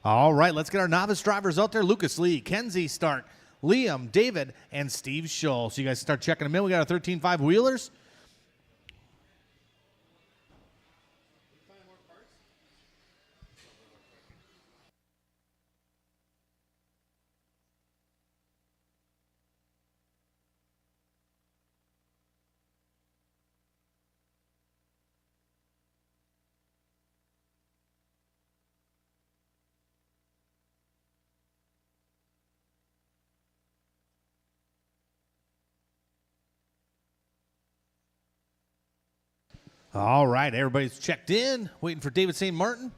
All right, let's get our novice drivers out there. Lucas Lee, Kenzie Stark, Liam, David, and Steve Schull. So you guys start checking them in. We got our 13.5 wheelers. All right, everybody's checked in, waiting for David St. Martin.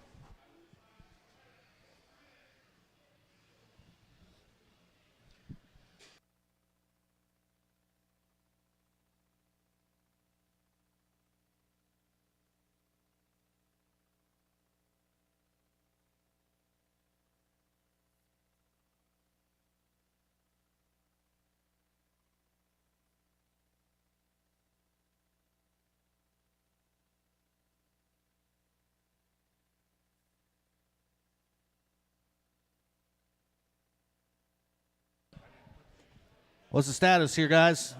What's the status here, guys?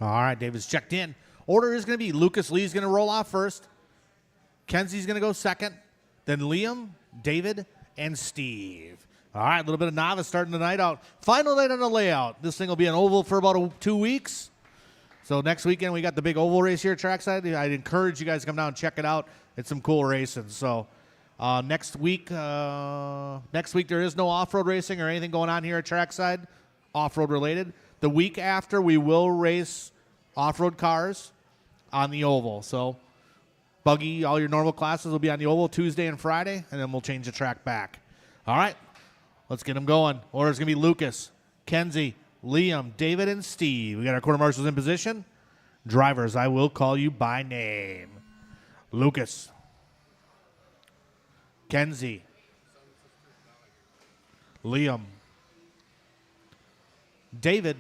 All right, David's checked in. Order is going to be Lucas Lee's going to roll off first. Kenzie's going to go second. Then Liam, David, and Steve. All right, a little bit of novice starting the night out. Final night on the layout. This thing will be an oval for about 2 weeks. So next weekend we got the big oval race here at Trackside. I'd encourage you guys to come down and check it out. It's some cool racing. So next week there is no off-road racing or anything going on here at Trackside, off-road related. The week after we will race off-road cars on the oval. So buggy, all your normal classes will be on the oval Tuesday and Friday, and then we'll change the track back. All right, let's get them going. Order's going to be Lucas, Kenzie, Liam, David, and Steve. We got our quarter marshals in position. Drivers, I will call you by name. Lucas, Kenzie, Liam, David,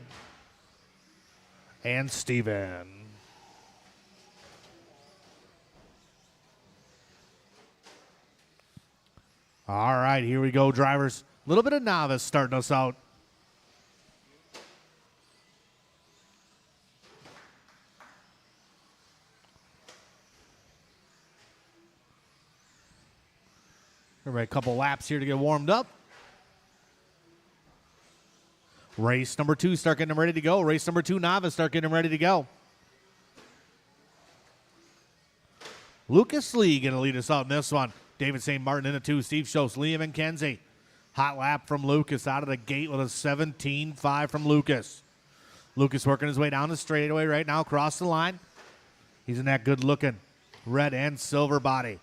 and Steven. All right, here we go, drivers. A little bit of novice starting us out. Everybody, a couple laps here to get warmed up. Race number 2, start getting them ready to go. Race number 2, novice, start getting them ready to go. Lucas Lee going to lead us out in this one. David St. Martin in the 2, Steve Schultz, Liam, and Kenzie. Hot lap from Lucas out of the gate with a 17.5 from Lucas. Lucas working his way down the straightaway right now, across the line. He's in that good-looking red and silver body.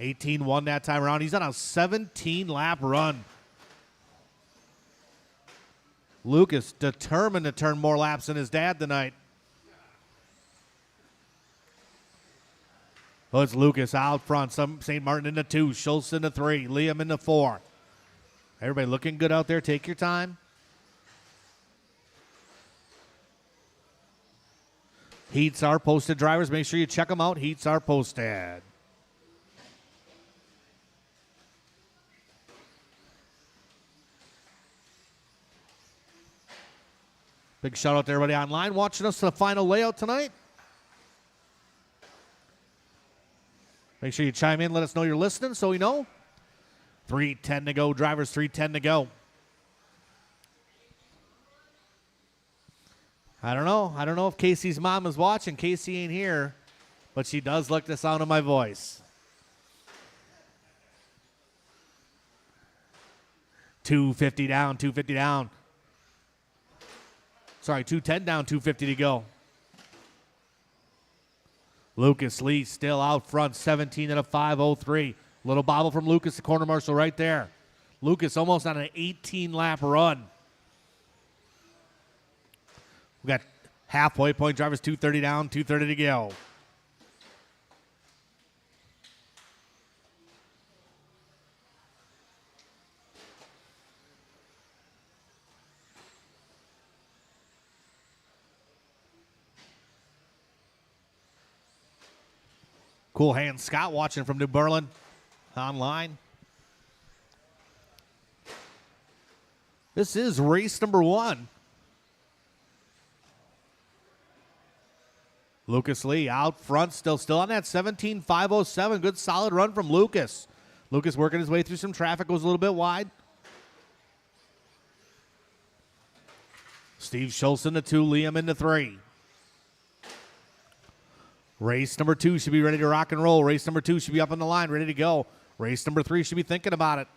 18-1 that time around. He's on a 17-lap run. Lucas determined to turn more laps than his dad tonight. Oh, it's Lucas out front. St. Martin in the 2, Schultz in the 3, Liam in the 4. Everybody looking good out there. Take your time. Heats are posted, drivers. Make sure you check them out. Heats are posted. Big shout out to everybody online watching us to the final layout tonight. Make sure you chime in. Let us know you're listening so we know. 3:10 to go, drivers. 3:10 to go. I don't know. I don't know if Casey's mom is watching. Casey ain't here, but she does like the sound of my voice. 250 down, 250 down. Sorry, 210 down, 250 to go. Lucas Lee still out front, 17 and a 5:03. Little bobble from Lucas, the corner marshal right there. Lucas almost on an 18-lap run. We got halfway point drivers, 230 down, 230 to go. Cool hand Scott watching from New Berlin online. This is race number 1. Lucas Lee out front, still on that 17.507. Good solid run from Lucas. Lucas working his way through some traffic, was a little bit wide. Steve Schultz into 2, Liam into 3. Race number 2 should be ready to rock and roll. Race number 2 should be up on the line, ready to go. Race number 3 should be thinking about it.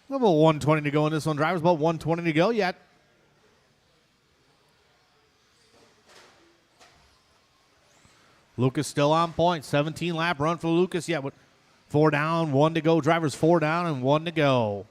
About 120 to go in this one. Drivers about 120 to go yet. Lucas still on point. 17-lap run for Lucas yet. 4 down, 1 to go. Drivers 4 down and 1 to go.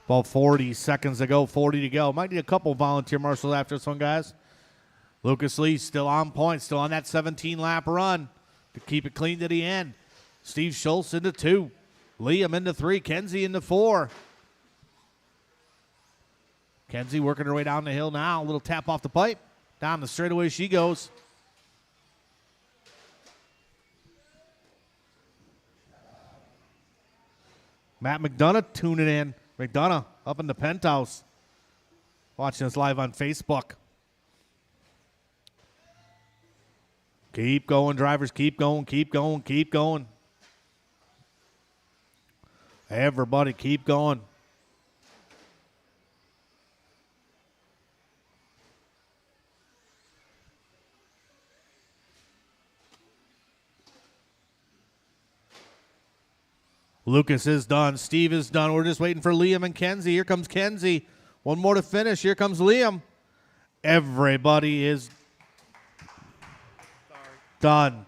About 40 seconds to go, 40 to go. Might need a couple volunteer marshals after this one, guys. Lucas Lee still on point, still on that 17-lap run to keep it clean to the end. Steve Schultz into 2. Liam into 3. Kenzie into 4. Kenzie working her way down the hill now. A little tap off the pipe. Down the straightaway she goes. Matt McDonough tuning in. McDonough up in the penthouse. Watching us live on Facebook. Keep going, drivers. Keep going, keep going, keep going. Everybody keep going. Lucas is done. Steve is done. We're just waiting for Liam and Kenzie. Here comes Kenzie. One more to finish. Here comes Liam. Everybody is done.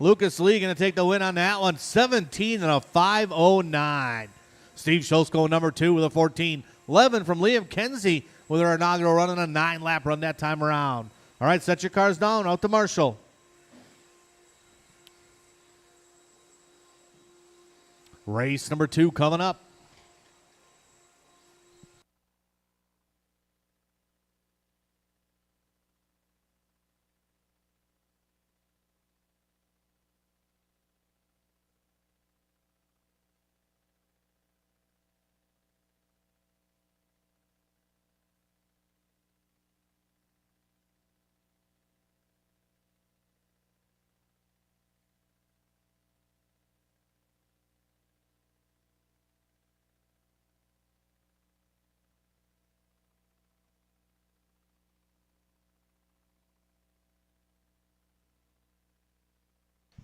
Lucas Lee going to take the win on that one. 17 and a 5:09. Steve Schultz going number 2 with a 14. 11 from Liam. Kenzie with her inaugural run and a 9-lap run that time around. All right, set your cars down. Out to Marshall. Race number 2 coming up.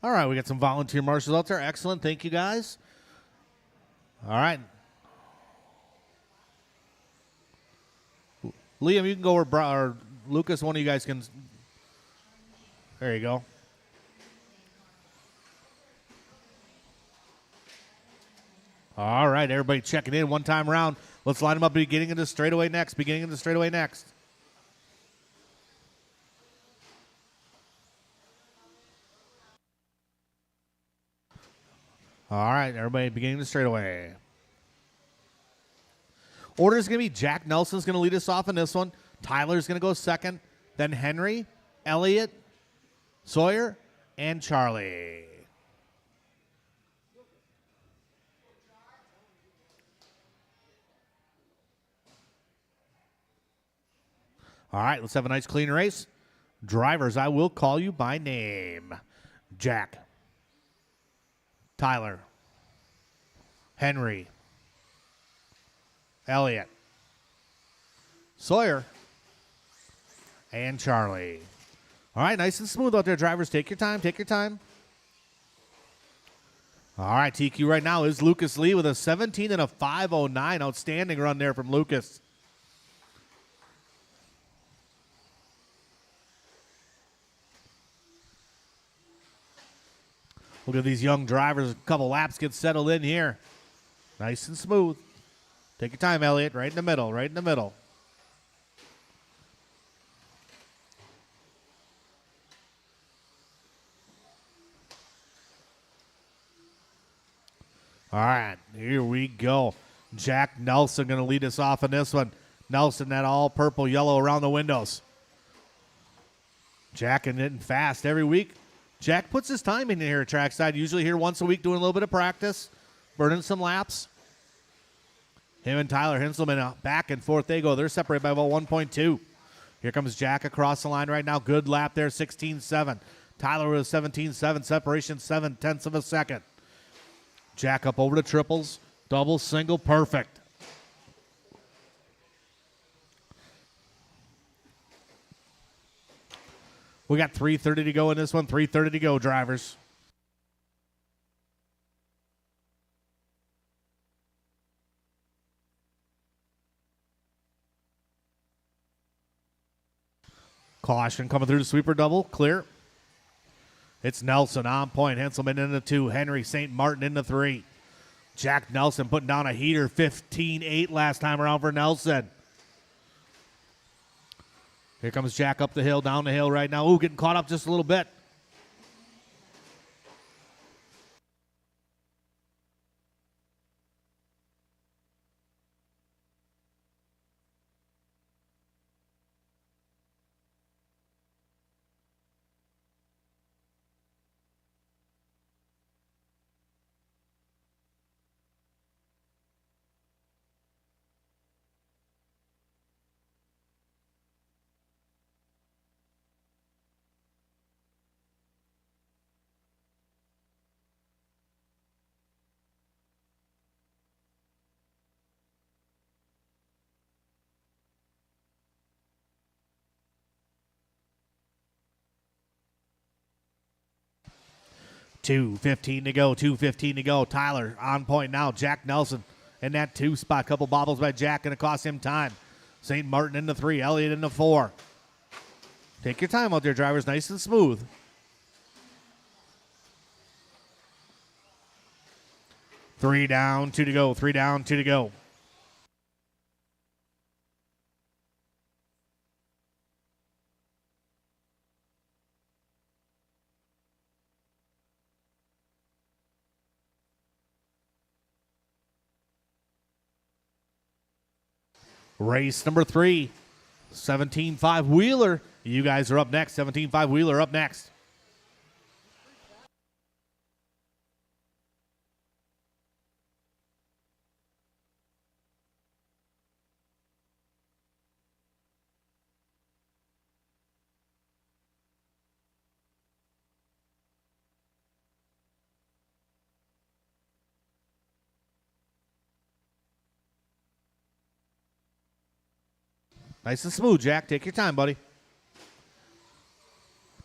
All right, we got some volunteer marshals out there. Excellent. Thank you, guys. All right. Liam, you can go or Lucas, one of you guys can. There you go. All right, everybody checking in one time around. Let's line them up beginning of the straightaway next. All right, everybody beginning the straightaway. Order is going to be Jack Nelson's going to lead us off in this one. Tyler's going to go second. Then Henry, Elliott, Sawyer, and Charlie. All right, let's have a nice clean race. Drivers, I will call you by name. Jack, Tyler, Henry, Elliott, Sawyer, and Charlie. All right, nice and smooth out there, drivers. Take your time. All right, TQ right now is Lucas Lee with a 17 and a 5:09. Outstanding run there from Lucas. Look at these young drivers. A couple laps get settled in here. Nice and smooth. Take your time, Elliott. Right in the middle. All right, here we go. Jack Nelson going to lead us off in this one. Nelson, that all purple, yellow around the windows. Jack and hitting fast every week. Jack puts his time in here at Trackside, usually here once a week doing a little bit of practice, burning some laps. Him and Tyler Hinselman back and forth they go. They're separated by about 1.2. Here comes Jack across the line right now. Good lap there, 16.7. Tyler with 17.7, separation 0.7 of a second. Jack up over the triples, double, single, perfect. We got 3:30 to go in this one. 3:30 to go, drivers. Caution coming through the sweeper double. Clear. It's Nelson on point. Henselman into 2. Henry St. Martin into 3. Jack Nelson putting down a heater. 15.8 last time around for Nelson. Here comes Jack up the hill, down the hill right now. Ooh, getting caught up just a little bit. $2:15 to go. Tyler on point now. Jack Nelson in that 2 spot. Couple bobbles by Jack. Going to cost him time. St. Martin into 3. Elliott into 4. Take your time out there, drivers. Nice and smooth. Three down, 2 to go. Race number 3, 17.5 Wheeler. You guys are up next. 17.5 Wheeler up next. Nice and smooth, Jack. Take your time, buddy.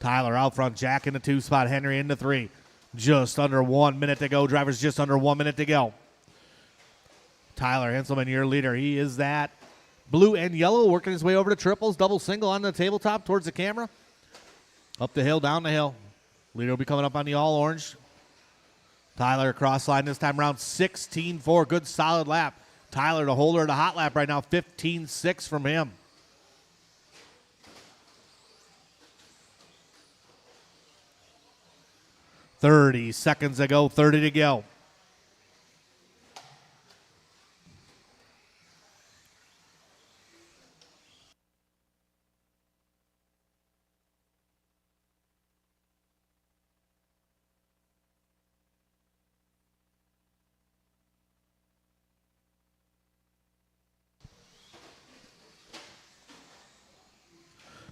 Tyler out front. Jack in the 2 spot. Henry in the 3. Just under 1 minute to go. Drivers just under 1 minute to go. Tyler Hinselman, your leader. He is that blue and yellow, working his way over to triples. Double single on the tabletop towards the camera. Up the hill, down the hill. Leader will be coming up on the all orange. Tyler across line this time around. 16.4. Good solid lap. Tyler, the holder of the hot lap right now, 15.6 from him. .30 seconds to go, 30 to go.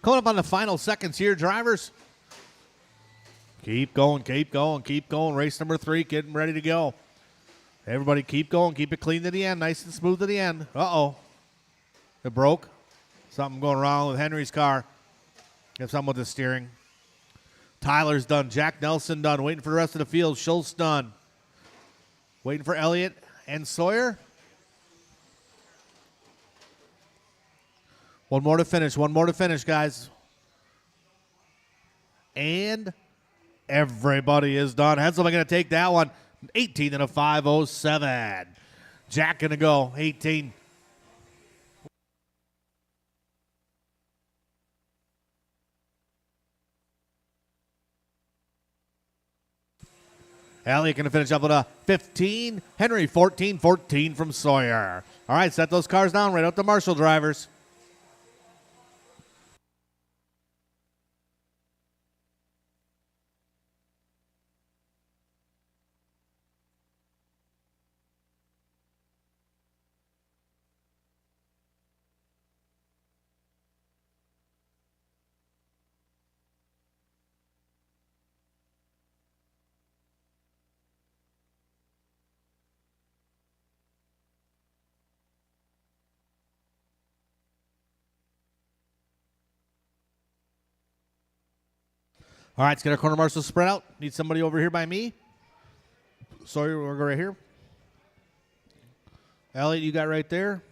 Coming up on the final seconds here, drivers. Keep going, keep going, keep going. Race number 3, getting ready to go. Everybody keep going, keep it clean to the end, nice and smooth to the end. Uh-oh. It broke. Something going wrong with Henry's car. Got something with the steering. Tyler's done. Jack Nelson done. Waiting for the rest of the field. Schultz done. Waiting for Elliott and Sawyer. One more to finish, guys. And everybody is done. Henselman going to take that one. 18 and a 5.07. Jack going to go 18. Elliott going to finish up with a 15. Henry 14 from Sawyer. All right, set those cars down right out to Marshall drivers. All right, let's get our corner marshal spread out. Need somebody over here by me. Sawyer, we'll go right here. Elliott, you got right there.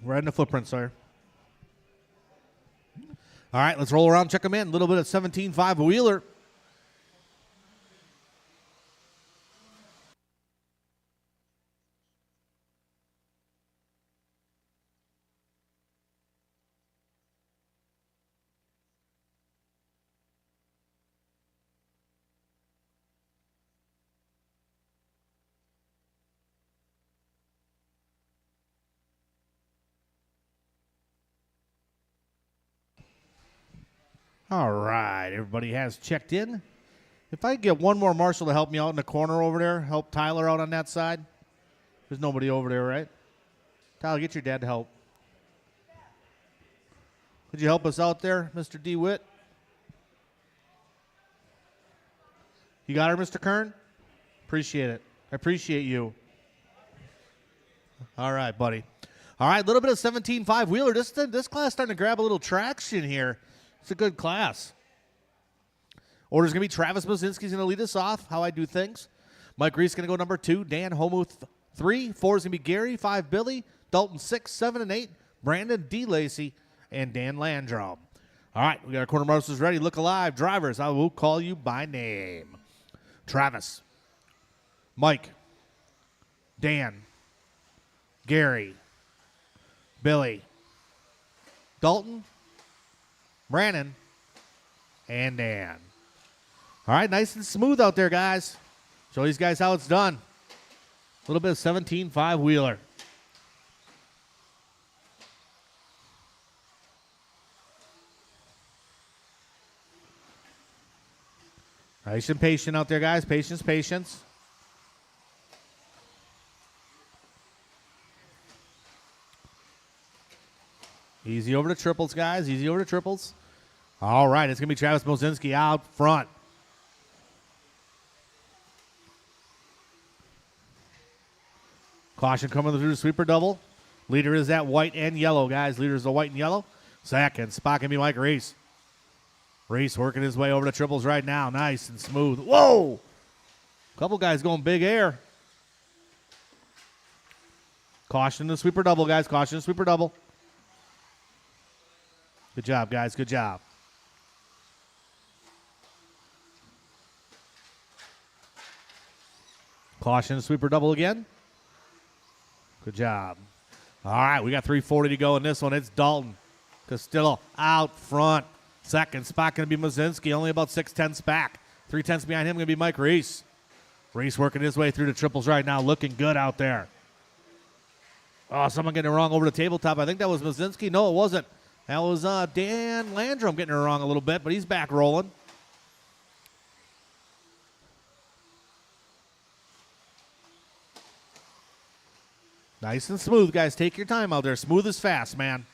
Right in the footprint, Sawyer. All right, let's roll around, check them in. A little bit of 17.5 Wheeler. All right, everybody has checked in. If I get one more marshal to help me out in the corner over there, help Tyler out on that side. There's nobody over there, right? Tyler, get your dad to help. Could you help us out there, Mr. DeWitt? You got her, Mr. Kern? Appreciate it. I appreciate you. All right, buddy. All right, a little bit of 17.5 Wheeler. This class starting to grab a little traction here. It's a good class. Order's going to be Travis Bozinski's going to lead us off, how I do things. Mike Reese going to go number 2. Dan Homuth 3. 4 is going to be Gary. 5, Billy. Dalton 6, 7, and 8. Brandon D. Lacey and Dan Landrum. All right, we got our corner marshals ready. Look alive. Drivers, I will call you by name. Travis. Mike. Dan. Gary. Billy. Dalton. Brandon, and Dan. All right, nice and smooth out there, guys. Show these guys how it's done. A little bit of 17.5 Wheeler. Nice and patient out there, guys. Patience, patience. Easy over to triples, guys. Easy over to triples. All right, it's going to be Travis Bozinski out front. Caution coming through the sweeper double. Leader is that white and yellow, guys. Leader is the white and yellow. Second spot can be Mike Reese. Reese working his way over to triples right now. Nice and smooth. Whoa! Couple guys going big air. Caution the sweeper double, guys. Caution the sweeper double. Good job, guys. Good job. Caution, sweeper double again. Good job. All right, we got 3:40 to go in this one. It's Dalton Castillo out front. Second spot going to be Mazinski, only about 6/10 back. 3/10 behind him going to be Mike Reese. Reese working his way through the triples right now, looking good out there. Oh, someone getting it wrong over the tabletop. I think that was Mazinski. No, it wasn't. That was Dan Landrum getting it wrong a little bit, but he's back rolling. Nice and smooth, guys. Take your time out there. Smooth as fast, man.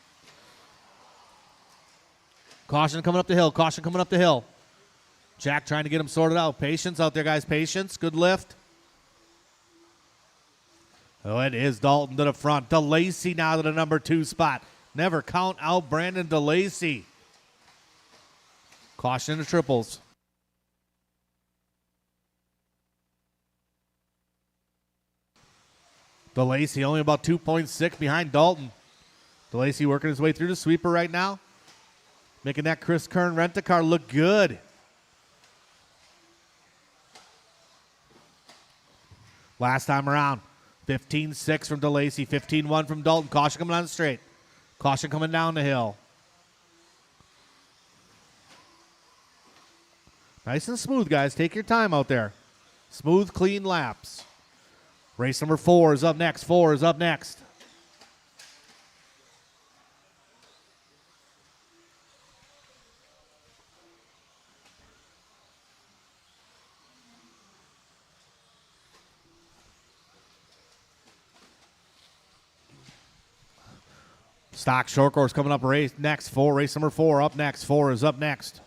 Caution coming up the hill. Caution coming up the hill. Jack trying to get him sorted out. Patience out there, guys. Patience. Good lift. Oh, it is Dalton to the front. DeLacy now to the number 2 spot. Never count out Brandon DeLacy. Caution in the triples. DeLacy only about 2.6 behind Dalton. DeLacy working his way through the sweeper right now. Making that Chris Kern rent-a-car look good. Last time around, 15-6 from DeLacy, 15-1 from Dalton. Caution coming on the straight. Caution coming down the hill. Nice and smooth, guys. Take your time out there. Smooth, clean laps. Race number 4 is up next. 4 is up next. Stock short course coming up race next. Race number 4 up next. 4 is up next.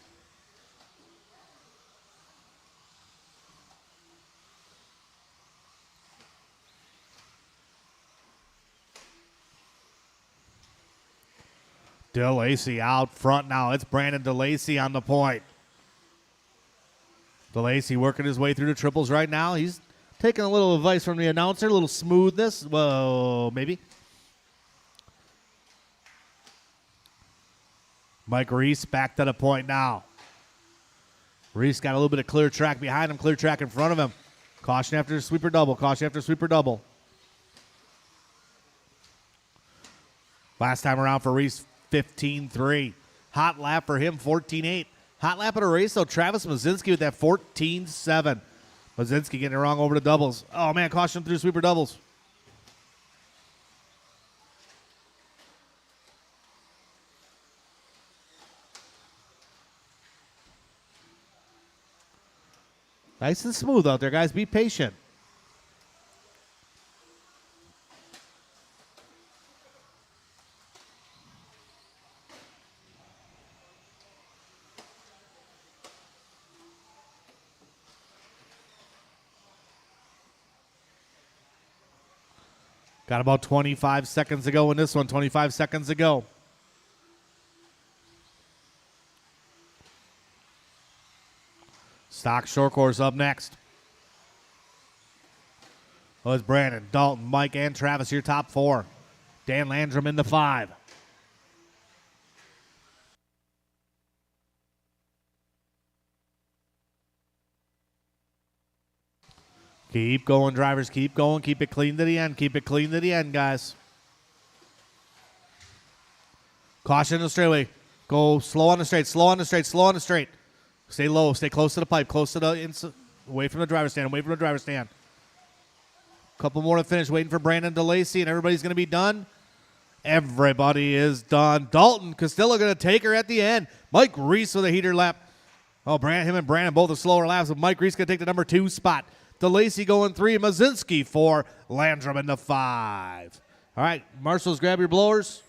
DeLacy out front now. It's Brandon DeLacy on the point. DeLacy working his way through the triples right now. He's taking a little advice from the announcer, a little smoothness. Whoa, maybe. Mike Reese back to the point now. Reese got a little bit of clear track behind him, clear track in front of him. Caution after the sweeper double. Caution after sweeper double. Last time around for Reese, 15-3. Hot lap for him, 14-8. Hot lap at a race, though. Travis Mazinski with that 14-7. Mazinski getting it wrong over the doubles. Oh, man, caution through sweeper doubles. Nice and smooth out there, guys. Be patient. Got about 25 seconds to go in this one. 25 seconds to go. Stock short course up next. Oh, it's Brandon, Dalton, Mike, and Travis, your top 4. Dan Landrum in the 5. Keep going, drivers. Keep going. Keep it clean to the end. Keep it clean to the end, guys. Caution in the straightaway. Go slow on the straight. Slow on the straight. Slow on the straight. Stay low. Stay close to the pipe. Close to the away from the driver's stand. Away from the driver's stand. Couple more to finish. Waiting for Brandon DeLacy, and everybody's going to be done. Everybody is done. Dalton Castillo going to take her at the end. Mike Reese with a heater lap. Oh, him and Brandon both are slower laps, but Mike Reese going to take the number 2 spot. DeLacy going 3, Mazinski 4, Landrum in the 5. All right, marshals, grab your blowers.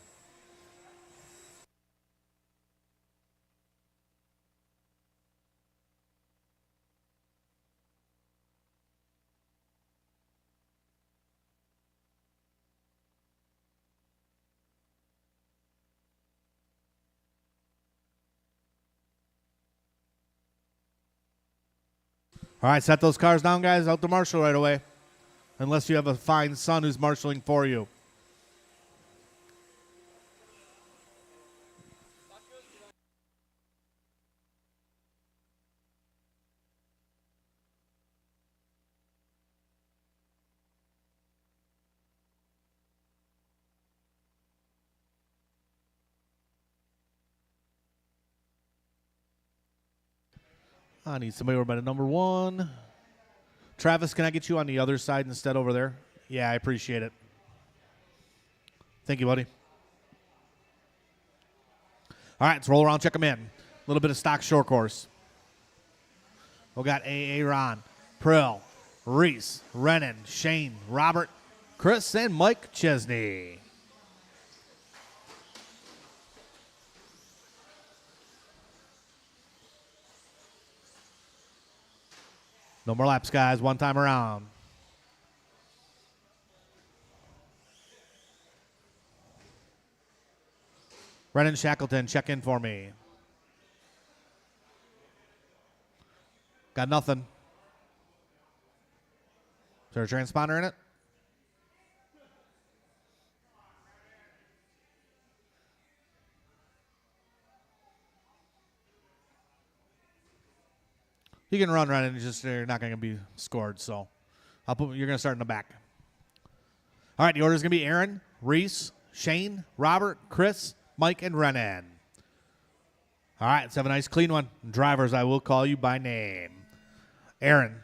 All right, set those cars down, guys. Out to marshal right away. Unless you have a fine son who's marshaling for you. I need somebody over by the number 1. Travis, can I get you on the other side instead over there? Yeah, I appreciate it. Thank you, buddy. All right, let's roll around, check them in. A little bit of stock short course. We got Ron, Prill, Reese, Rennan, Shane, Robert, Chris, and Mike Chesney. No more laps, guys. One time around. Brennan Shackleton, check in for me. Got nothing. Is there a transponder in it? You can run, and just they're not going to be scored. So you're going to start in the back. All right, the order is going to be Aaron, Reese, Shane, Robert, Chris, Mike, and Renan. All right, let's have a nice clean one. Drivers, I will call you by name. Aaron,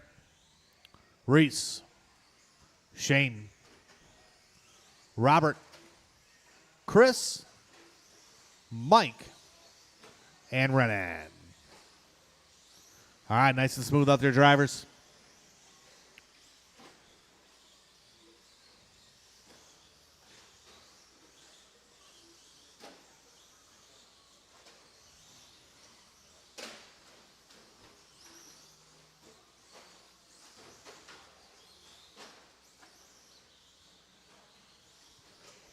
Reese, Shane, Robert, Chris, Mike, and Renan. All right, nice and smooth out there, drivers.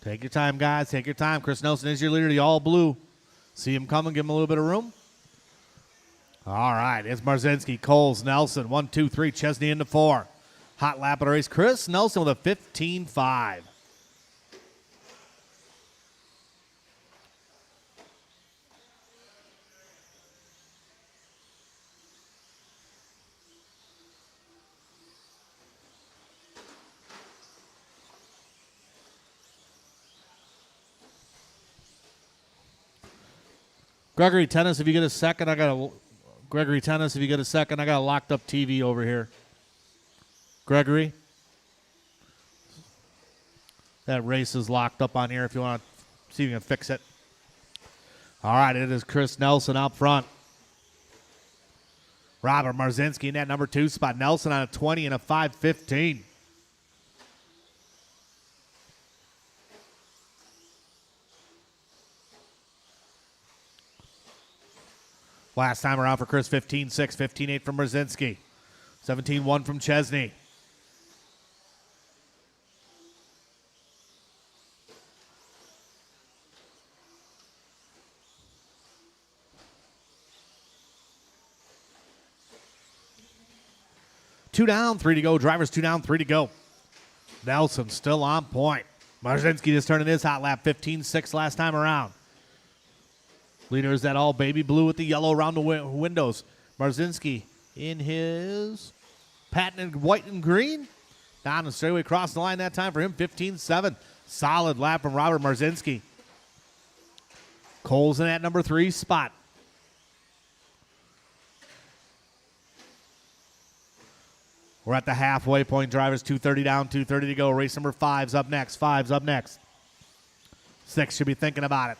Take your time, guys. Take your time. Chris Nelson is your leader, the all blue. See him coming. Give him a little bit of room. All right. It's Marzinski, Coles, Nelson. 1, 2, 3. Chesney into 4. Hot lap of the race. Chris Nelson with a 15.5. Gregory Tennis, if you get a second, I got a locked up TV over here. Gregory, that race is locked up on here if you want to see if you can fix it. All right, it is Chris Nelson out front. Robert Marzinski in that number 2 spot. Nelson on a 20 and a 5.15. Last time around for Chris, 15.6, 15.8 from Marzinski, 17.1 from Chesney. Two down, 3 to go. Drivers 2 down, 3 to go. Nelson still on point. Marzinski just turning his hot lap, 15.6 last time around. Leader is that all baby blue with the yellow around the windows. Marzinski in his patented white and green. Down the straightaway across the line that time for him, 15.7. Solid lap from Robert Marzinski. Cole's in that number 3 spot. We're at the halfway point, drivers. 2:30 down, 2:30 to go. Race number 5's up next. 5's up next. 6 should be thinking about it.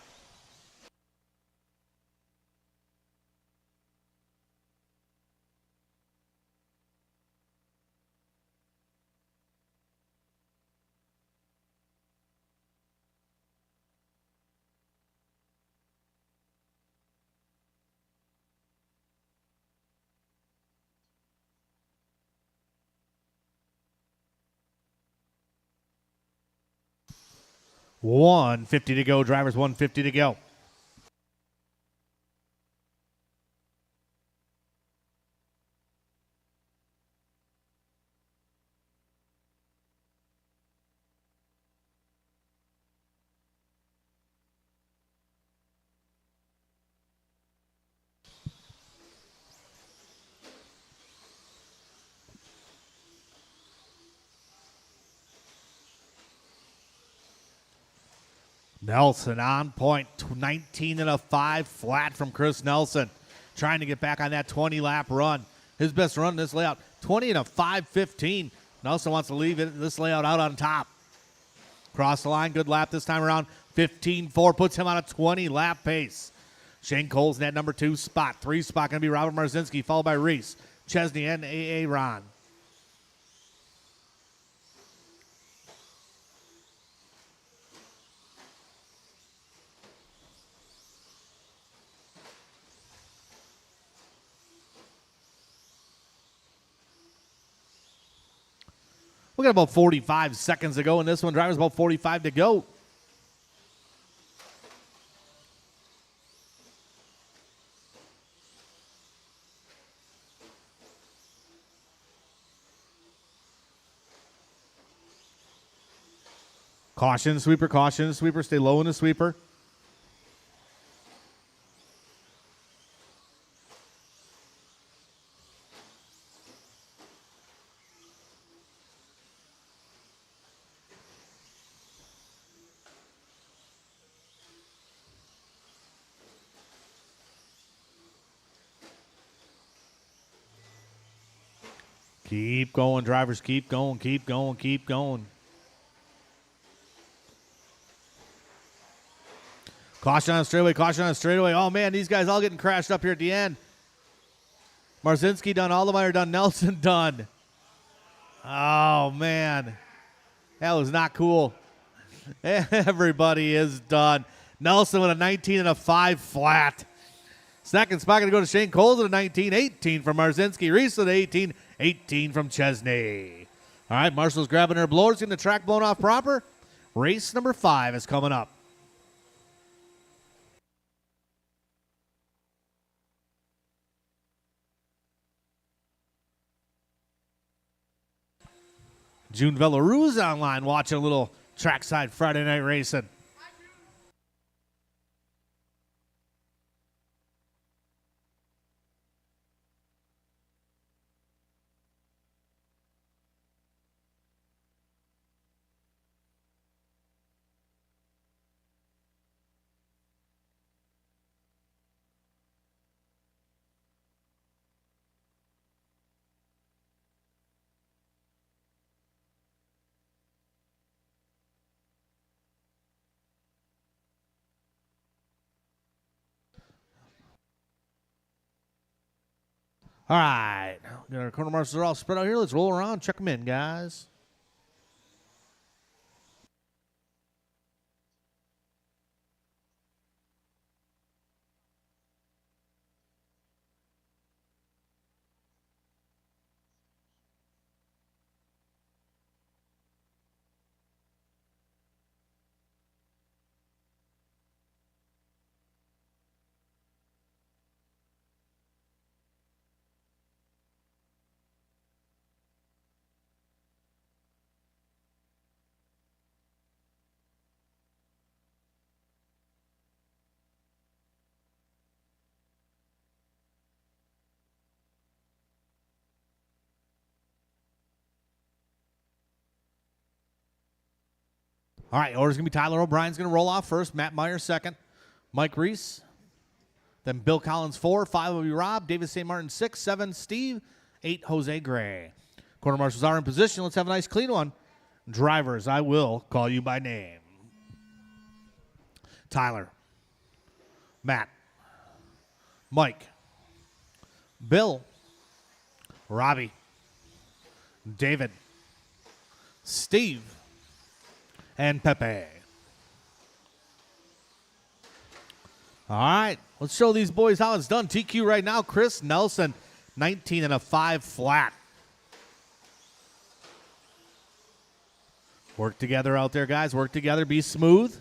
$150 to go, drivers. $150 to go. Nelson on point, 19 and a 5 flat from Chris Nelson. trying to get back on that 20-lap run. His best run in this layout, 20 and a 5:15. Nelson wants to leave this layout out on top. Cross the line, good lap this time around. 15.4 puts him on a 20-lap pace. Shane Cole's in that number 2 spot. 3 spot going to be Robert Marzinski, followed by Reese, Chesney, and A.A. Ron. We got about 45 seconds to go in this one. Driver's about 45 to go. Caution, sweeper, caution, sweeper. Stay low in the sweeper. Keep going, drivers. Keep going, keep going, keep going. Caution on the straightaway, caution on the straightaway. Oh, man, these guys all getting crashed up here at the end. Marzinski done, Aldemeyer done, Nelson done. Oh, man. That was not cool. Everybody is done. Nelson with a 19 and a 5 flat. Second spot going to go to Shane Coles at a 19, 18 from Marzinski. Reese at 18, 18 from Chesney. All right, Marshall's grabbing her blowers, getting the track blown off proper. Race number 5 is coming up. June Villaru's online watching a little Trackside Friday night racing. All right, got our corner marshals are all spread out here. Let's roll around, check them in, guys. All right, order's going to be Tyler O'Brien's going to roll off first. Matt Meyer second. Mike Reese. Then Bill Collins 4. 5 will be Rob. David St. Martin 6. 7 Steve. 8 Jose Gray. Corner marshals are in position. Let's have a nice clean one. Drivers, I will call you by name. Tyler. Matt. Mike. Bill. Robbie. David. Steve. And Pepe. All right, let's show these boys how it's done. TQ right now, Chris Nelson, 19 and a 5 flat. Work together out there, guys. Work together. Be smooth.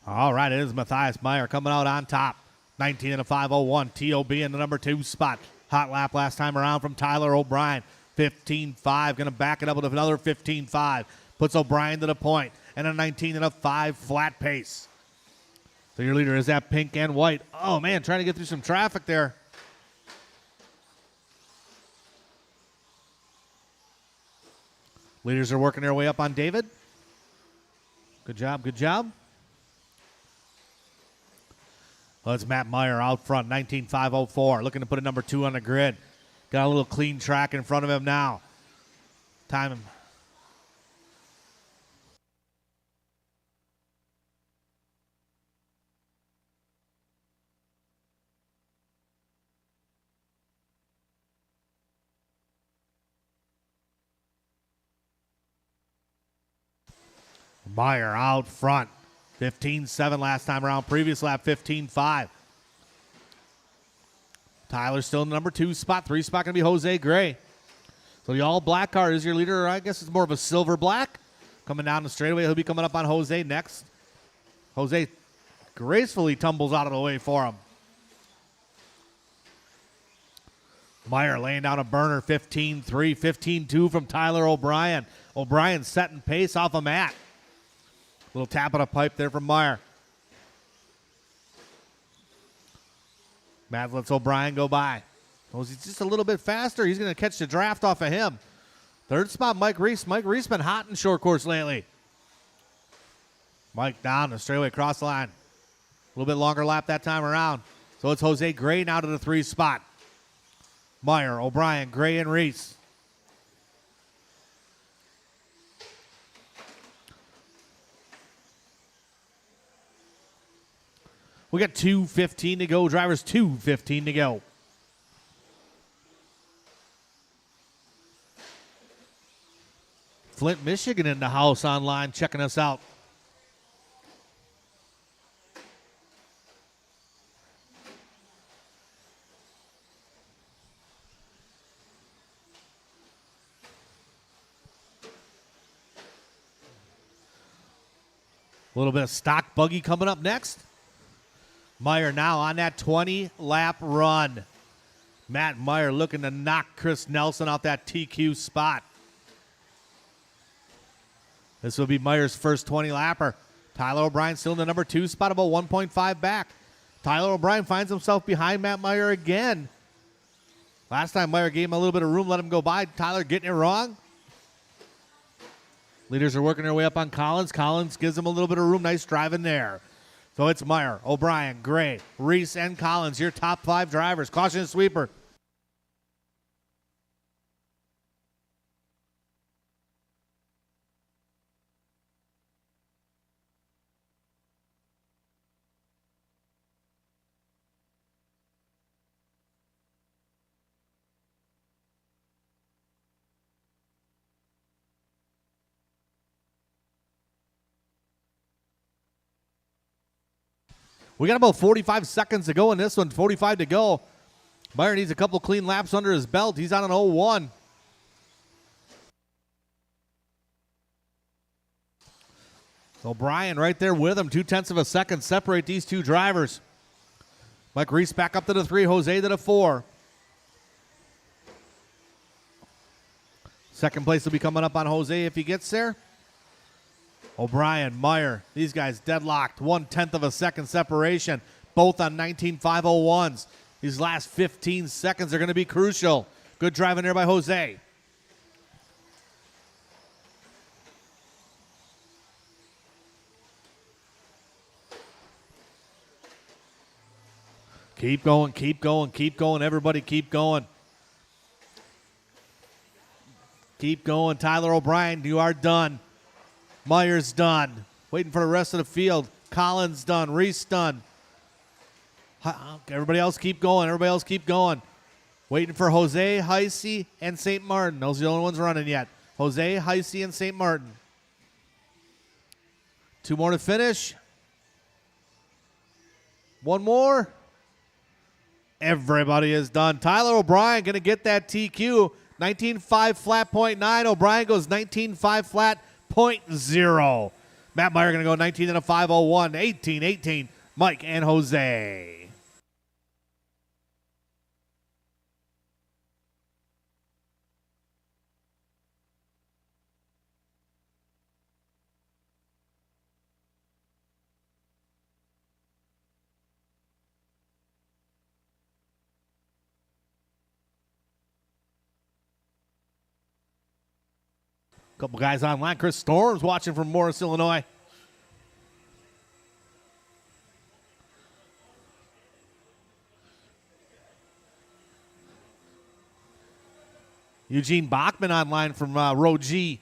All right, it is Matthias Meyer coming out on top. 19 and a 5:01. TOB in the number 2 spot. Hot lap last time around from Tyler O'Brien. 15.5. Going to back it up with another 15.5. Puts O'Brien to the point. And a 19 and a 5 flat pace. So your leader is that pink and white. Oh, man, trying to get through some traffic there. Leaders are working their way up on David. Good job, good job. Well, it's Matt Meyer out front, 19.504, looking to put a number 2 on the grid. Got a little clean track in front of him now. Time him. Meyer out front, 15.7 last time around. Previous lap, 15.5. Tyler's still in the number 2 spot. 3 spot going to be Jose Gray. So the all-black car is your leader. I guess it's more of a silver-black. Coming down the straightaway, he'll be coming up on Jose next. Jose gracefully tumbles out of the way for him. Meyer laying down a burner, 15.3, 15.2 from Tyler O'Brien. O'Brien setting pace off of Matt. Little tap on a pipe there from Meyer. Matt lets O'Brien go by. Well, he's just a little bit faster. He's going to catch the draft off of him. Third spot, Mike Reese. Mike Reese been hot in short course lately. Mike down the straightaway across the line. A little bit longer lap that time around. So it's Jose Gray now to the 3 spot. Meyer, O'Brien, Gray, and Reese. We got 2:15 to go. Drivers, 2:15 to go. Flint, Michigan in the house online checking us out. A little bit of stock buggy coming up next. Meyer now on that 20-lap run. Matt Meyer looking to knock Chris Nelson off that TQ spot. This will be Meyer's first 20-lapper. Tyler O'Brien still in the number 2 spot, about 1.5 back. Tyler O'Brien finds himself behind Matt Meyer again. Last time Meyer gave him a little bit of room, let him go by. Tyler getting it wrong. Leaders are working their way up on Collins. Collins gives him a little bit of room. Nice driving there. So it's Meyer, O'Brien, Gray, Reese, and Collins, your top 5 drivers. Caution sweeper. We got about 45 seconds to go in this one, 45 to go. Meyer needs a couple clean laps under his belt. He's on an 0-1. O'Brien right there with him. 0.2 of a second separate these two drivers. Mike Reese back up to the 3, Jose to the 4. Second place will be coming up on Jose if he gets there. O'Brien, Meyer, these guys deadlocked. 0.1 of a second separation, both on 19.501s. These last 15 seconds are going to be crucial. Good driving there by Jose. Keep going, keep going, keep going. Everybody keep going. Keep going. Tyler O'Brien, you are done. Meyer's done. Waiting for the rest of the field. Collins done. Reese done. Everybody else keep going. Everybody else keep going. Waiting for Jose, Heisey, and St. Martin. Those are the only ones running yet. Jose, Heisey, and St. Martin. 2 more to finish. 1 more. Everybody is done. Tyler O'Brien going to get that TQ. 19.5 flat .9. O'Brien goes 19.5 flat .0. Matt Meyer going to go 19 and a 501. 18-18. Mike and Jose. Couple guys online. Chris Storms watching from Morris, Illinois. Eugene Bachman online from Row G.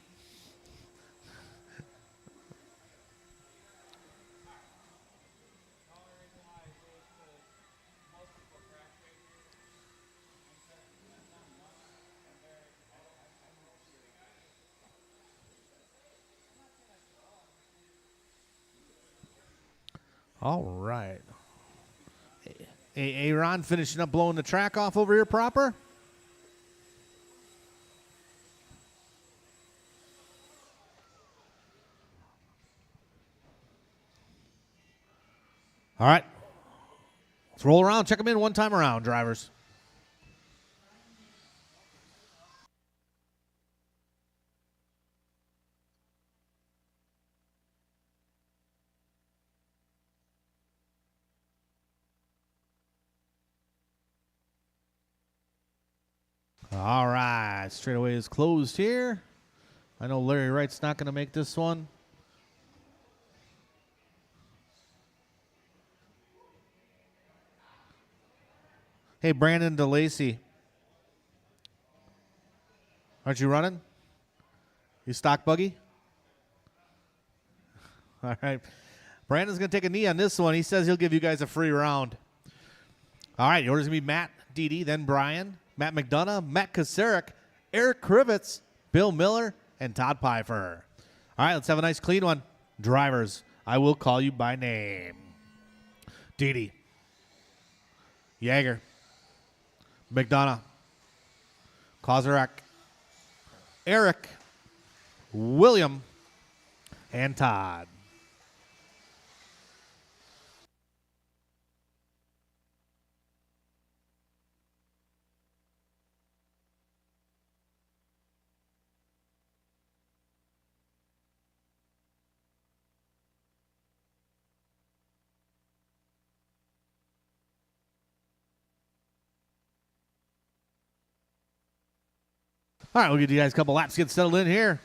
All right. Aaron finishing up blowing the track off over here proper. All right. Let's roll around. Check them in one time around, drivers. All right. Straightaway is closed here. I know Larry Wright's not going to make this one. Hey, Brandon DeLacy. Aren't you running? You stock buggy? All right. Brandon's going to take a knee on this one. He says he'll give you guys a free round. All right. The order's going to be Matt Dede, then Brian, Matt McDonough, Matt Kasarik, Eric Krivitz, Bill Miller, and Todd Pfeiffer. All right. Let's have a nice clean one. Drivers, I will call you by name. Dede. Yeager. McDonough, Kozarek, Eric, William, and Todd. All right, we'll give you guys a couple laps to get settled in here.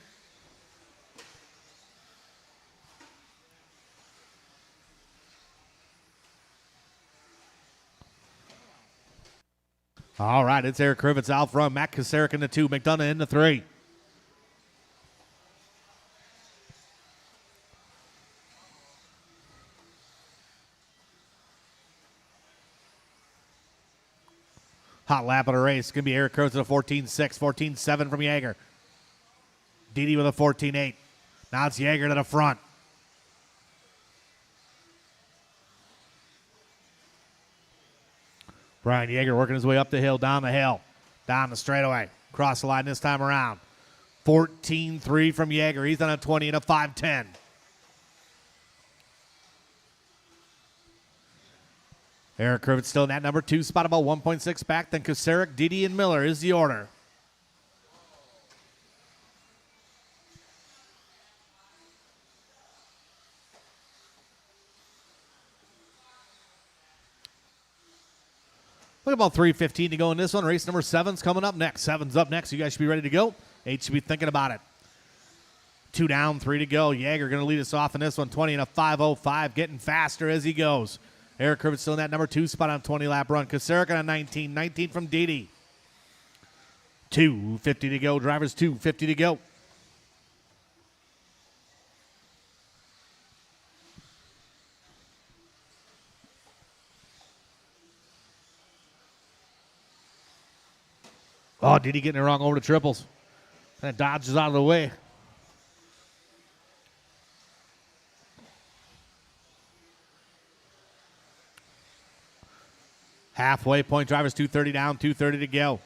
All right, it's Eric Krivitz out front. Matt Kasarik in the 2, McDonough in the 3. Hot lap of the race. Going to be Eric Krivitz with a 14.6, 14.7 from Yeager. Dede with a 14.8. Now it's Yeager to the front. Brian Yeager working his way up the hill, down the hill, down the straightaway. Cross the line this time around. 14.3 from Yeager. He's on a 20 and a 5.10. Eric Krivitz still in that number 2 spot, about 1.6 back. Then Kasarik, Dede, and Miller is the order. Look, about 3:15 to go in this one. Race number 7's coming up next. 7's up next. You guys should be ready to go. 8 should be thinking about it. 2 down, 3 to go. Yeager going to lead us off in this one. 20 and a 5.05, getting faster as he goes. Eric Krivitz still in that number 2 spot on 20-lap run. Kasarik on a 19. 19 from Dede. 2:50 to go. Drivers 2:50 to go. Oh, Dede getting it wrong over the triples. And it dodges out of the way. Halfway point, drivers 2:30 down, 2:30 to go.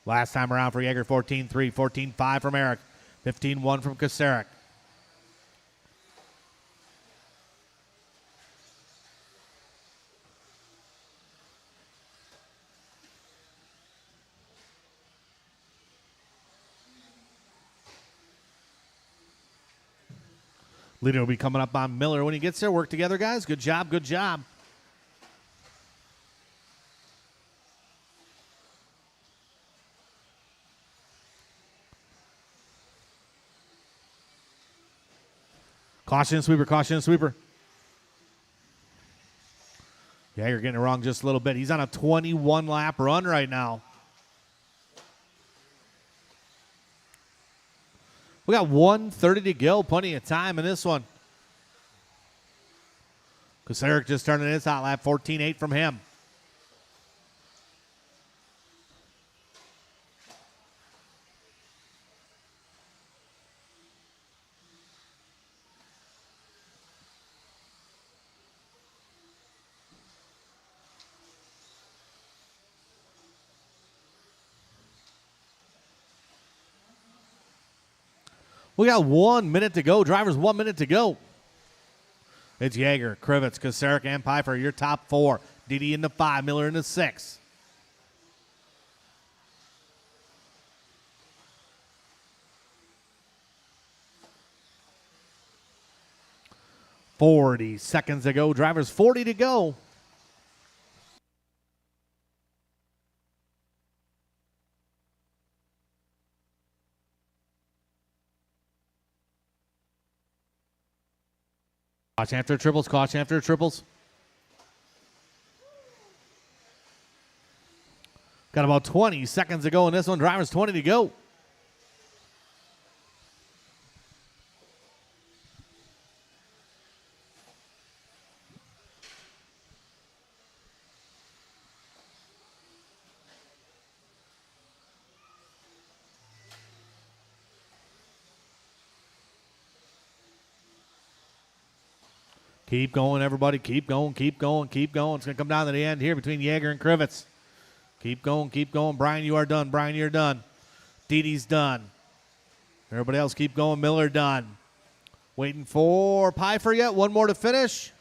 Last time around for Yeager, 14.3, 14.5 from Eric, 15.1 from Kasarik. Leader will be coming up on Miller when he gets there. Work together, guys. Good job, good job. Caution sweeper, caution sweeper. Yeah, you're getting it wrong just a little bit. He's on a 21-lap run right now. We got 1:30 to go. Plenty of time in this one. Kocurek just turning his hot lap. 14.8 from him. We got 1 minute to go. Drivers, 1 minute to go. It's Yeager, Krivitz, Kocurek, and Pfeiffer. Your top four. Didi in the 5, Miller in the 6. "40 seconds to go. Drivers, 40 to go. Caution after triples, caution after triples. Got about 20 seconds to go in this one. Drivers, 20 to go. Keep going, everybody. Keep going, keep going, keep going. It's going to come down to the end here between Yeager and Krivitz. Keep going, keep going. Brian, you are done. Brian, you're done. Didi's done. Everybody else keep going. Miller done. Waiting for Pfeiffer yet. One more to finish.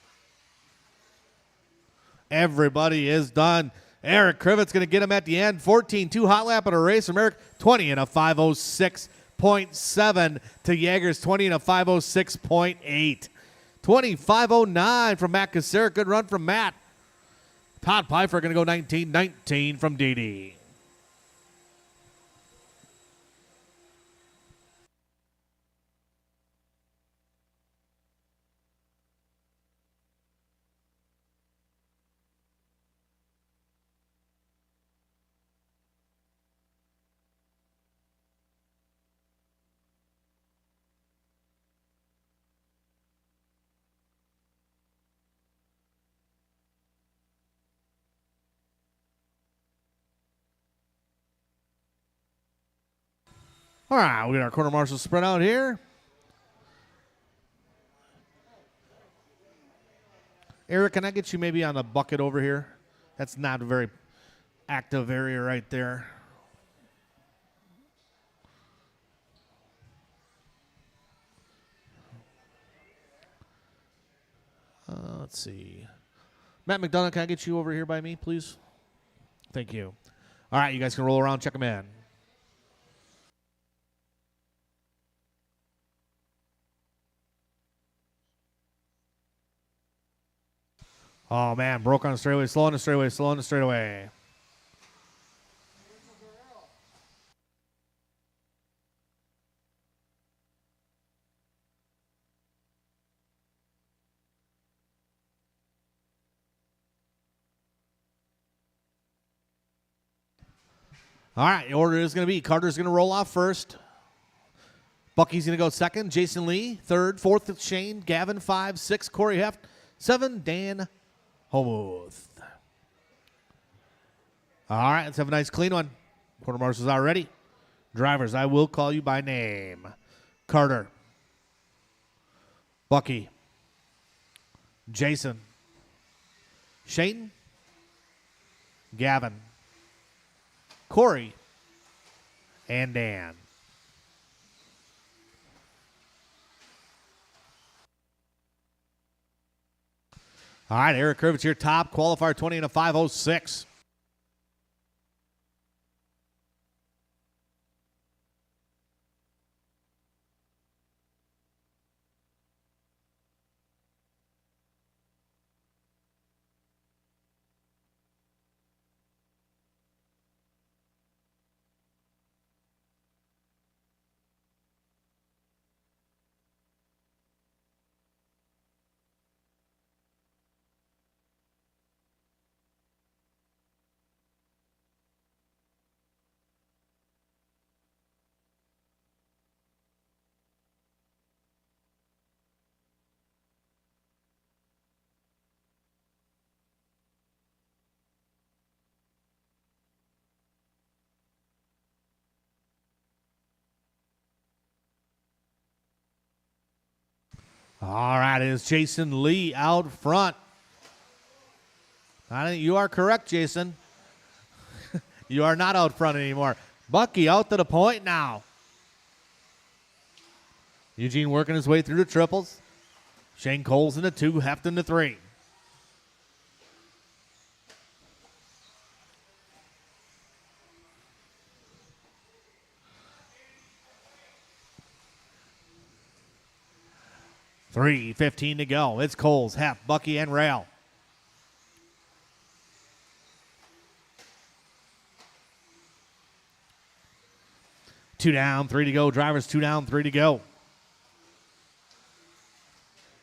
Everybody is done. Eric Krivitz going to get him at the end. 14-2 hot lap at a race from Eric. 20 and a 506.7 to Yeager's 20 and a 506.8. 25.09 from Matt Kocurek. Good run from Matt. Todd Pfeiffer going to go 19-19 from Didi. All right, we got our quarter marshal spread out here. Eric, can I get you maybe on the bucket over here? That's not a very active area right there. Let's see. Matt McDonough, can I get you over here by me, please? Thank you. All right, you guys can roll around, check them in. Oh, man, broke on the straightaway, slow on the straightaway, slow on the straightaway. All right, the order is going to be Carter's going to roll off first. Bucky's going to go second. Jason Lee, third. Fourth, Shane. Gavin, 5. 6, Corey Heft. 7, Dan Homuth. All right, let's have a nice clean one. Quarter marshals are ready. Drivers, I will call you by name. Carter. Bucky. Jason. Shane. Gavin. Corey. And Dan. All right, Eric Krivitz, your top qualifier, 20 and a 506. All right, it is Jason Lee out front. I think you are correct, Jason. You are not out front anymore. Bucky out to the point now. Eugene working his way through the triples. Shane Coles in the 2, Heft in the 3. $3:15 to go. It's Coles, Heft, Bucky, and Rail. Two down, 3 to go. Drivers 2 down, 3 to go.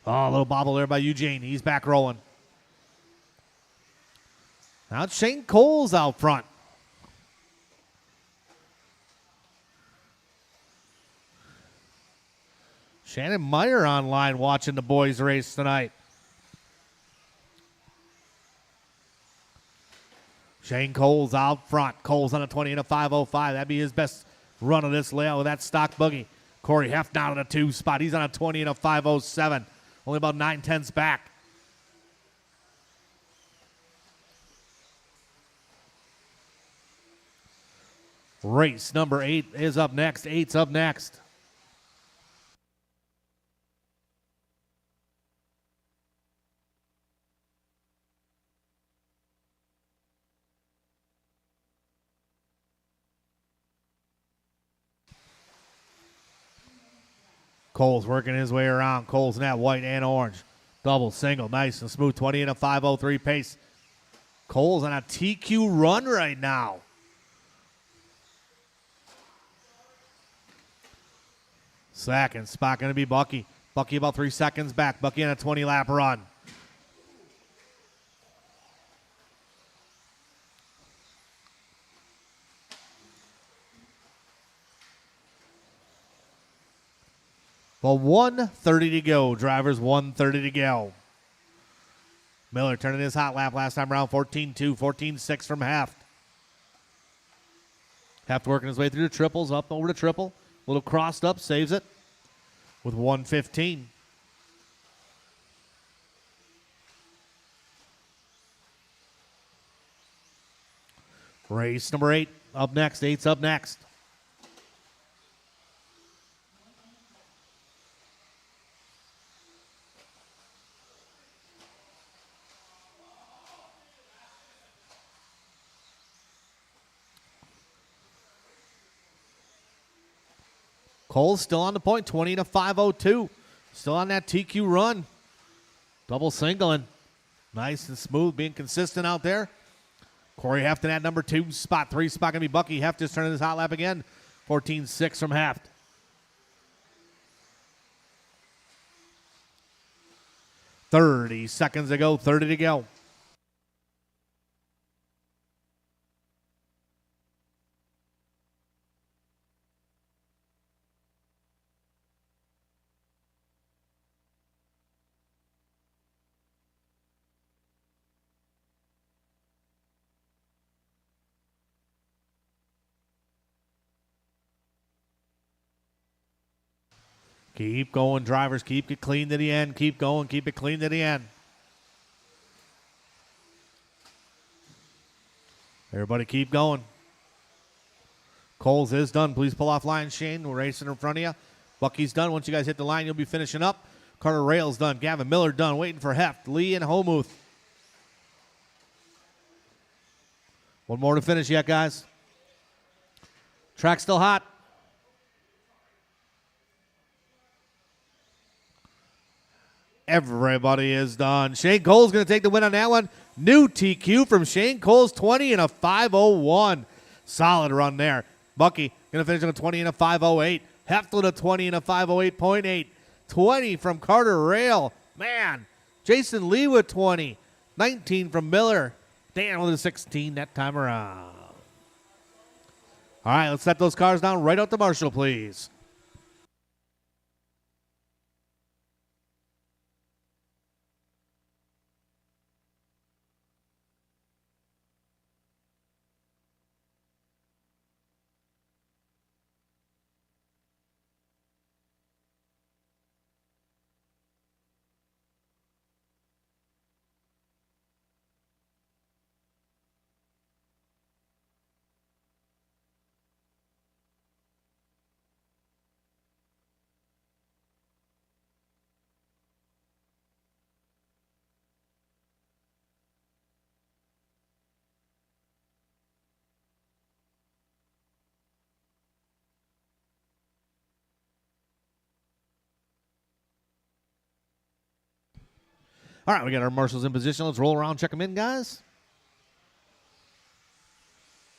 Oh, a little bobble there by Eugene. He's back rolling. Now it's Shane Coles out front. Shannon Meyer online watching the boys race tonight. Shane Coles out front. Coles on a 20 and a 5:05. That'd be his best run of this layout with that stock buggy. Corey Heft down in a 2 spot. He's on a 20 and a 5:07. Only about 9/10 back. Race number 8 is up next. 8's up next. Coles working his way around. Coles in that white and orange. Double, single, nice and smooth. 20 and a 5:03 pace. Coles on a TQ run right now. Second spot going to be Bucky. Bucky about 3 seconds back. Bucky on a 20-lap run. Well, 1:30 to go. Drivers 1:30 to go. Miller turning his hot lap last time around. 14-2, 14-6 from Heft. Heft working his way through the triples, up over the triple. A little crossed up, saves it with 1:15. Race number 8 up next. 8's up next. Cole's still on the point, 20 to 5:02. Still on that TQ run. Double singling. Nice and smooth, being consistent out there. Corey Heft in that number 2 spot. 3 spot going to be Bucky. Heft is turning his hot lap again. 14-6 from Heft. $30 seconds to go, 30 to go. Keep going, drivers. Keep it clean to the end. Keep going. Keep it clean to the end. Everybody keep going. Coles is done. Please pull off line, Shane. We're racing in front of you. Bucky's done. Once you guys hit the line, you'll be finishing up. Carter Rails done. Gavin Miller done. Waiting for Heft, Lee, and Homuth. One more to finish yet, guys. Track still hot. Everybody is done. Shane Coles going to take the win on that one. New TQ from Shane Coles, 20 and a 5:01. Solid run there. Bucky going to finish on a 20 and a 5:08. Heftlin a 20 and a 5:08.8. 20 from Carter Rail. Man, Jason Lee with 20. 19 from Miller. Dan with a 16 that time around. All right, let's set those cars down right out to Marshall, please. All right, we got our marshals in position. Let's roll around, check them in, guys.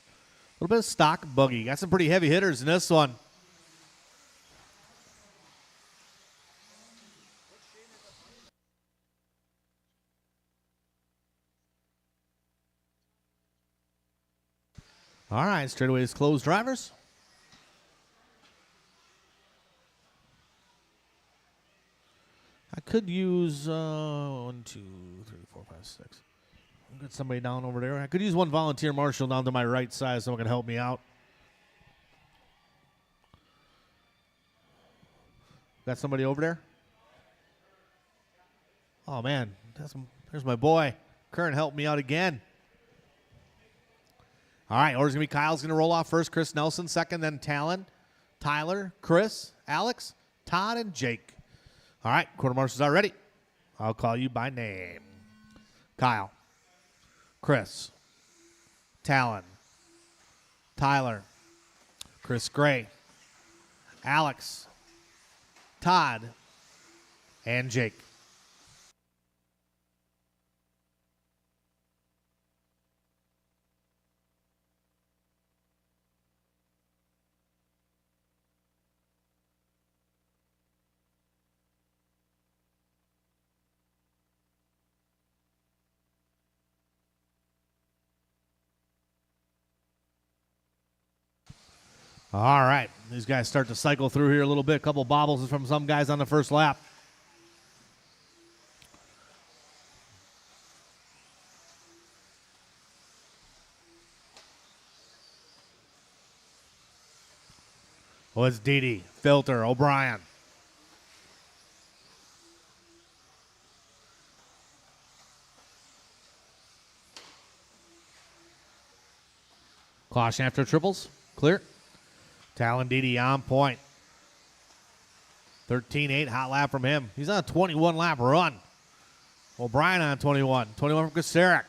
A little bit of stock buggy. Got some pretty heavy hitters in this one. All right, straightaways closed, drivers. I could use 1, 2, 3, 4, 5, 6. Got somebody down over there. I could use one volunteer marshal down to my right side, someone can help me out. Got somebody over there? Oh, man. There's my boy. Curran helped me out again. All right, order's going to be Kyle's going to roll off first. Chris Nelson second, then Talon, Tyler, Chris, Alex, Todd, and Jake. All right, quarter marshals are ready. I'll call you by name. Kyle, Chris, Talon, Tyler, Chris Gray, Alex, Todd, and Jake. All right, these guys start to cycle through here a little bit. A couple bobbles from some guys on the first lap. Oh, it's Didi, Filter, O'Brien. Caution after triples, clear. Talon Didi on point. 13-8, hot lap from him. He's on a 21-lap run. O'Brien on 21. 21 from Koceric.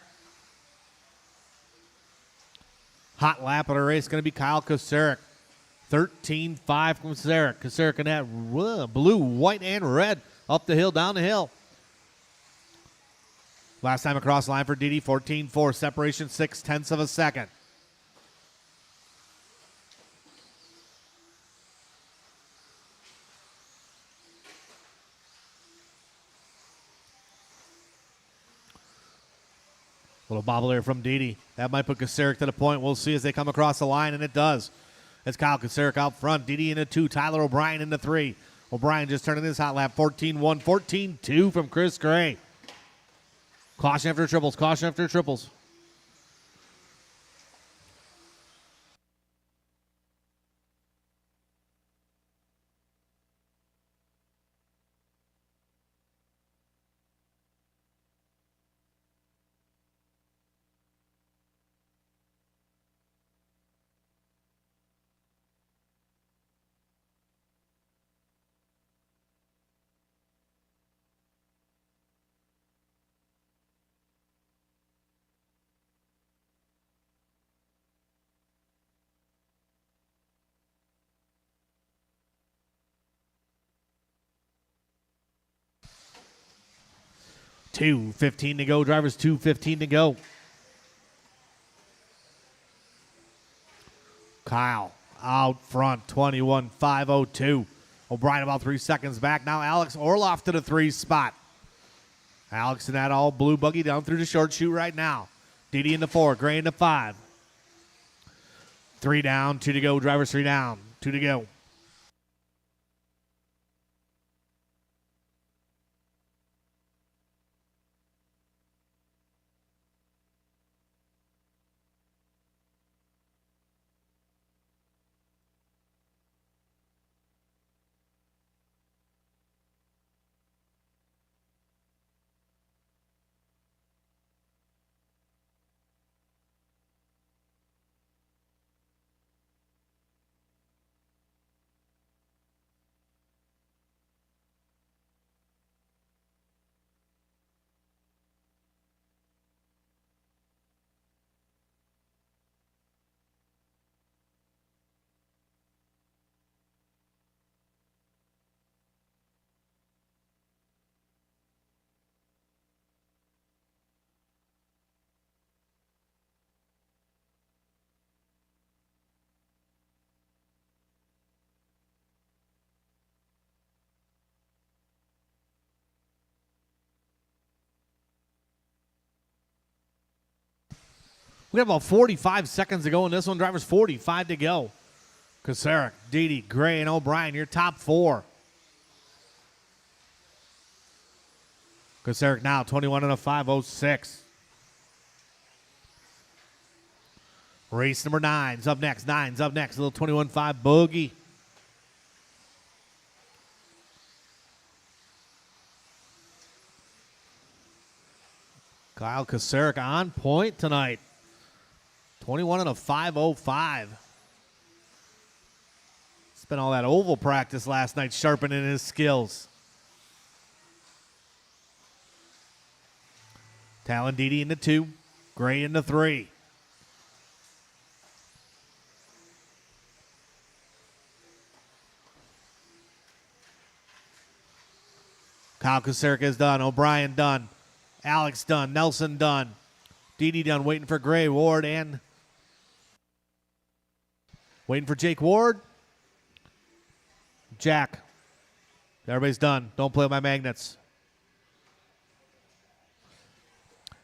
Hot lap of the race going to be Kyle Koceric. 13-5 from Koceric. Koceric in that blue, white, and red. Up the hill, down the hill. Last time across the line for Didi, 14-4. Separation 0.6 of a second. Little bobble there from Didi. That might put Koceric to the point. We'll see as they come across the line, and it does. It's Kyle Koceric out front. Didi into 2. Tyler O'Brien into 3. O'Brien just turning his hot lap. 14-1, 14-2 from Chris Gray. Caution after triples. Caution after triples. $2:15 to go. Drivers, $2:15 to go. Kyle out front, 21-502. O'Brien about 3 seconds back. Now Alex Orloff to the 3 spot. Alex in that all blue buggy down through the short chute right now. Didi in the 4, Gray in the 5. 3 down, 2 to go. Drivers 3 down, 2 to go. We have about 45 seconds to go in this one. Drivers 45 to go. Kocurek, Didi, Gray, and O'Brien, your top four. Kocurek now 21 and a 5:06. Race number 9's up next. 9's up next. A little 21.5 bogey. Kyle Kocurek on point tonight. 21 and a 5:05. Spent all that oval practice last night sharpening his skills. Talon Didi into 2. Gray into 3. Kyle Kocurek is done. O'Brien done. Alex done. Nelson done. Didi done. Waiting for Gray, Ward, and waiting for Jake Ward. Jack. Everybody's done. Don't play with my magnets.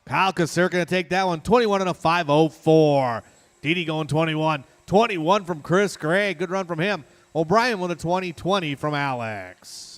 Kyle Kocurek going to take that one. 21 and a 5:04. Didi going 21. 21 from Chris Gray. Good run from him. O'Brien with a 20-20 from Alex.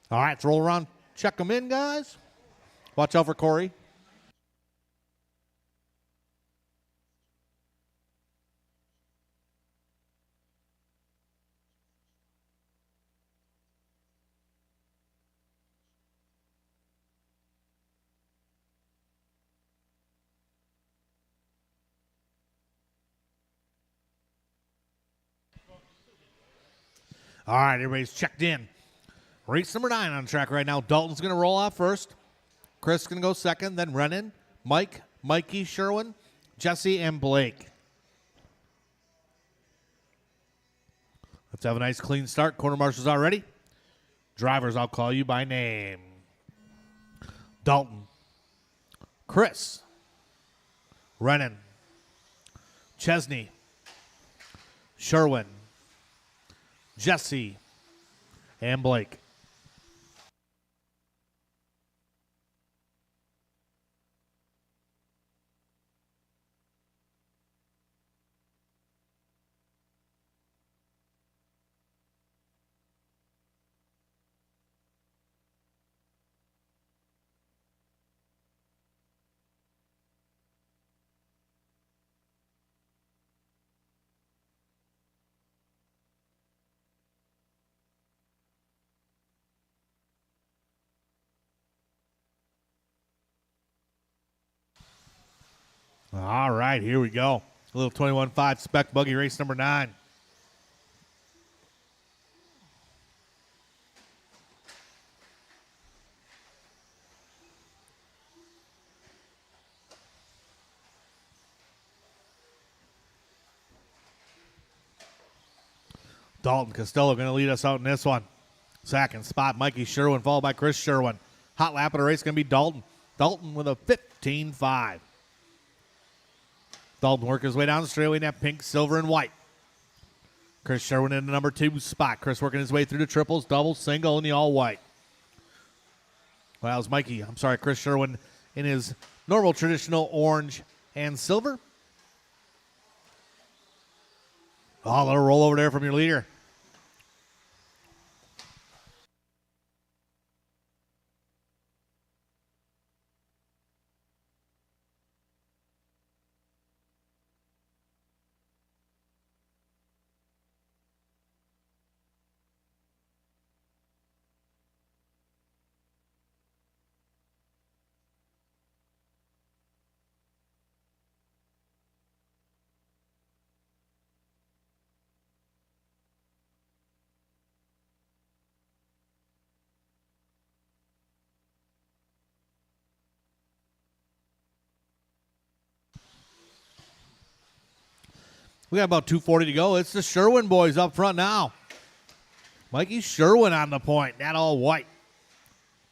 All right, let's roll around. Check them in, guys. Watch out for Corey. All right, everybody's checked in. Race number 9 on track right now. Dalton's going to roll off first. Chris is going to go second. Then Renan, Mike, Mikey, Sherwin, Jesse, and Blake. Let's have a nice clean start. Corner marshals are ready. Drivers, I'll call you by name. Dalton, Chris, Renan, Chesney, Sherwin, Jesse, and Blake. All right, here we go. A little 21.5 spec buggy race number 9. Dalton Costello going to lead us out in this one. Second spot, Mikey Sherwin, followed by Chris Sherwin. Hot lap of the race going to be Dalton. Dalton with a 15.5. Dalton working his way down the straightaway in that pink, silver, and white. Chris Sherwin in the number 2 spot. Chris working his way through the triples, double, single, and the all white. Well, that was Chris Sherwin in his normal traditional orange and silver. Oh, little roll over there from your leader. We got about 2:40 to go. It's the Sherwin boys up front now. Mikey Sherwin on the point. That all white.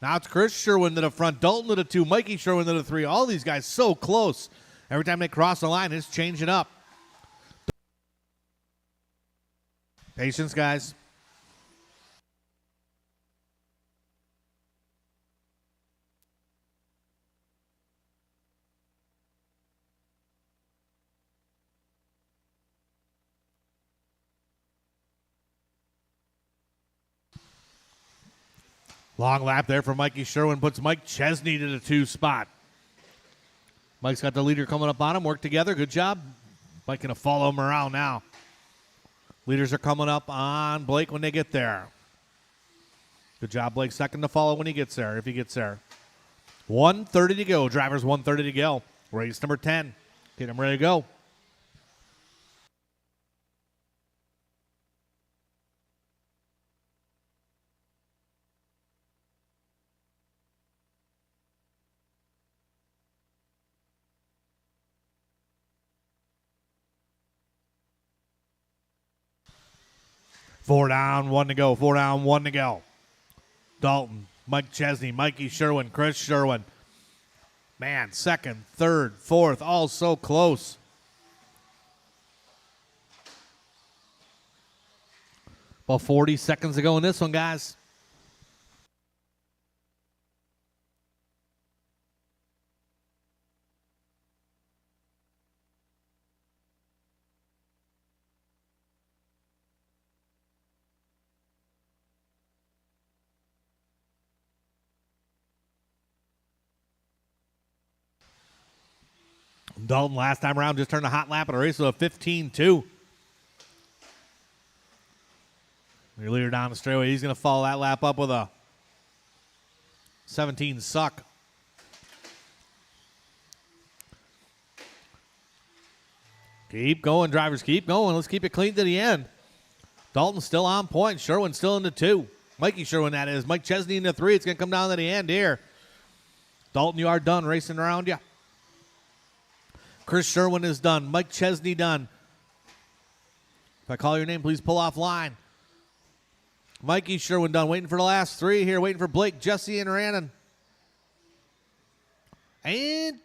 Now it's Chris Sherwin to the front. Dalton to the 2. Mikey Sherwin to the 3. All these guys so close. Every time they cross the line, it's changing up. Patience, guys. Long lap there for Mikey Sherwin. Puts Mike Chesney to the 2 spot. Mike's got the leader coming up on him. Work together. Good job. Mike going to follow him around now. Leaders are coming up on Blake when they get there. Good job, Blake. Second to follow when he gets there, if he gets there. 1:30 to go. Drivers 1:30 to go. Race number 10. Get him ready to go. Four down, 1 to go. 4 down, 1 to go. Dalton, Mike Chesney, Mikey Sherwin, Chris Sherwin. Man, second, third, fourth, all so close. About 40 seconds to go in this one, guys. Dalton last time around just turned a hot lap at a race with a 15-2. Your leader down the straightaway, he's going to follow that lap up with a 17 suck. Keep going, drivers, keep going. Let's keep it clean to the end. Dalton still on point. Sherwin still in the 2. Mikey Sherwin, that is. Mike Chesney in the 3. It's going to come down to the end here. Dalton, you are done racing around you. Chris Sherwin is done. Mike Chesney done. If I call your name, please pull off line. Mikey Sherwin done. Waiting for the last 3 here. Waiting for Blake, Jesse, and Rannon. And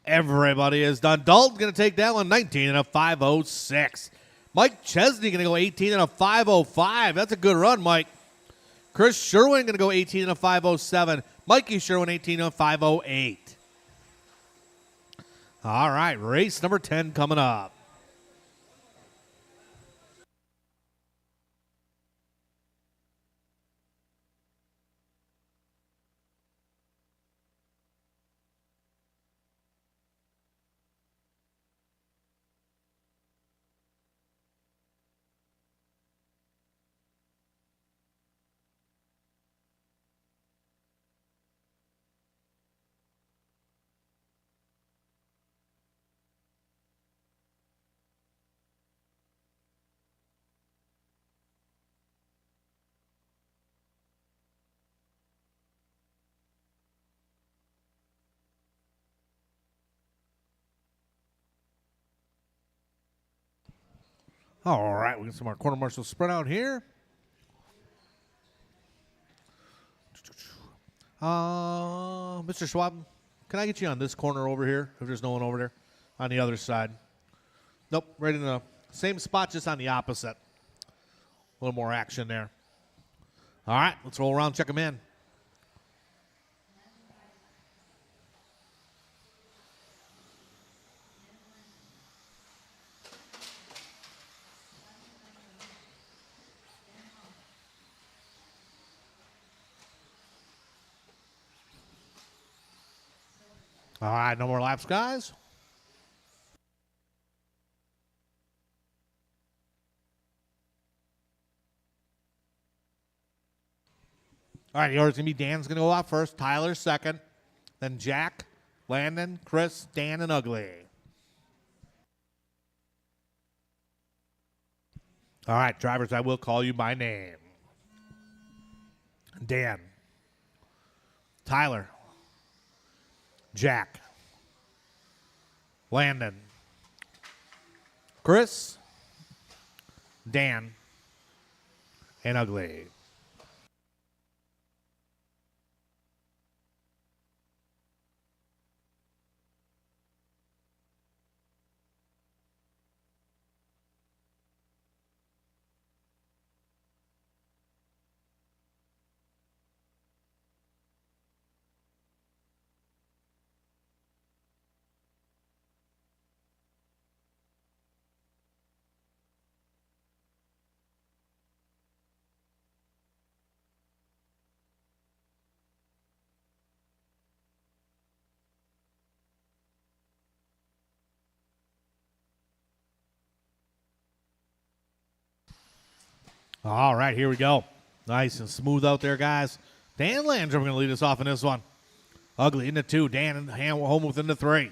everybody is done. Dalton's going to take that one. 19 and a 5:06. Mike Chesney going to go 18 and a 5:05. That's a good run, Mike. Chris Sherwin going to go 18 and a 5:07. Mikey Sherwin 18 and a 5:08. All right, race number 10 coming up. All right, we got some more quarter marshal spread out here. Mr. Schwab, can I get you on this corner over here if there's no one over there on the other side? Nope, right in the same spot, just on the opposite. A little more action there. All right, let's roll around, check them in. All right, no more laps, guys. All right, the order's going to be Dan's going to go out first, Tyler second, then Jack, Landon, Chris, Dan, and Ugly. All right, drivers, I will call you by name. Dan, Tyler, Jack, Landon, Chris, Dan, and Ugly. All right, here we go. Nice and smooth out there, guys. Dan Landrum going to lead us off in this one. Ugly into 2. Dan and Homeworth into 3.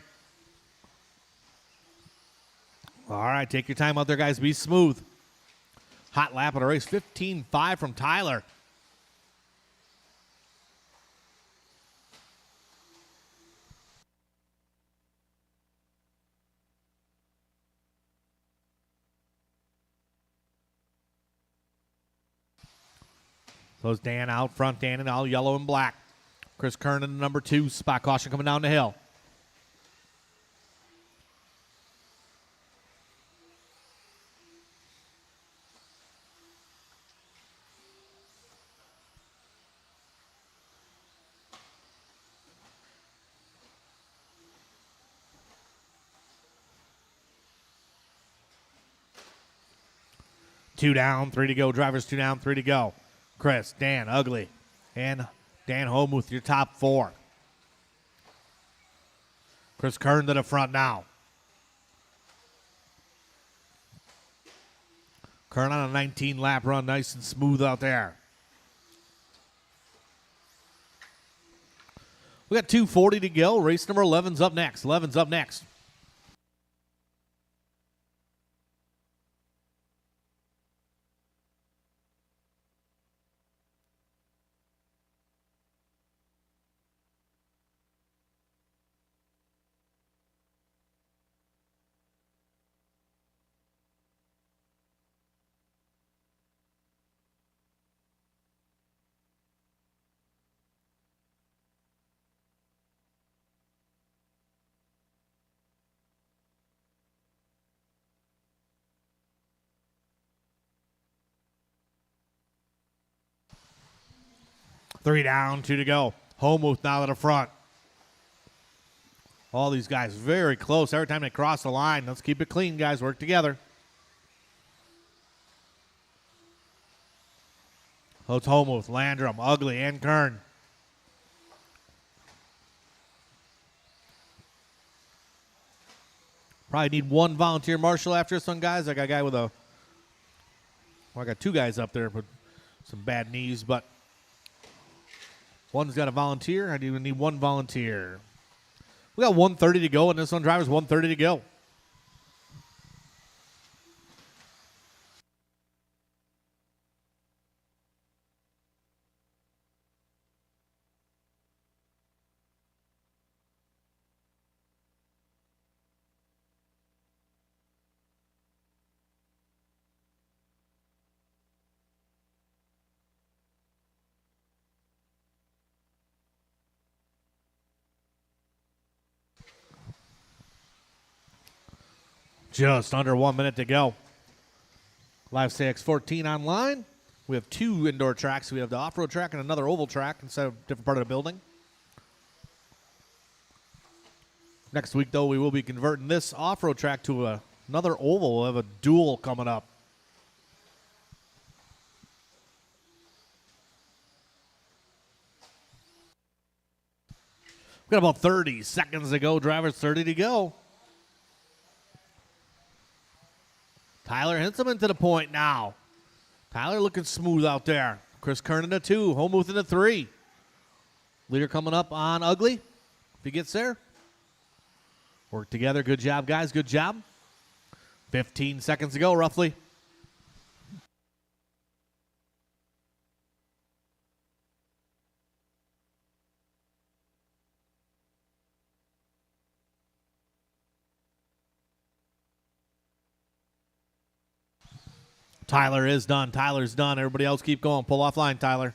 All right, take your time out there, guys. Be smooth. Hot lap of the race. 15.5 from Tyler. So it's Dan out front, Dan in all yellow and black. Chris Kern in the number 2 spot. Caution coming down the hill. Two down, 3 to go. Drivers 2 down, 3 to go. Chris, Dan, Ugly, and Dan Homeworth, your top 4. Chris Kern to the front now. Kern on a 19-lap run, nice and smooth out there. We got 2:40 to go. Race number 11's up next. 11's up next. Three down, 2 to go. Homeworth now to the front. All these guys very close every time they cross the line. Let's keep it clean, guys. Work together. Oh, it's Homeworth, Landrum, Ugly, and Kern. Probably need one volunteer marshal after this one, guys. I got a guy with a... Well, I got 2 guys up there with some bad knees, but... One's got a volunteer. I do need 1 volunteer. We got 1:30 to go, and this one, drivers, 1:30 to go. Just under 1 minute to go. Live CX14 online. We have 2 indoor tracks. We have the off-road track and another oval track instead of a different part of the building. Next week, though, we will be converting this off-road track to another oval. We'll have a duel coming up. We've got about 30 seconds to go. Drivers, 30 to go. Tyler Hinsom into the point now. Tyler looking smooth out there. Chris Kern into 2. Homeworth into 3. Leader coming up on Ugly. If he gets there. Work together. Good job, guys. Good job. 15 seconds to go, roughly. Tyler is done. Tyler's done. Everybody else keep going. Pull offline, Tyler.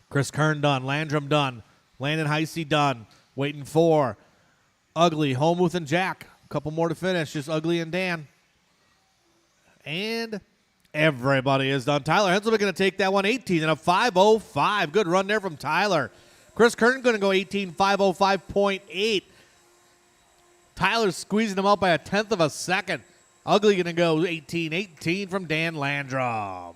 Chris Kern done. Landrum done. Landon Heisey done. Waiting for Ugly, Homemuth, and Jack. A couple more to finish. Just Ugly and Dan. And everybody is done. Tyler Henselman going to take that one 18 and a 5:05. Good run there from Tyler. Chris Kern going to go 18, 5:05.8. Tyler's squeezing him out by a tenth of a second. Ugly going to go 18-18 from Dan Landrum. All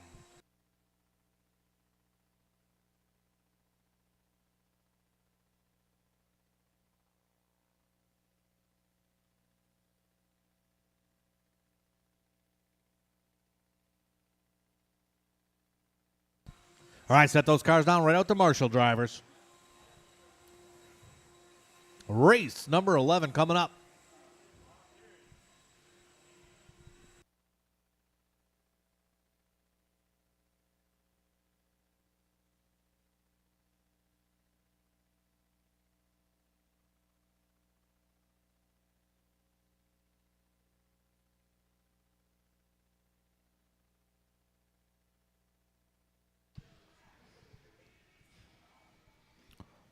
right, set those cars down right out to Marshall drivers. Race number 11 coming up.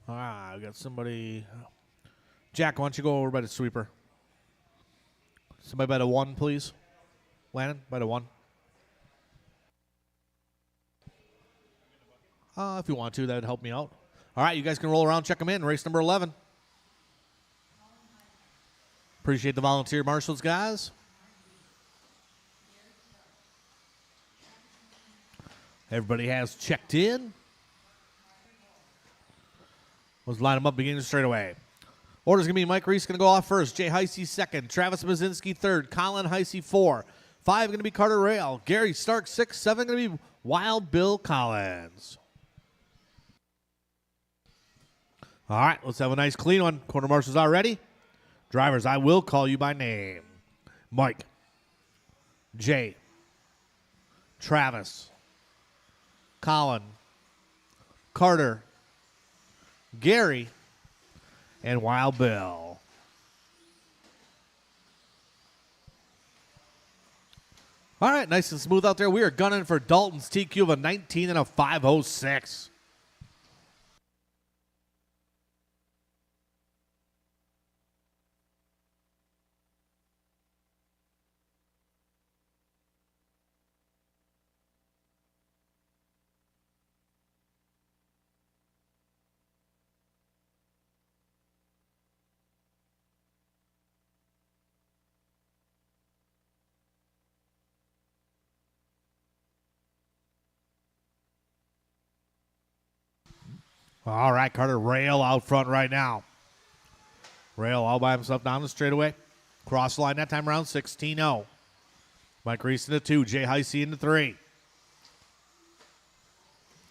All right, we got somebody. Jack, why don't you go over by the sweeper? Somebody by the 1, please. Landon, by the 1. If you want to, that would help me out. All right, you guys can roll around, check them in. Race number 11. Appreciate the volunteer marshals, guys. Everybody has checked in. Let's line them up beginning straight away. Order's going to be Mike Reese going to go off first. Jay Heisey second. Travis Mazinski third. Colin Heisey 4. 5 going to be Carter Rail. Gary Stark 6. 7 going to be Wild Bill Collins. All right, let's have a nice clean one. Quarter marshals are ready. Drivers, I will call you by name. Mike. Jay. Travis. Colin. Carter. Gary, and Wild Bill. All right, nice and smooth out there. We are gunning for Dalton's TQ of a 19 and a 5:06. All right, Carter Rail out front right now. Rail all by himself down the straightaway. Cross the line that time around 16-0. Mike Reese into 2. Jay Heisey into 3.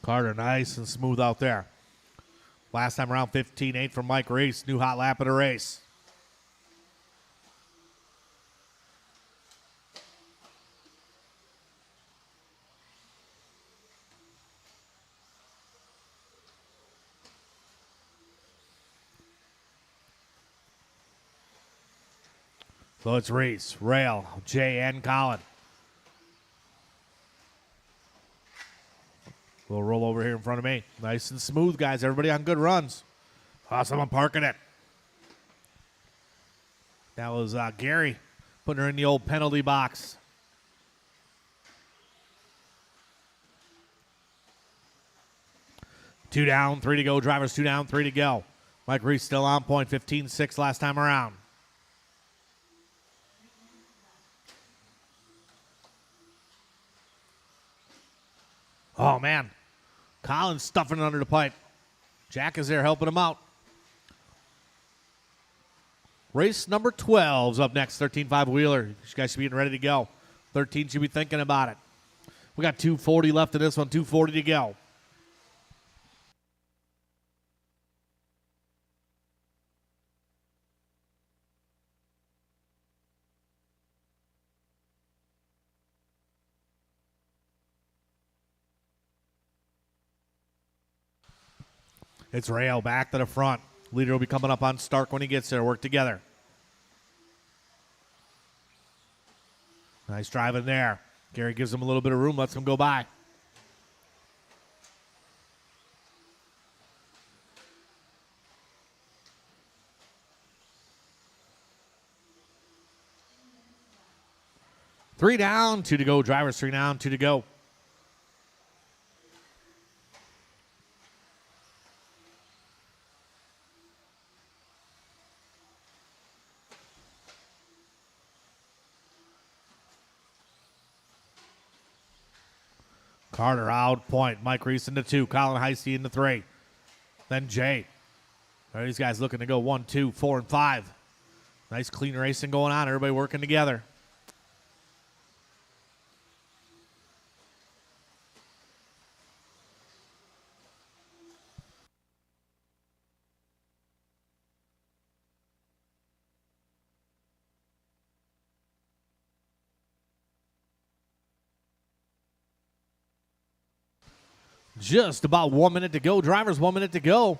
Carter nice and smooth out there. Last time around 15-8 from Mike Reese. New hot lap of the race. So it's Reese, Rail, Jay, and Colin. We'll roll over here in front of me. Nice and smooth, guys. Everybody on good runs. Someone parking it. That was Gary putting her in the old penalty box. Two down, 3 to go. Drivers 2 down, 3 to go. Mike Reese still on point, 15-6 last time around. Oh, man. Colin's stuffing it under the pipe. Jack is there helping him out. Race number 12's up next, 13.5 wheeler. You guys should be getting ready to go. 13 should be thinking about it. We got 240 left in this one, 240 to go. It's Rail back to the front. Leader will be coming up on Stark when he gets there. Work together. Nice driving there. Gary gives him a little bit of room, lets him go by. Three down, 2 to go. Drivers 3 down, 2 to go. Carter out point. Mike Reese into 2. Colin Heisey into 3. Then Jay. These guys looking to go 1, 2, 4, and 5. Nice clean racing going on. Everybody working together. Just about 1 minute to go. Drivers 1 minute to go.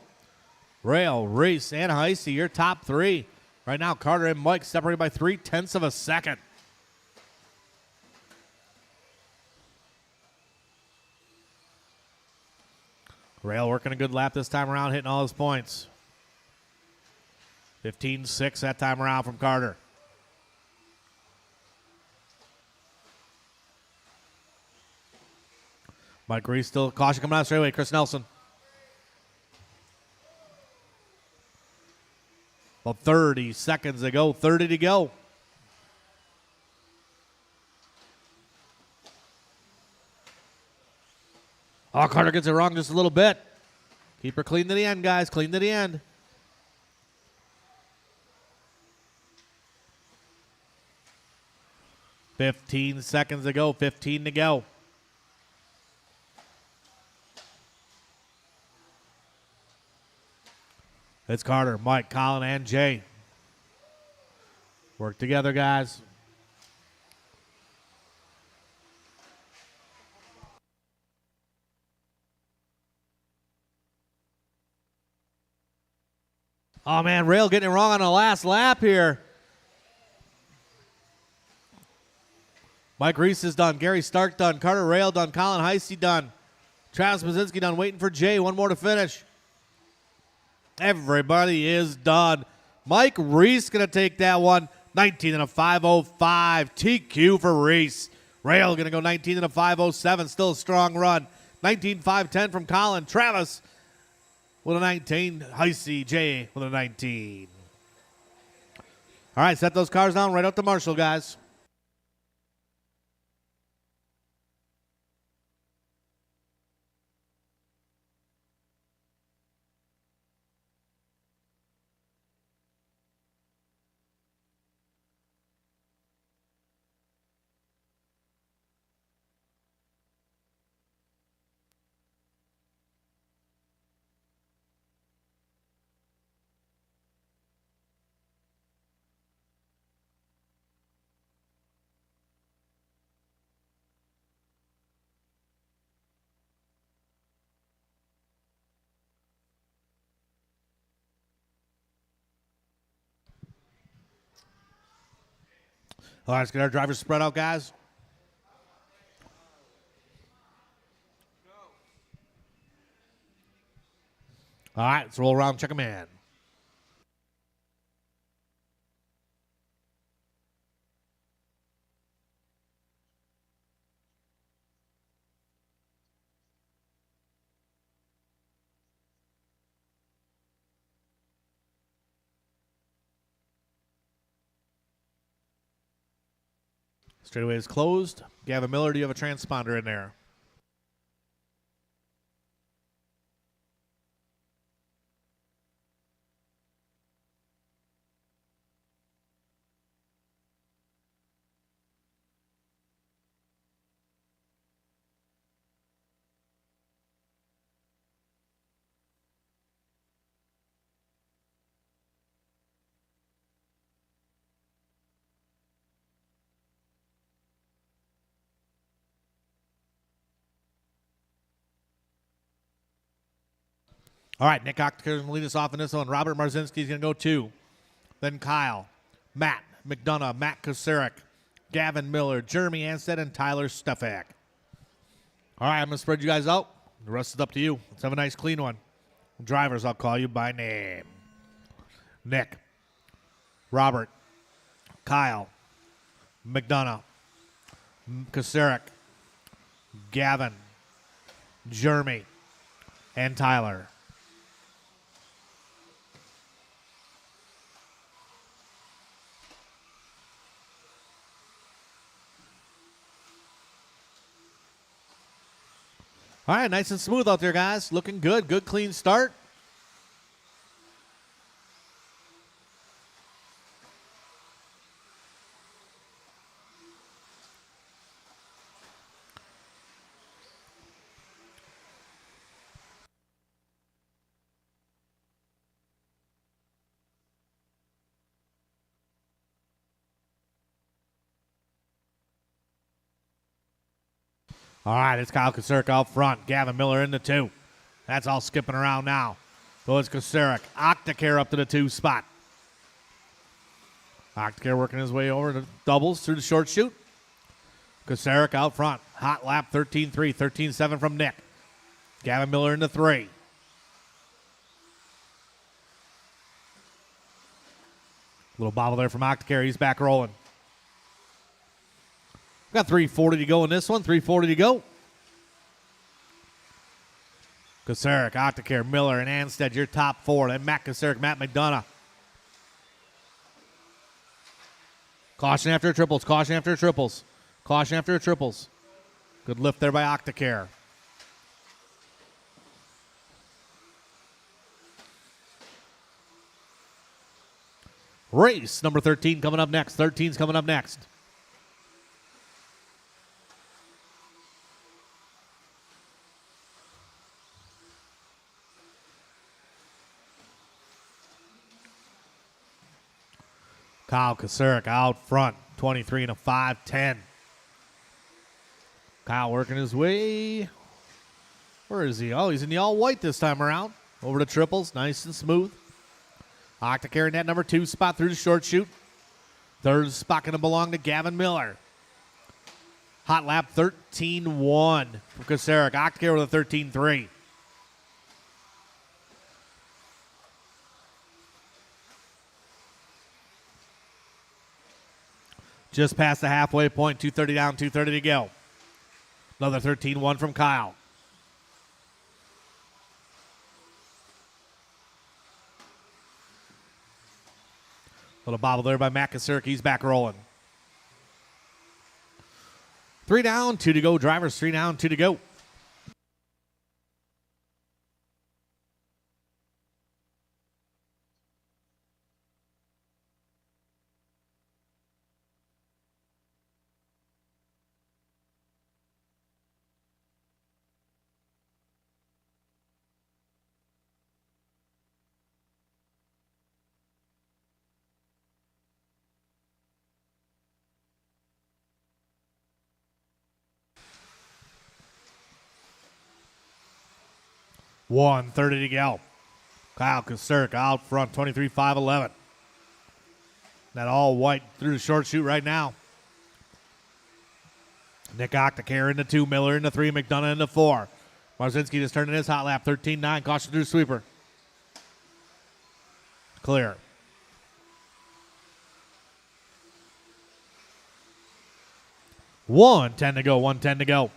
Rail, Reese, and Heisey, your top 3. Right now, Carter and Mike separated by 0.3 of a second. Rail working a good lap this time around, hitting all his points. 15.6 that time around from Carter. Mike Reese still caution coming out straightaway. Chris Nelson. About 30 seconds to go. 30 to go. Oh, Carter gets it wrong just a little bit. Keep her clean to the end, guys. Clean to the end. $15 seconds to go. 15 to go. It's Carter, Mike, Colin, and Jay. Work together, guys. Oh, man, Rail getting it wrong on the last lap here. Mike Reese is done. Gary Stark done. Carter Rail done. Colin Heisey done. Travis Mazinski done. Waiting for Jay. One more to finish. Everybody is done. Mike Reese going to take that one. 19 and a 505. TQ for Reese. Rail going to go 19 and a 507. Still a strong run. 19.510 from Colin. Travis with a 19. Heisey Jay with a 19. All right, set those cars down right out to Marshall, guys. All right, let's get our drivers spread out, guys. All right, let's roll around, check them in. Straightaway is closed. Gavin Miller, do you have a transponder in there? All right, Nick Octaker going to lead us off in this one. Robert Marzinski is going to go 2. Then Kyle, Matt McDonough, Matt Kosirik, Gavin Miller, Jeremy Anstead, and Tyler Stefak. All right, I'm going to spread you guys out. The rest is up to you. Let's have a nice, clean one. Drivers, I'll call you by name. Nick, Robert, Kyle, McDonough, Kasarik, Gavin, Jeremy, and Tyler. All right, nice and smooth out there, guys. Looking good. Good, clean start. All right, it's Kyle Kasarik out front. Gavin Miller in the 2. That's all skipping around now. So it's Kasarik. Octacare up to the 2 spot. Octacare working his way over to doubles through the short chute. Kasarik out front. Hot lap 13-3, 13-7 from Nick. Gavin Miller in the 3. Little bobble there from Octacare. He's back rolling. Got 3:40 to go in this one. 3:40 to go. Kasarik, Octacare, Miller, and Anstead, your top 4. Then Matt Kasarik, Matt McDonough. Caution after triples. Caution after triples. Caution after triples. Good lift there by Octacare. Race number 13 coming up next. 13's coming up next. Kyle Kasarik out front, 23 and a 5-10. Kyle working his way. Where is he? Oh, he's in the all-white this time around. Over to triples, nice and smooth. Octacare in that number 2 spot through the short chute. Third spot going to belong to Gavin Miller. Hot lap 13-1 for Kasarik. Octacare with a 13-3. Just past the halfway point, 2:30 down, 2:30 to go. Another 13-1 from Kyle. Little bobble there by Matt Kasarik. He's back rolling. 3 down, 2 to go. Drivers, 3 down, 2 to go. $1:30 to go. Kyle Kasarik out front, 23-5-11. That all white through the short chute right now. Nick Octacare in the 2, Miller in the 3, McDonough in the 4. Marzinski just turning his hot lap, 13-9, caution through sweeper. Clear. $1:10 to go, $1:10 to go.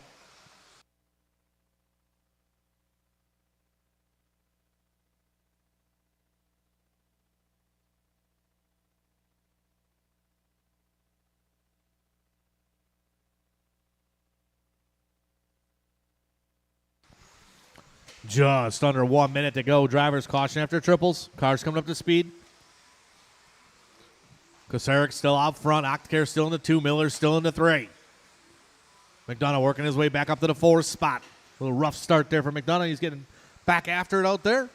Just under 1 minute to go. Drivers caution after triples. Cars coming up to speed. Kasarik still out front. Octacare still in the 2. Miller still in the 3. McDonough working his way back up to the 4 spot. A little rough start there for McDonough. He's getting back after it out there.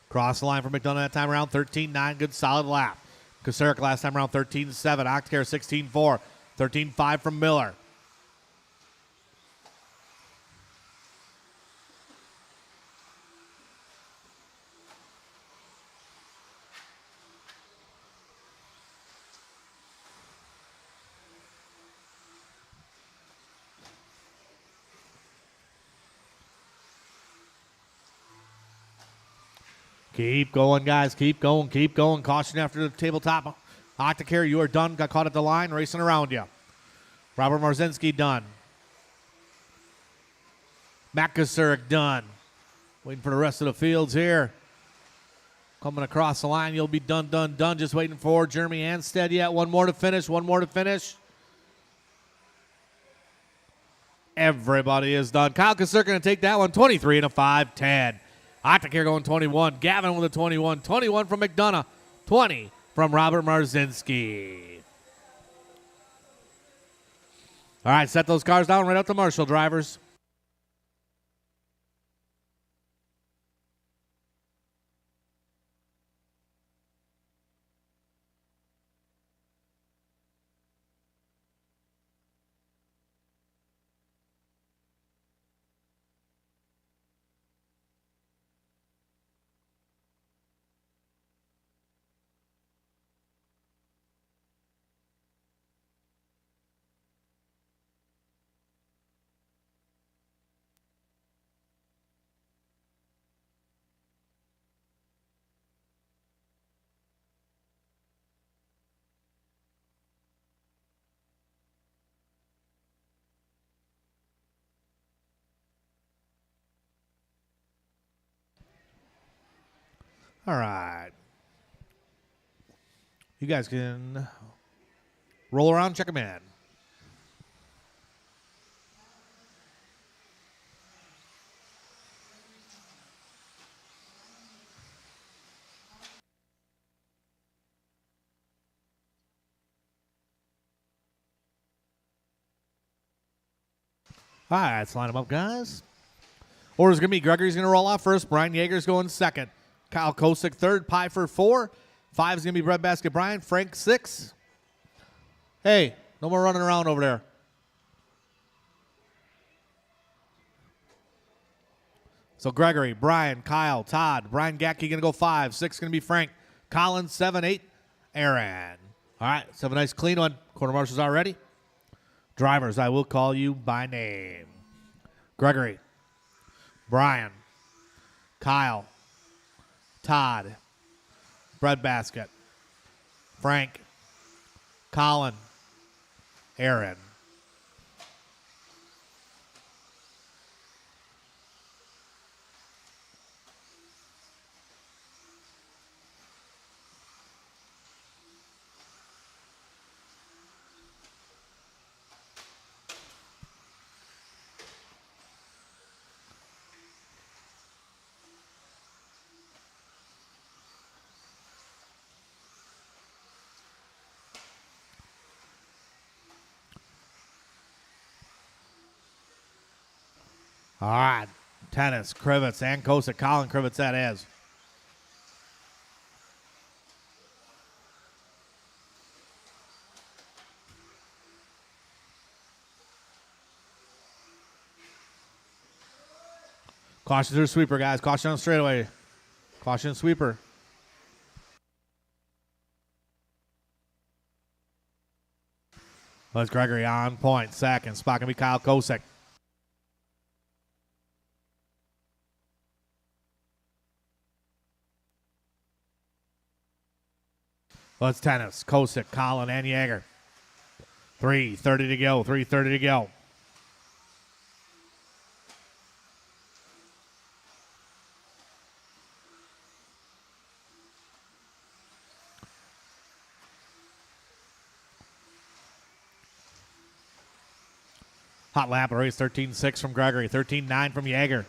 Cross the line for McDonough that time around. 13-9. Good solid lap. Kasarik last time around 13-7. Octacare 16-4. 13-5 from Miller. Keep going, guys. Keep going. Keep going. Caution after the tabletop. Octacare, you are done. Got caught at the line. Racing around you. Robert Marzinski done. Makasuric done. Waiting for the rest of the fields here. Coming across the line. You'll be done, done, done. Just waiting for Jeremy Anstead yet. One more to finish. One more to finish. Everybody is done. Kyle Kasur going to take that one. 23 and a 5-10. Octacare going 21. Gavin with a 21. 21 from McDonough. 20 from Robert Marzinski. All right, set those cars down right out to Marshall, drivers. All right. You guys can roll around, check them in. All right, let's line them up, guys. Order's going to be Gregory's going to roll off first. Brian Yeager's going second. Kyle Kosick third. Pfeiffer 4. 5 is going to be Breadbasket Brian. Frank 6. Hey, no more running around over there. So Gregory, Brian, Kyle, Todd. Brian Gacky going to go 5. 6 going to be Frank. Collins 7, 8. Aaron. All right, let's have a nice clean one. Quarter marshals are ready. Drivers, I will call you by name. Gregory, Brian, Kyle, Todd, Breadbasket, Frank, Colin, Aaron. All right, Tennis, Krivitz, and Kosick. Colin Krivitz, that is. Caution through sweeper, guys. Caution on straightaway. Caution sweeper. That's Gregory on point. Second spot going to be Kyle Kosick. Let's Tennis, Kosick, Colin, and Yeager. 3:30 to go. 3:30 to go. Hot lap of race 13.6 from Gregory. 13.9 from Yeager.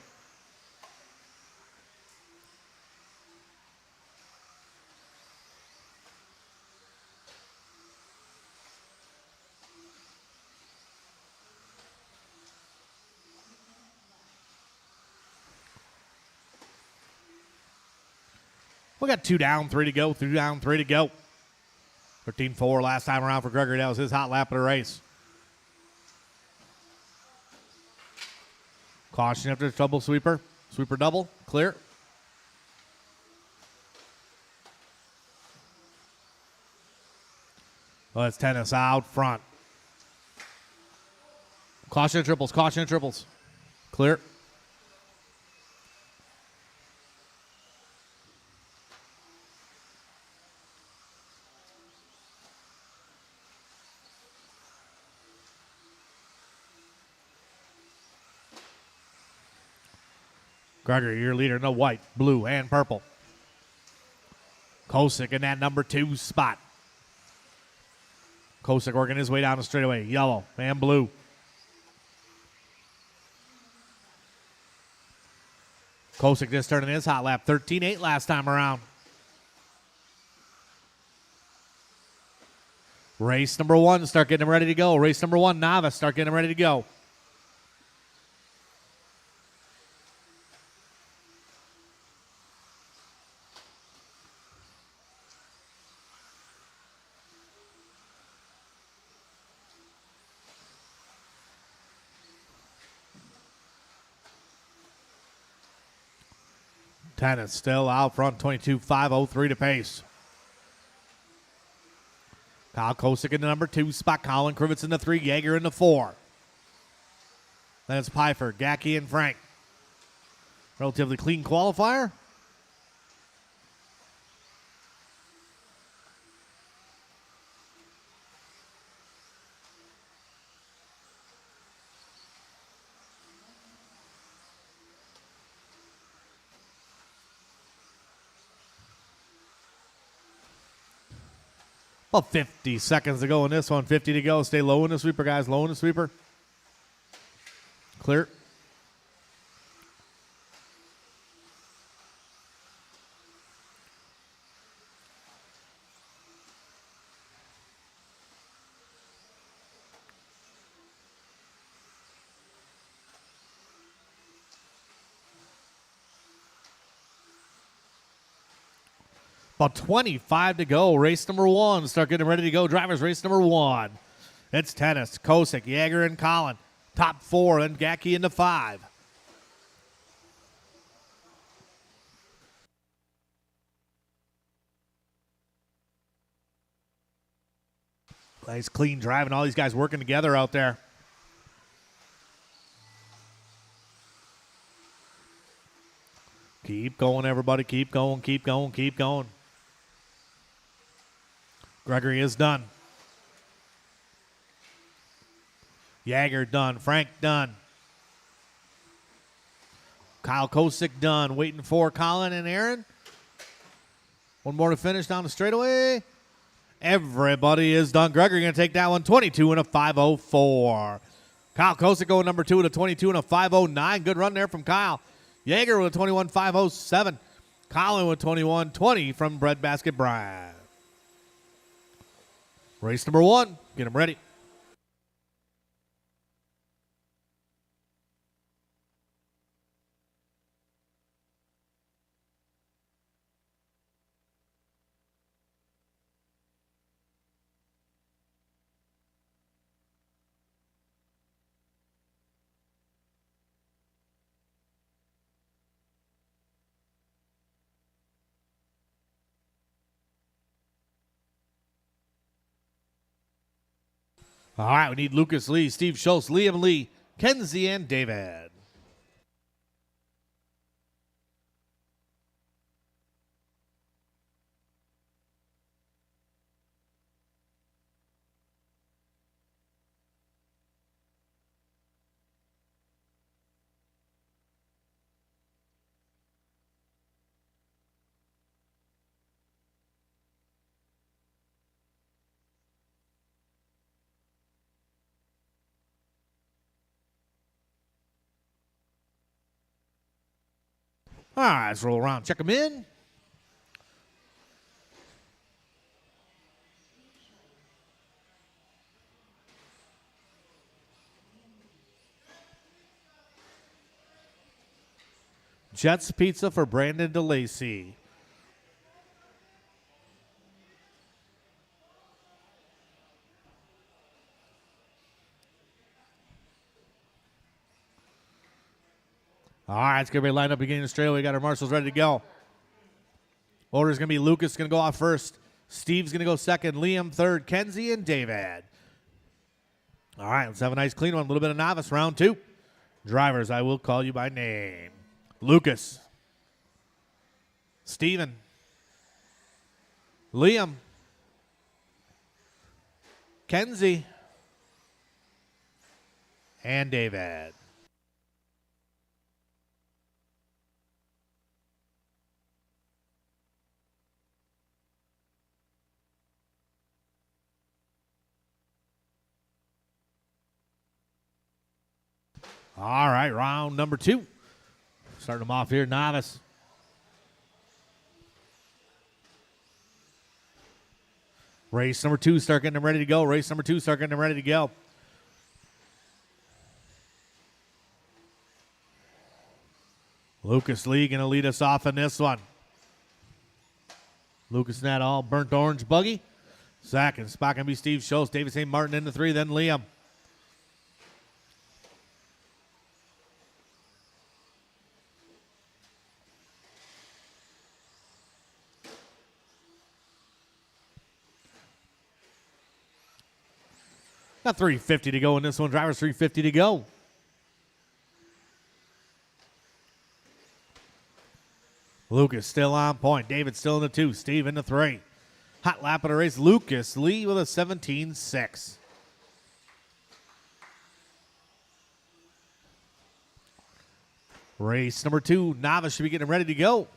We got 2 down, 3 to go. 2 down, 3 to go. 13.4 last time around for Gregory. That was his hot lap of the race. Caution after the double sweeper. Sweeper double. Clear. Well, it's Tennis out front. Caution and triples. Caution and triples. Clear. Gregory, your leader in the white, blue, and purple. Kosick in that number 2 spot. Kosick working his way down the straightaway, yellow and blue. Kosick just turning his hot lap, 13.8 last time around. Race number 1, start getting them ready to go. Race number 1, novice, start getting them ready to go. Tennis still out front, 22.503 to pace. Kyle Kosick in the number 2 spot. Colin Krivitz in the 3. Yeager in the 4. Then it's Pfeiffer, Gacky, and Frank. Relatively clean qualifier. About 50 seconds to go in this one. 50 to go. Stay low in the sweeper, guys. Low in the sweeper. Clear. About 25 to go. Race number 1. Start getting ready to go. Drivers, race number 1. It's Tennis, Kosick, Yeager, and Collin. Top 4, and Gacky into 5. Nice clean driving. All these guys working together out there. Keep going, everybody. Keep going, keep going, keep going. Gregory is done. Yeager done. Frank done. Kyle Kosick done. Waiting for Colin and Aaron. One more to finish down the straightaway. Everybody is done. Gregory going to take that one. 22 and a 504. Kyle Kosick going number 2 with a 22 and a 509. Good run there from Kyle. Yeager with a 21.507. Colin with 21.20 from Breadbasket Brian. Race number 1. Get them ready. All right, we need Lucas Lee, Steve Schultz, Liam Lee, Kenzie, and David. All right, let's roll around. Check them in. Jets Pizza for Brandon DeLacy. All right, it's going to be lined up beginning straight away. We got our marshals ready to go. Order's going to be Lucas going to go off first. Steve's going to go second. Liam third. Kenzie and David. All right, let's have a nice clean one. A little bit of novice. Round 2. Drivers, I will call you by name. Lucas. Steven. Liam. Kenzie. And David. All right, round number 2. Starting them off here, novice. Race number 2, start getting them ready to go. Race number 2, start getting them ready to go. Lucas Lee going to lead us off in this one. Lucas in that all burnt orange buggy. Second spot going to be Steve Schultz. David St. Martin in the 3, then Liam. Got 350 to go in this one. Drivers 350 to go. Lucas still on point. David still in the 2. Steve in the 3. Hot lap of the race. Lucas Lee with a 17.6. Race number 2. Novice should be getting ready to go.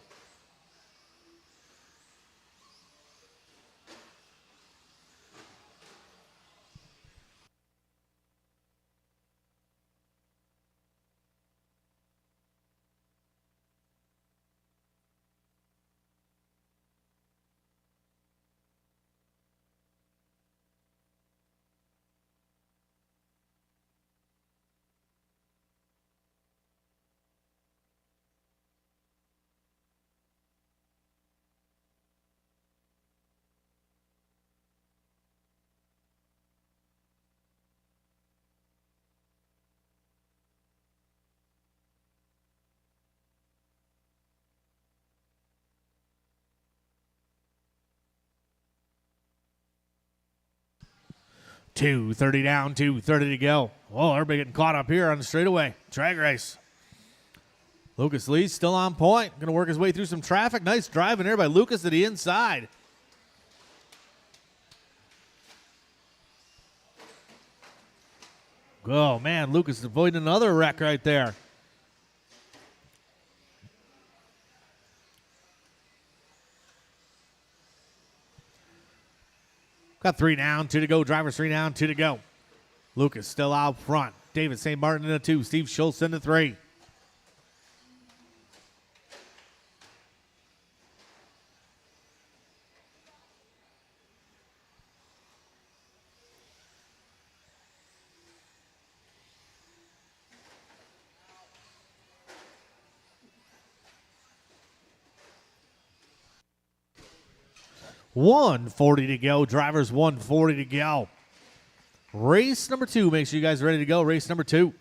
.230 down, .230 to go. Oh, everybody getting caught up here on the straightaway. Drag race. Lucas Lee still on point. Going to work his way through some traffic. Nice driving there by Lucas to the inside. Oh, man, Lucas avoiding another wreck right there. Got 3 down, 2 to go. Drivers 3 down, 2 to go. Lucas still out front. David St. Martin in the 2. Steve Schultz in the 3. .140 to go. Drivers 140 to go. Race number 2. Make sure you guys are ready to go. Race number 2.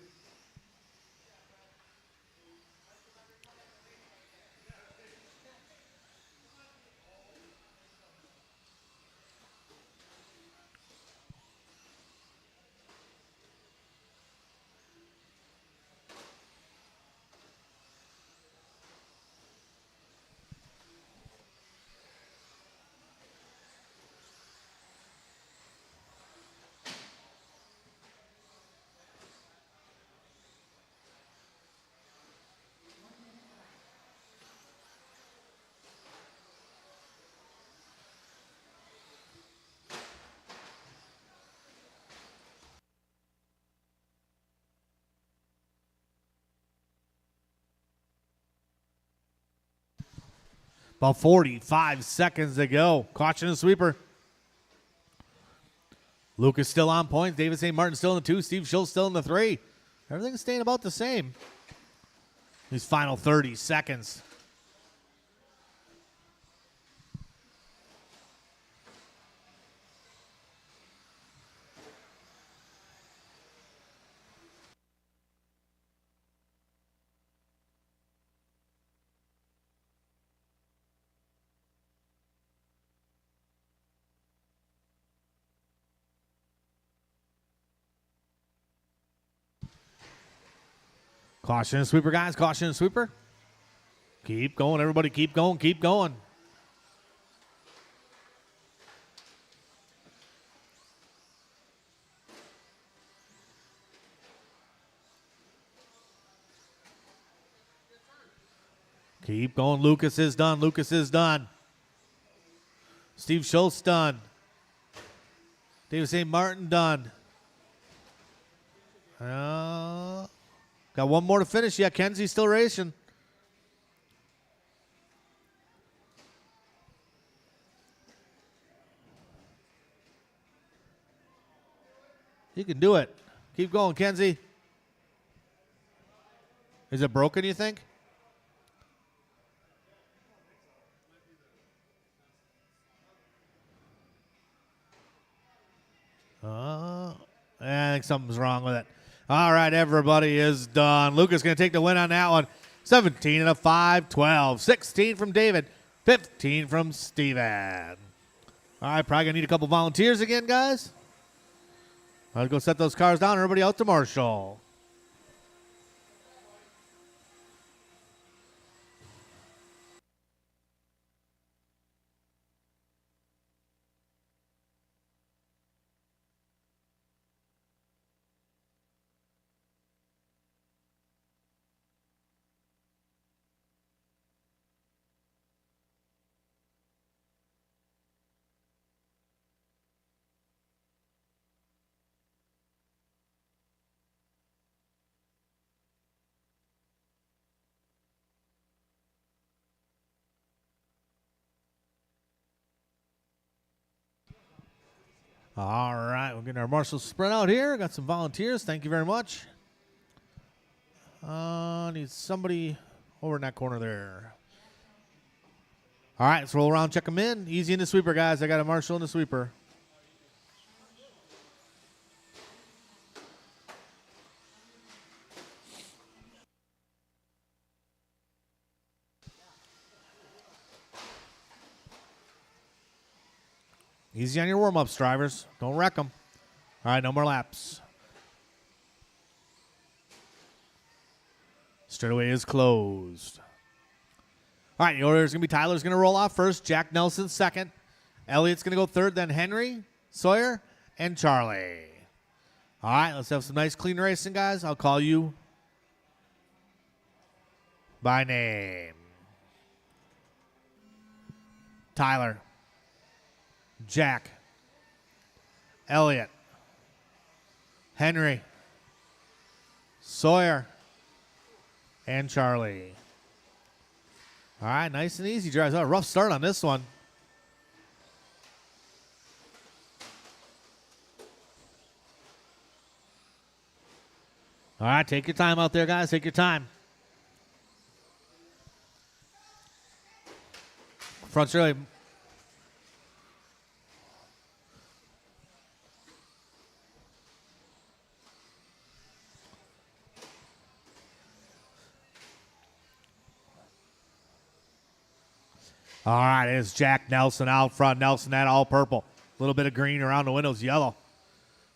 About 45 seconds to go. Caution and sweeper. Lucas still on point. David St. Martin still in the 2. Steve Schultz still in the 3. Everything's staying about the same. These final 30 seconds. Caution and sweeper, guys. Caution and sweeper. Keep going, everybody. Keep going. Keep going. Keep going. Lucas is done. Lucas is done. Steve Schultz done. David St. Martin done. Got one more to finish. Yeah, Kenzie's still racing. You can do it. Keep going, Kenzie. Is it broken, you think? I think something's wrong with it. All right, everybody is done. Lucas going to take the win on that one. 17 and a 5, 12. 16 from David. 15 from Steven. All right, probably going to need a couple volunteers again, guys. I'll go set those cars down. Everybody out to Marshall. All right, we're getting our Marshall sprint out here. Got some volunteers. Thank you very much. Need somebody over in that corner there. All right, let's roll around, check them in. Easy in the sweeper, guys. I got a Marshall in the sweeper. Easy on your warm-ups, drivers. Don't wreck them. All right, no more laps. Straightaway is closed. All right, the order is going to be Tyler's going to roll off first. Jack Nelson second. Elliott's going to go third. Then Henry, Sawyer, and Charlie. All right, let's have some nice, clean racing, guys. I'll call you by name. Tyler. Jack, Elliott, Henry, Sawyer, and Charlie. All right, nice and easy, drives. A rough start on this one. All right, take your time out there, guys. Take your time. Front's really... All right, it's Jack Nelson out front. Nelson, that all purple. A little bit of green around the windows, yellow.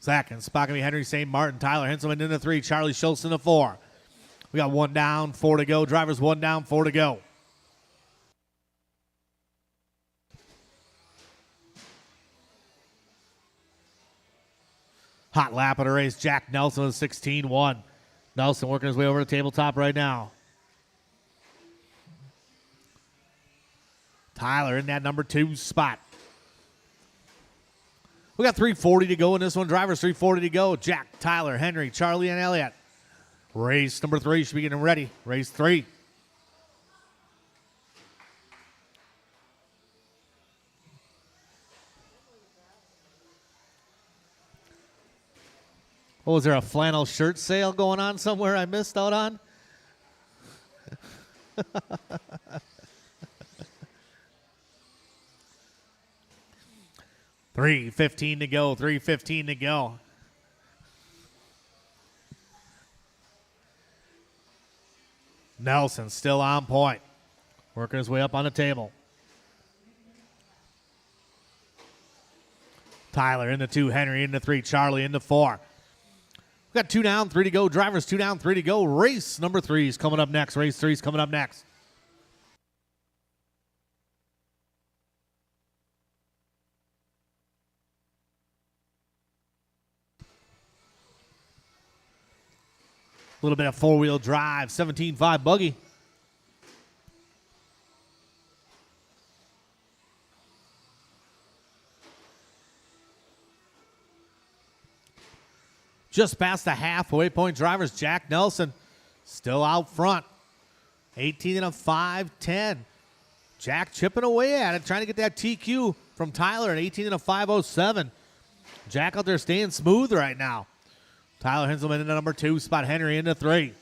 Second, spot going to be Henry St. Martin. Tyler Henselman in the 3. Charlie Schultz in the 4. We got 1 down, 4 to go. Drivers 1 down, 4 to go. Hot lap of the race. Jack Nelson with 16-1. Nelson working his way over the tabletop right now. Tyler in that number 2 spot. We got 3:40 to go in this one. Drivers 3:40 to go. Jack, Tyler, Henry, Charlie, and Elliott. Race number 3 should be getting ready. Race 3. Oh, was there a flannel shirt sale going on somewhere I missed out on? 3:15 to go. 3:15 to go. Nelson still on point. Working his way up on the table. Tyler in the 2. Henry in the 3. Charlie in the 4. We got 2 down, 3 to go. Drivers 2 down, 3 to go. Race number 3 is coming up next. Race 3 is coming up next. A little bit of 4-wheel drive, 17.5 buggy. Just past the halfway point. Drivers, Jack Nelson still out front. 18 and a 5.10. Jack chipping away at it, trying to get that TQ from Tyler at 18 and a 5.07. Jack out there staying smooth right now. Tyler Henselman into number 2, spot Henry into 3.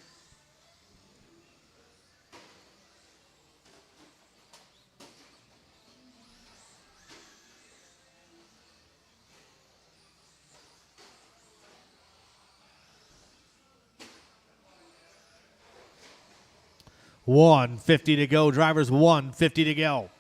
$150 to go. Drivers $150 to go.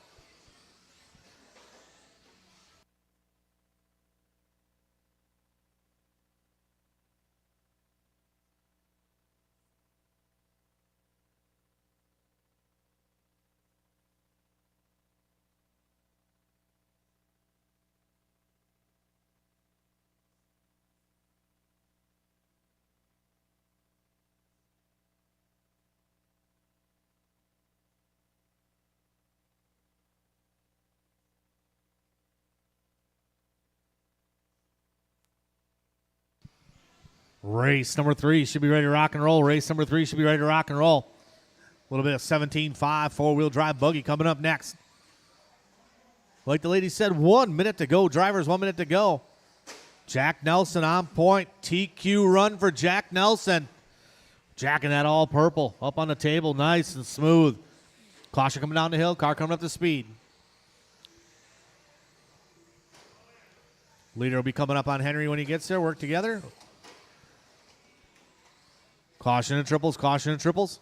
Race number 3 should be ready to rock and roll. Race number 3 should be ready to rock and roll. A little bit of 17.5 four-wheel drive buggy coming up next. Like the lady said, 1 minute to go. Drivers, 1 minute to go. Jack Nelson on point. TQ run for Jack Nelson. Jacking that all purple up on the table. Nice and smooth. Caution coming down the hill. Car coming up to speed. Leader will be coming up on Henry when he gets there. Work together. Caution and triples, caution and triples.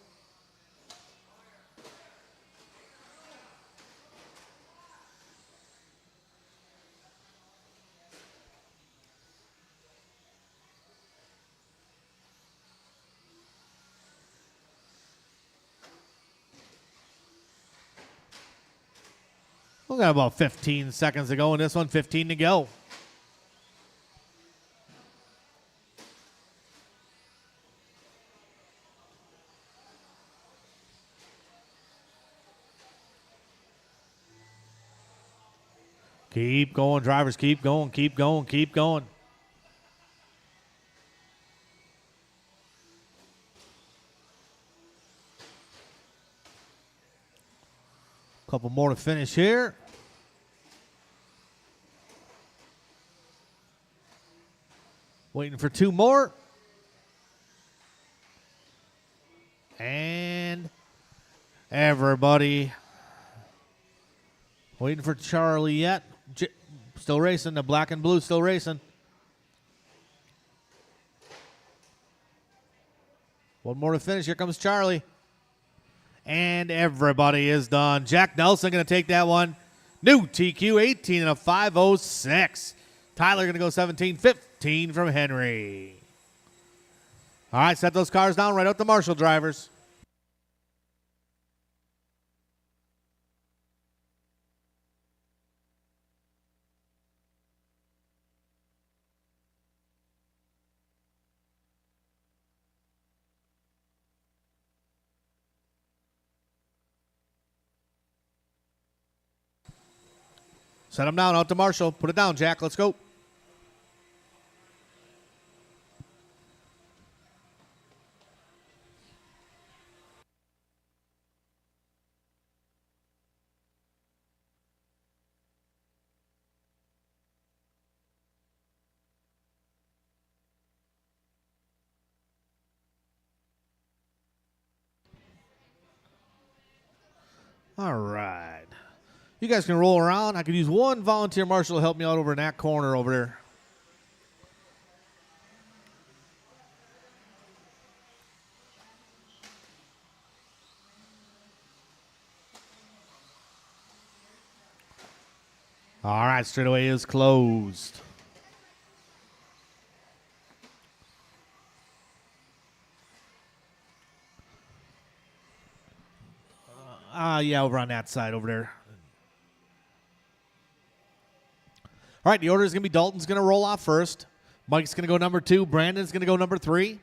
We got about 15 seconds to go in this one, 15 to go. Keep going, drivers. Keep going, keep going, keep going. Couple more to finish here. Waiting for 2 more. And everybody waiting for Charlie yet. Still racing. The black and blue still racing. One more to finish. Here comes Charlie. And everybody is done. Jack Nelson going to take that one. New TQ 18 and a 5.06. Tyler going to go 17.15 from Henry. All right, set those cars down right out the Marshall drivers. Set them down out to Marshall. Put it down, Jack. Let's go. All right. You guys can roll around. I could use one volunteer marshal to help me out over in that corner over there. All right, straightaway is closed. Yeah, over on that side over there. All right, the order is going to be Dalton's going to roll off first. Mike's going to go number 2. Brandon's going to go number 3.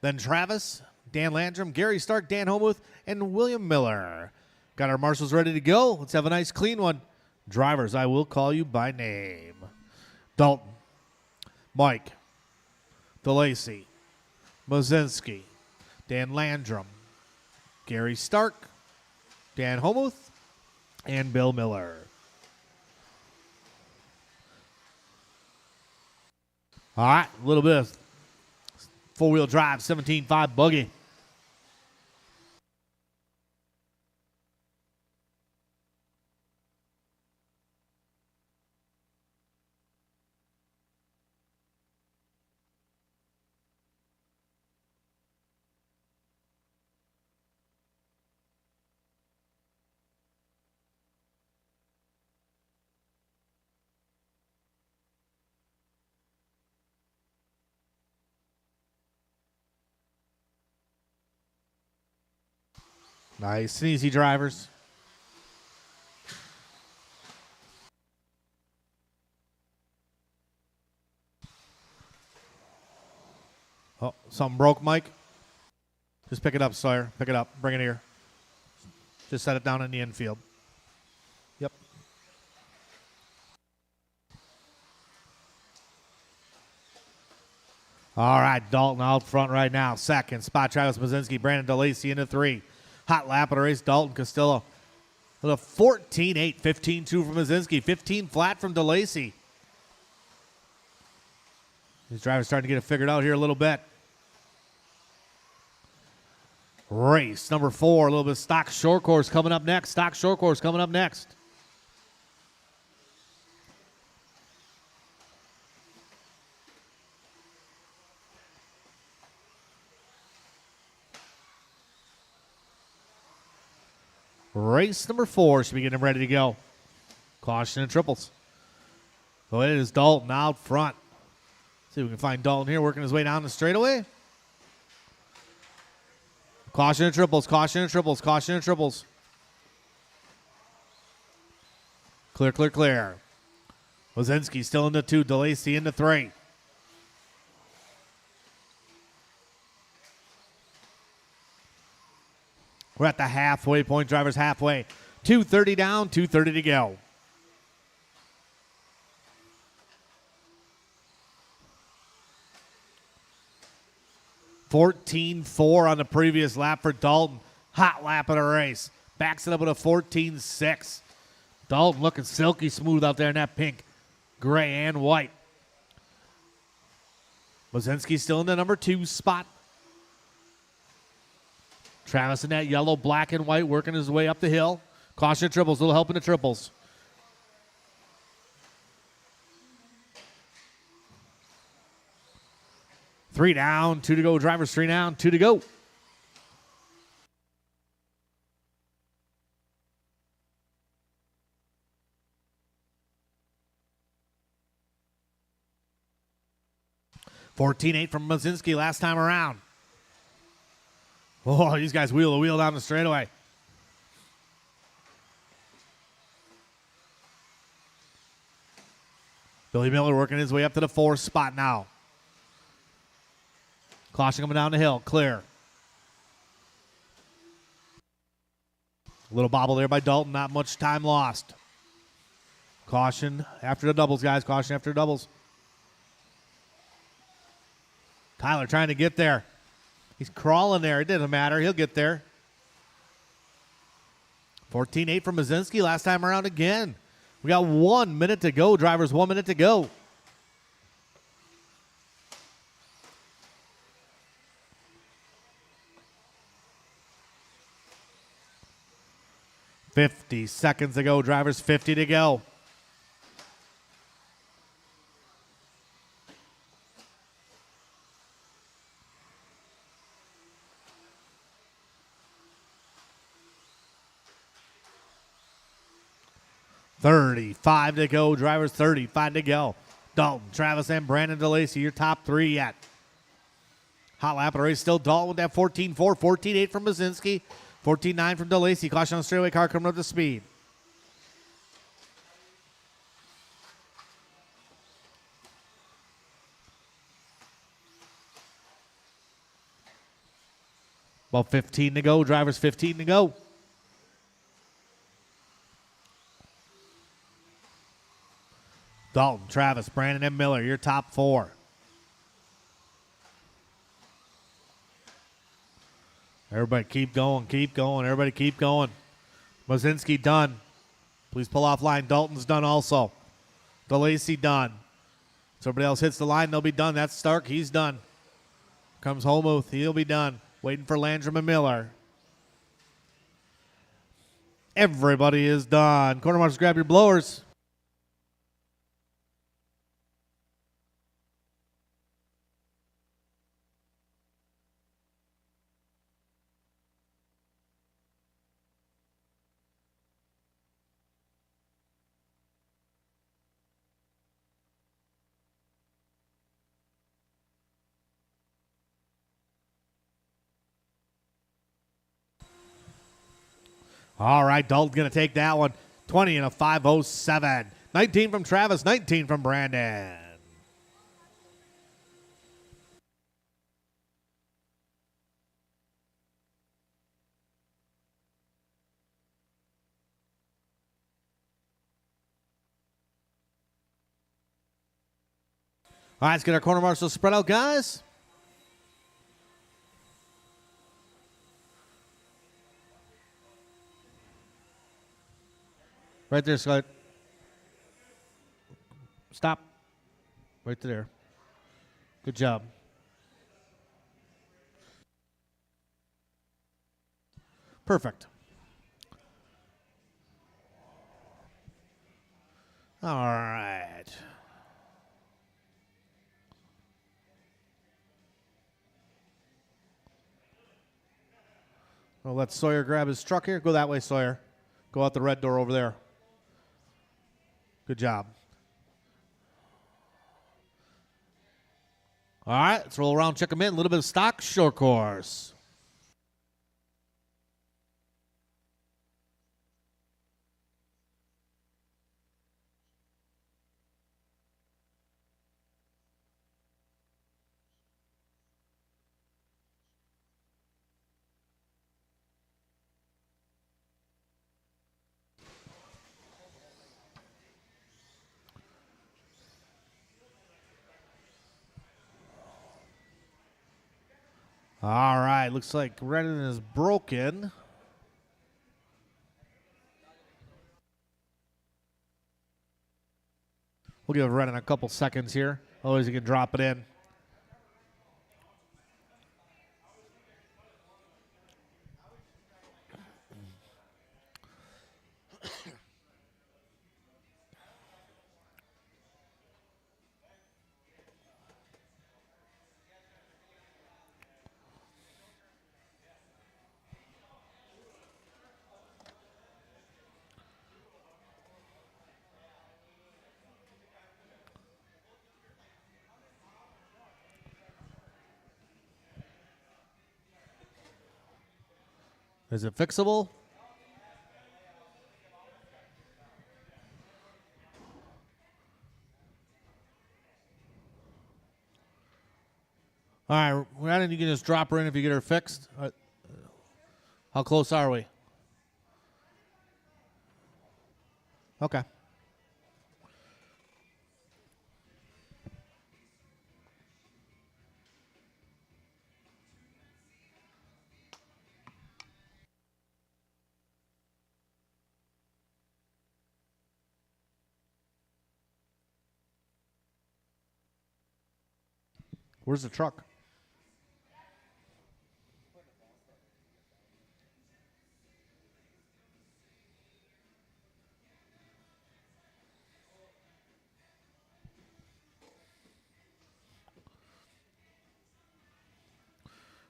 Then Travis, Dan Landrum, Gary Stark, Dan Homuth, and William Miller. Got our marshals ready to go. Let's have a nice, clean one. Drivers, I will call you by name. Dalton, Mike, DeLacy, Mozinski, Dan Landrum, Gary Stark, Dan Homuth, and Bill Miller. All right, a little bit of four-wheel drive, 17.5 buggy. Nice and easy, drivers. Oh, something broke, Mike. Just pick it up, Sawyer. Pick it up. Bring it here. Just set it down in the infield. Yep. All right, Dalton out front right now. Second spot, Travis Mazinski, Brandon DeLacy into 3. Hot lap of the race, Dalton Castillo. With a 14.8, 15.2 from Mazinski, 15 flat from DeLacy. These drivers starting to get it figured out here a little bit. Race number 4, a little bit of stock short course coming up next. Stock short course coming up next. Race number 4 should be getting ready to go. Caution and triples. So it is Dalton out front. See if we can find Dalton here working his way down the straightaway. Caution and triples, caution and triples, caution and triples. Clear, clear, clear. Wazinski still into 2, DeLacy into 3. We're at the halfway point, drivers halfway. 2:30 down, 2:30 to go. $14.4 on the previous lap for Dalton. Hot lap of the race. Backs it up with a 14.6. Dalton looking silky smooth out there in that pink, gray, and white. Wazinski still in the number 2 spot. Travis in that yellow, black, and white working his way up the hill. Caution triples, a little help in the triples. Three down, 2 to go. Drivers 3 down, 2 to go. $14.8 from Mazinski last time around. Oh, these guys wheel a wheel down the straightaway. Billy Miller working his way up to the 4th spot now. Caution coming down the hill, clear. A little bobble there by Dalton, not much time lost. Caution after the doubles, guys, caution after the doubles. Tyler trying to get there. He's crawling there. It doesn't matter. He'll get there. 14.8 from Mazinski last time around again. We got 1 minute to go. Drivers, 1 minute to go. $50 seconds to go. Drivers, 50 to go. $35 to go. Drivers, 35 to go. Dalton, Travis, and Brandon DeLacy, your top 3 yet. Hot lap of the race, still Dalton with that 14.4, 14.8 from Mazinski, 14.9 from DeLacy. Caution on the straightaway car coming up to speed. About 15 to go. Drivers, 15 to go. Dalton, Travis, Brandon, and Miller, your top 4. Everybody keep going, keep going. Everybody keep going. Mozinski done. Please pull off line. Dalton's done also. DeLacy done. So everybody else hits the line, they'll be done. That's Stark. He's done. Comes Holmuth. He'll be done. Waiting for Landrum and Miller. Everybody is done. Corner marshals, grab your blowers. All right, Dalton's going to take that one. 20 and a 5:07. 19 from Travis, 19 from Brandon. All right, let's get our corner marshals spread out, guys. Right there, Scott. Stop. Right there. Good job. Perfect. All right. We'll let Sawyer grab his truck here. Go that way, Sawyer. Go out the red door over there. Good job. All right, let's roll around, check them in. A little bit of stock, short course. All right, looks like Redding is broken. We'll give Redding a couple seconds here. Otherwise, he can drop it in. Is it fixable? All right, Redding, you can just drop her in if you get her fixed. How close are we? Okay. Where's the truck?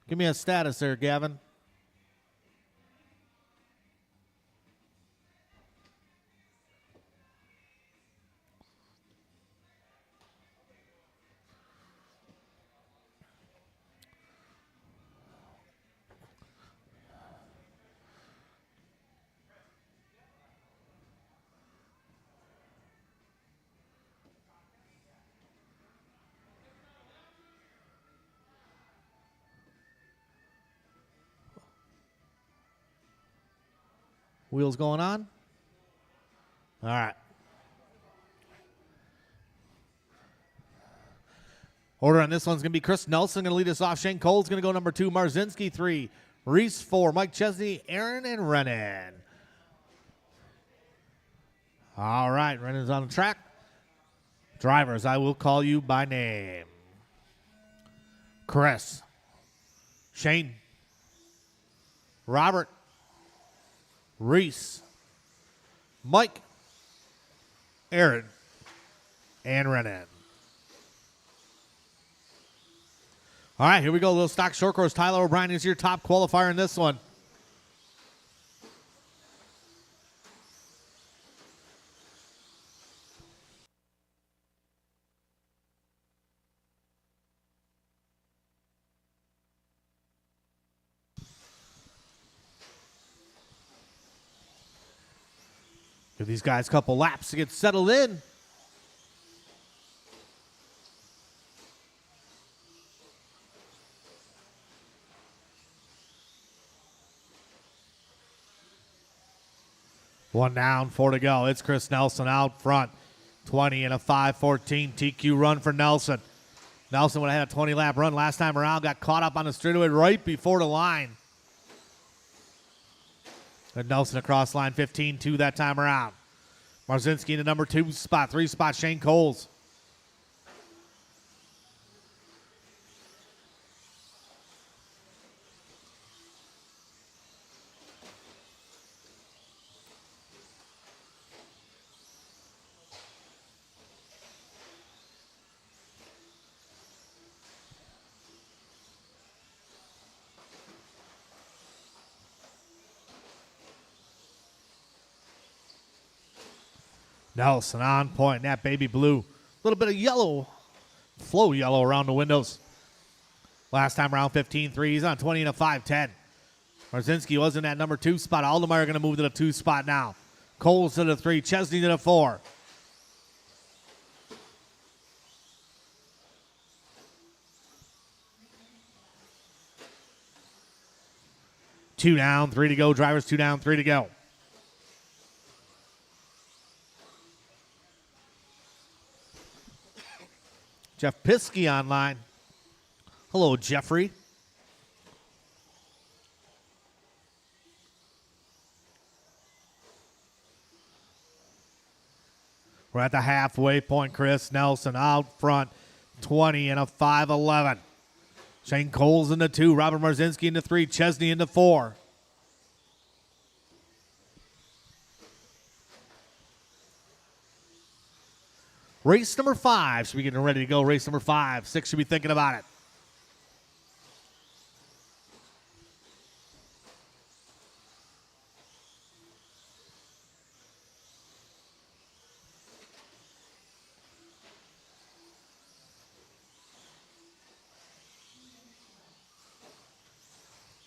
Give me a status there, Gavin. Wheels going on? All right. Order on this one's going to be Chris Nelson going to lead us off. Shane Cole's going to go number 2. Marzinski 3. Reese 4, Mike Chesney, Aaron, and Renan. All right, Renan's on the track. Drivers, I will call you by name. Chris, Shane, Robert, Reese, Mike, Aaron, and Renan. All right, here we go. A little stock short course. Tyler O'Brien is your top qualifier in this one. Give these guys a couple laps to get settled in. One down, 4 to go. It's Chris Nelson out front. 20 and a 5:14 TQ run for Nelson. Nelson would have had a 20-lap run last time around. Got caught up on the straightaway right before the line. And Nelson across line 15-2 that time around. Marzinski in the number 2 spot. 3 spot, Shane Coles. Nelson on point. That baby blue. A little bit of yellow. Flow yellow around the windows. Last time around 15-3. He's on 20 and a 5-10. Marzinski was in that number 2 spot. Aldemeyer going to move to the 2 spot now. Coles to the 3. Chesney to the 4. Two down, 3 to go. Drivers 2 down, 3 to go. Jeff Piskey online. Hello, Jeffrey. We're at the halfway point. Chris Nelson out front, 20 and a 5:11. Shane Coles in the 2, Robert Marzinski in the 3, Chesney in the 4. Race number 5 should be getting ready to go. Race number 5. 6 should be thinking about it.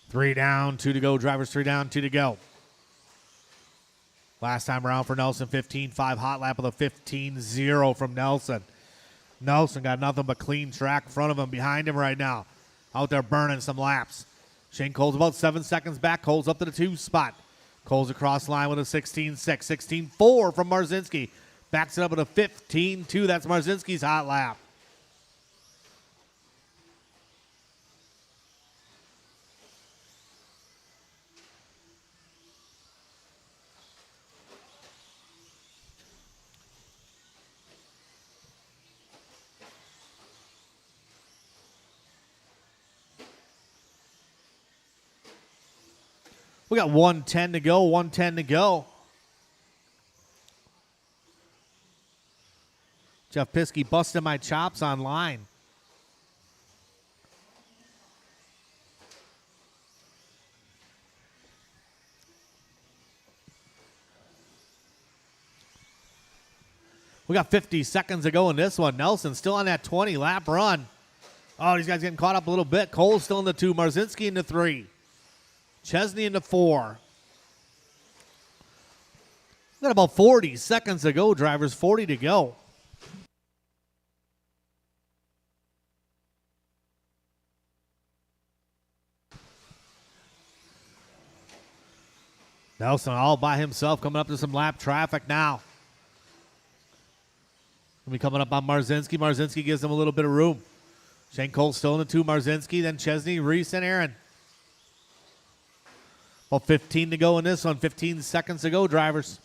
Three down, 2 to go. Drivers 3 down, 2 to go. Last time around for Nelson, 15-5 hot lap with a 15-0 from Nelson. Nelson got nothing but clean track in front of him, behind him right now. Out there burning some laps. Shane Coles about 7 seconds back. Coles up to the 2 spot. Coles across line with a 16-6. 16-4 from Marzinski. Backs it up with a 15-2. That's Marzinski's hot lap. We got 1:10 to go, 1:10 to go. Jeff Piskey busting my chops online. We got 50 seconds to go in this one. Nelson still on that 20-lap run. Oh, these guys getting caught up a little bit. Cole's still in the 2. Marzinski in the 3. Chesney in the 4. Got about 40 seconds to go, drivers. 40 to go. Nelson all by himself coming up to some lap traffic now. Gonna be coming up on Marzinski. Marzinski gives him a little bit of room. Shane Coles still in the 2. Marzinski, then Chesney, Reese, and Aaron. Well, 15 to go in this one. 15 seconds to go, drivers.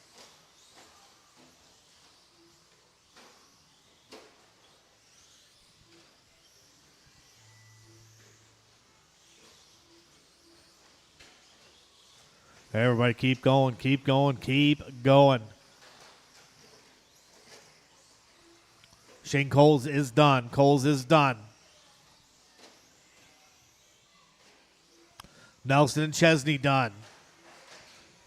Everybody keep going, keep going, keep going. Shane Coles is done. Coles is done. Nelson and Chesney done.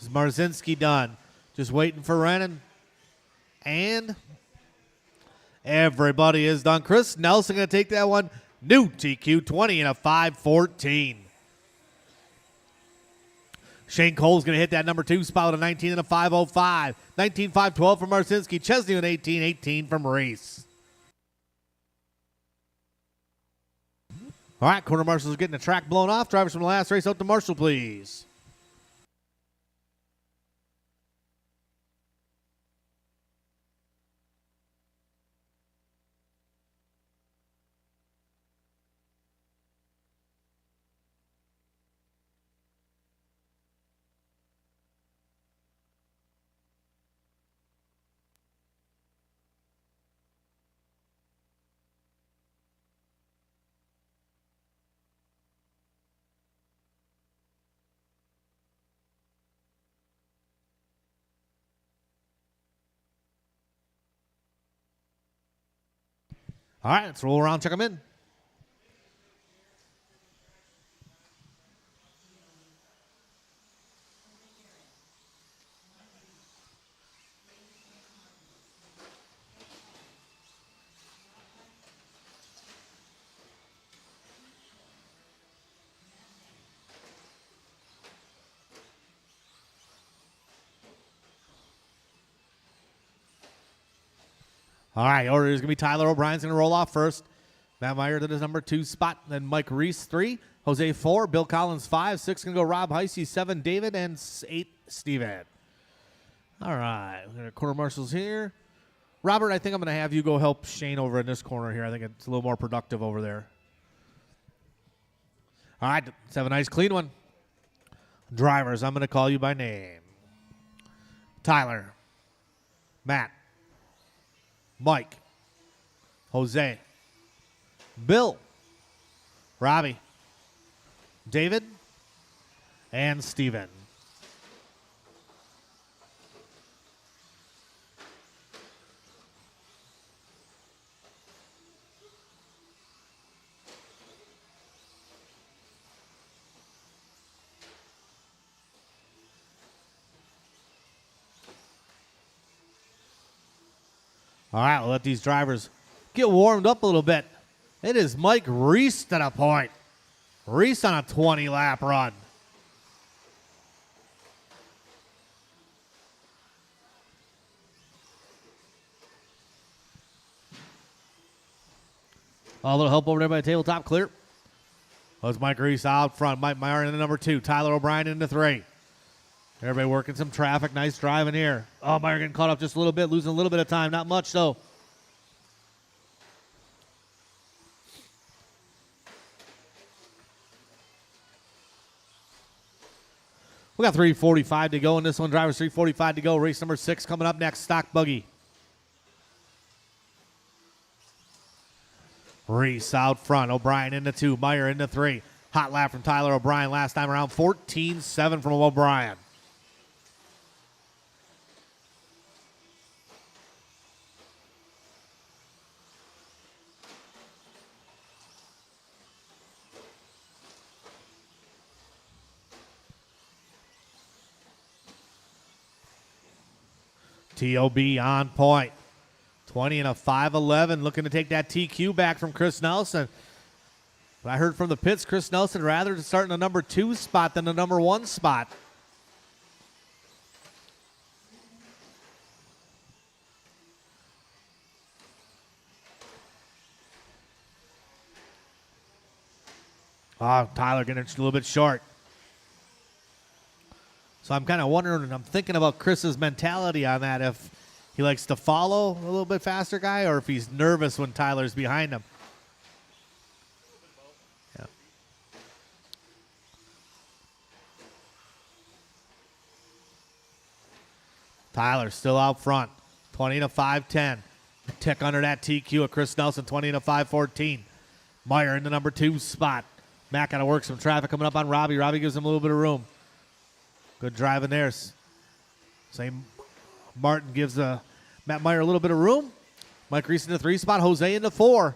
Marzinski done. Just waiting for Rennan. And everybody is done. Chris Nelson going to take that one. New TQ 20 and a 5:14. Shane Cole's going to hit that number 2 spot with a 19 and a 5:05. 19.512 from Marzinski. Chesney with 18.18 from Reese. All right, quarter marshals are getting the track blown off. Drivers from the last race out to Marshall, please. All right, let's roll around, check them in. All right, order is going to be Tyler O'Brien's going to roll off first. Matt Meyer to the number 2 spot. Then Mike Reese 3. Jose 4. Bill Collins 5. 6 going to go Rob Heisey. 7 David. And 8 Steven. All right, we got quarter marshals here. Robert, I think I'm going to have you go help Shane over in this corner here. I think it's a little more productive over there. All right, let's have a nice clean one. Drivers, I'm going to call you by name. Tyler. Matt. Mike, Jose, Bill, Robbie, David, and Steven. All right, we'll let these drivers get warmed up a little bit. It is Mike Reese at a point. Reese on a 20-lap run. A little help over there by the tabletop clear. That's Mike Reese out front. Mike Meyer in the number 2. Tyler O'Brien in the 3. Everybody working some traffic. Nice driving here. Oh, Meyer getting caught up just a little bit, losing a little bit of time. Not much, though. We got 3:45 to go in this one. Drivers 3:45 to go. Race number 6 coming up next. Stock buggy. Reese out front. O'Brien in the 2. Meyer in the 3. Hot lap from Tyler O'Brien last time around. 14.7 from O'Brien. TOB on point. 20 and a 5:11. Looking to take that TQ back from Chris Nelson. But I heard from the pits, Chris Nelson rather to start in the number 2 spot than the number 1 spot. Oh, Tyler getting a little bit short. So I'm kind of wondering, and I'm thinking about Chris's mentality on that, if he likes to follow a little bit faster guy or if he's nervous when Tyler's behind him. Yeah. Tyler still out front, 20 to 5-10. Tick under that TQ of Chris Nelson, 20 to 5-14. Meyer in the number 2 spot. Matt got to work some traffic coming up on Robbie. Robbie gives him a little bit of room. Good driving there. Same. Martin gives Matt Meyer a little bit of room. Mike Reese in the 3 spot. Jose in the 4.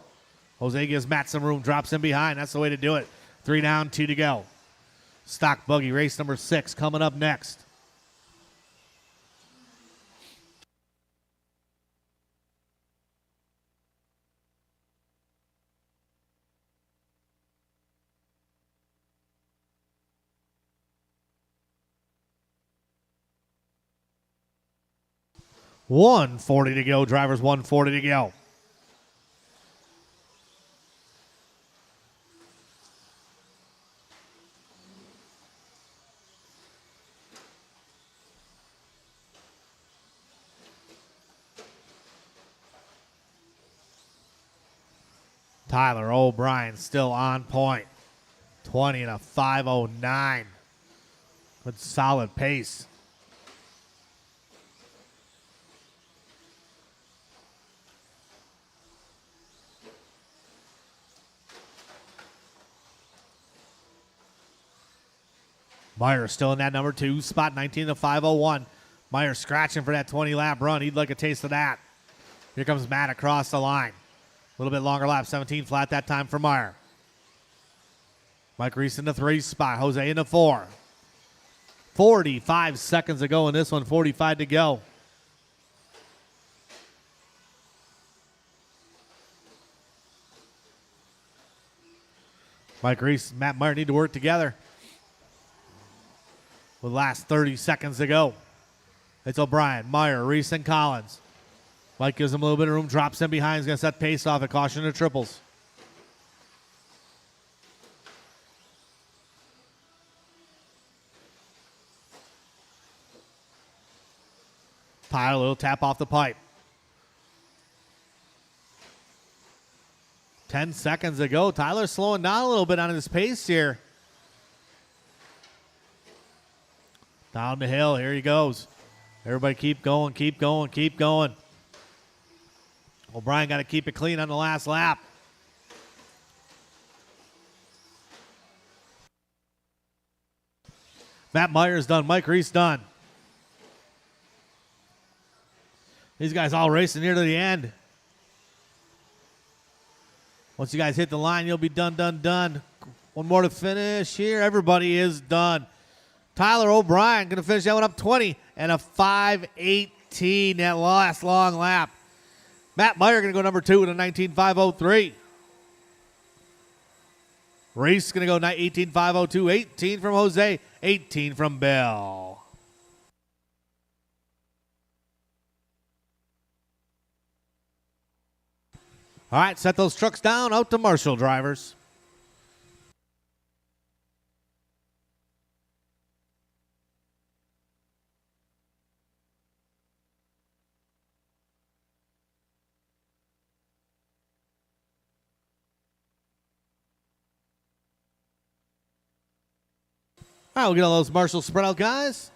Jose gives Matt some room, drops him behind. That's the way to do it. 3 down, 2 to go. Stock Buggy, race number 6, coming up next. $140 to go. Drivers $140 to go. Tyler O'Brien still on point. 20 to 509. Good solid pace. Meyer still in that number 2 spot, 19 to 501. Meyer scratching for that 20-lap run. He'd like a taste of that. Here comes Matt across the line. A little bit longer lap, 17 flat that time for Meyer. Mike Reese in the 3 spot, Jose in the 4. 45 seconds to go in this one, 45 to go. Mike Reese and Matt Meyer need to work together. With the last 30 seconds to go. It's O'Brien, Meyer, Reese, and Collins. Mike gives him a little bit of room, drops him behind. He's going to set pace off at caution to triples. Tyler, a little tap off the pipe. 10 seconds to go. Tyler's slowing down a little bit on his pace here. Down the hill, here he goes. Everybody keep going, keep going, keep going. O'Brien got to keep it clean on the last lap. Matt Meyer's done, Mike Reese done. These guys all racing near to the end. Once you guys hit the line, you'll be done, done, done. One more to finish here. Everybody is done. Tyler O'Brien going to finish that one up 20 and a 5:18 that last long lap. Matt Meyer going to go number 2 with a 19.503. Reese going to go 18.502. 18 from Jose, 18 from Bill. All right, set those trucks down, out to Marshall drivers. All right, we'll get all those Marshall spread out guys.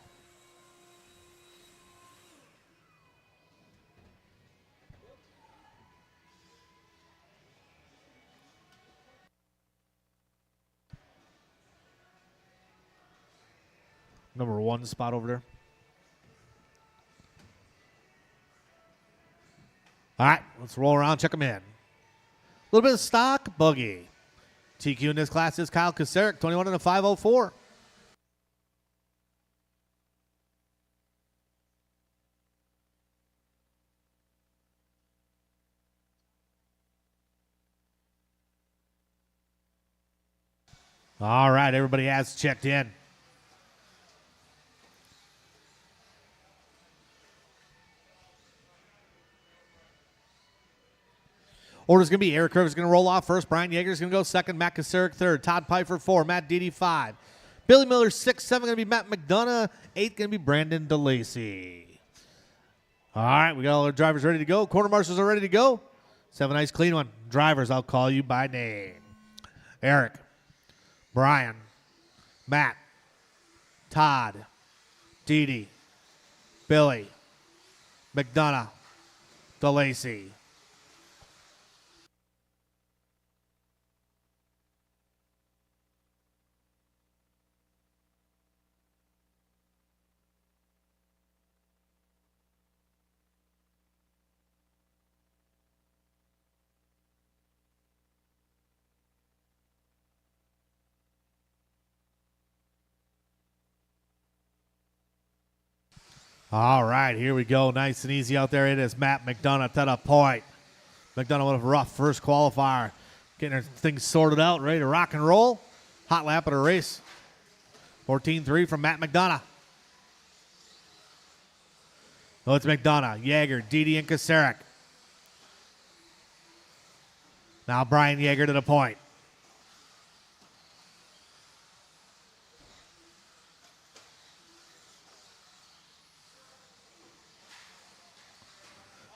Number 1 spot over there. All right, let's roll around, check them in. A little bit of stock buggy. TQ in this class is Kyle Kasarek, 21 and a 504. All right, everybody has checked in. Order's going to be Eric Rivers going to roll off first. Brian Yeager's going to go second. Matt Kasarek third. Todd Pfeiffer 4. Matt Didi 5. Billy Miller 6. 7 going to be Matt McDonough. 8 going to be Brandon DeLacy. All right, we got all our drivers ready to go. Quarter marshals are ready to go. Let's have a nice clean one. Drivers, I'll call you by name. Eric, Brian, Matt, Todd, Didi, Billy, McDonough, DeLacy. All right, here we go. Nice and easy out there. It is Matt McDonough to the point. McDonough with a rough first qualifier. Getting her things sorted out, ready to rock and roll. Hot lap of the race. 14-3 from Matt McDonough. Oh, it's McDonough, Yeager, Didi, and Kasarik. Now Brian Yeager to the point.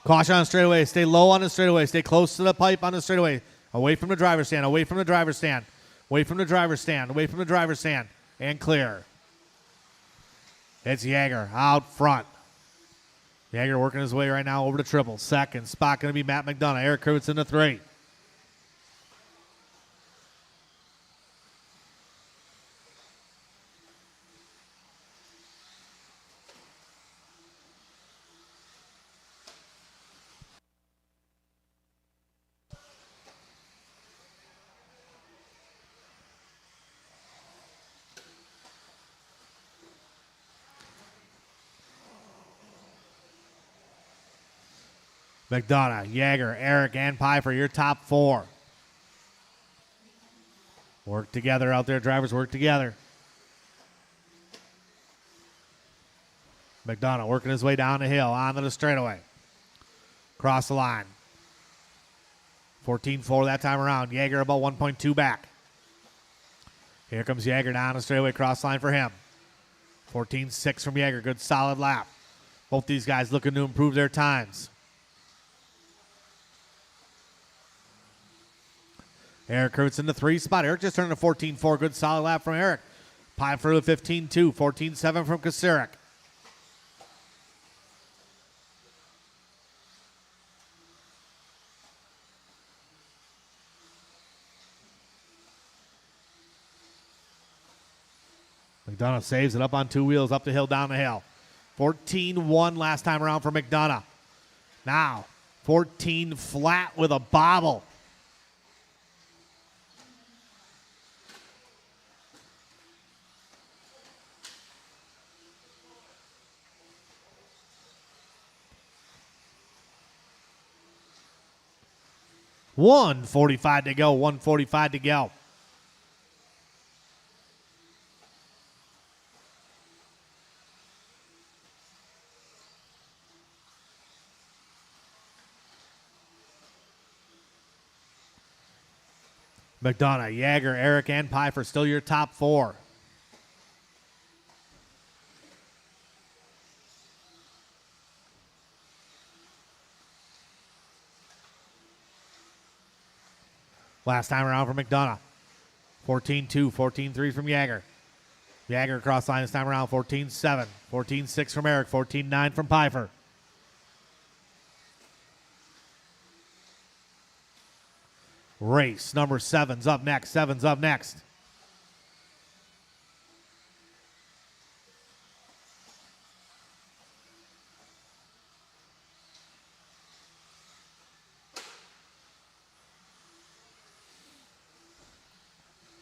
Caution on the straightaway. Stay low on the straightaway. Stay close to the pipe on the straightaway. Away from the driver's stand. Away from the driver's stand. Away from the driver's stand. Away from the driver's stand. And clear. It's Yeager out front. Yeager working his way right now over to triple. Second spot going to be Matt McDonough. Eric Kurtz in the 3. McDonough, Yeager, Eric, and Pfeiffer, your top 4. Work together out there. Drivers work together. McDonough working his way down the hill, onto the straightaway. Cross the line. 14-4 that time around. Yeager about 1.2 back. Here comes Yeager down the straightaway, cross line for him. 14-6 from Yeager. Good solid lap. Both these guys looking to improve their times. Eric Kurtz in the 3 spot. Eric just turned a 14-4. Good solid lap from Eric. Pine for the 15-2. 14-7 from Kasarik. McDonough saves it up on 2 wheels, up the hill, down the hill. 14-1 last time around for McDonough. Now, 14 flat with a bobble. $1:45 to go. 1:45 to go. McDonough, Yeager, Eric, and Pfeiffer still your top 4. Last time around for McDonough. 14-2, 14-3 from Yeager. Yeager cross line this time around. 14-7, 14-6 from Eric, 14-9 from Pfeiffer. Race number 7's up next. 7's up next.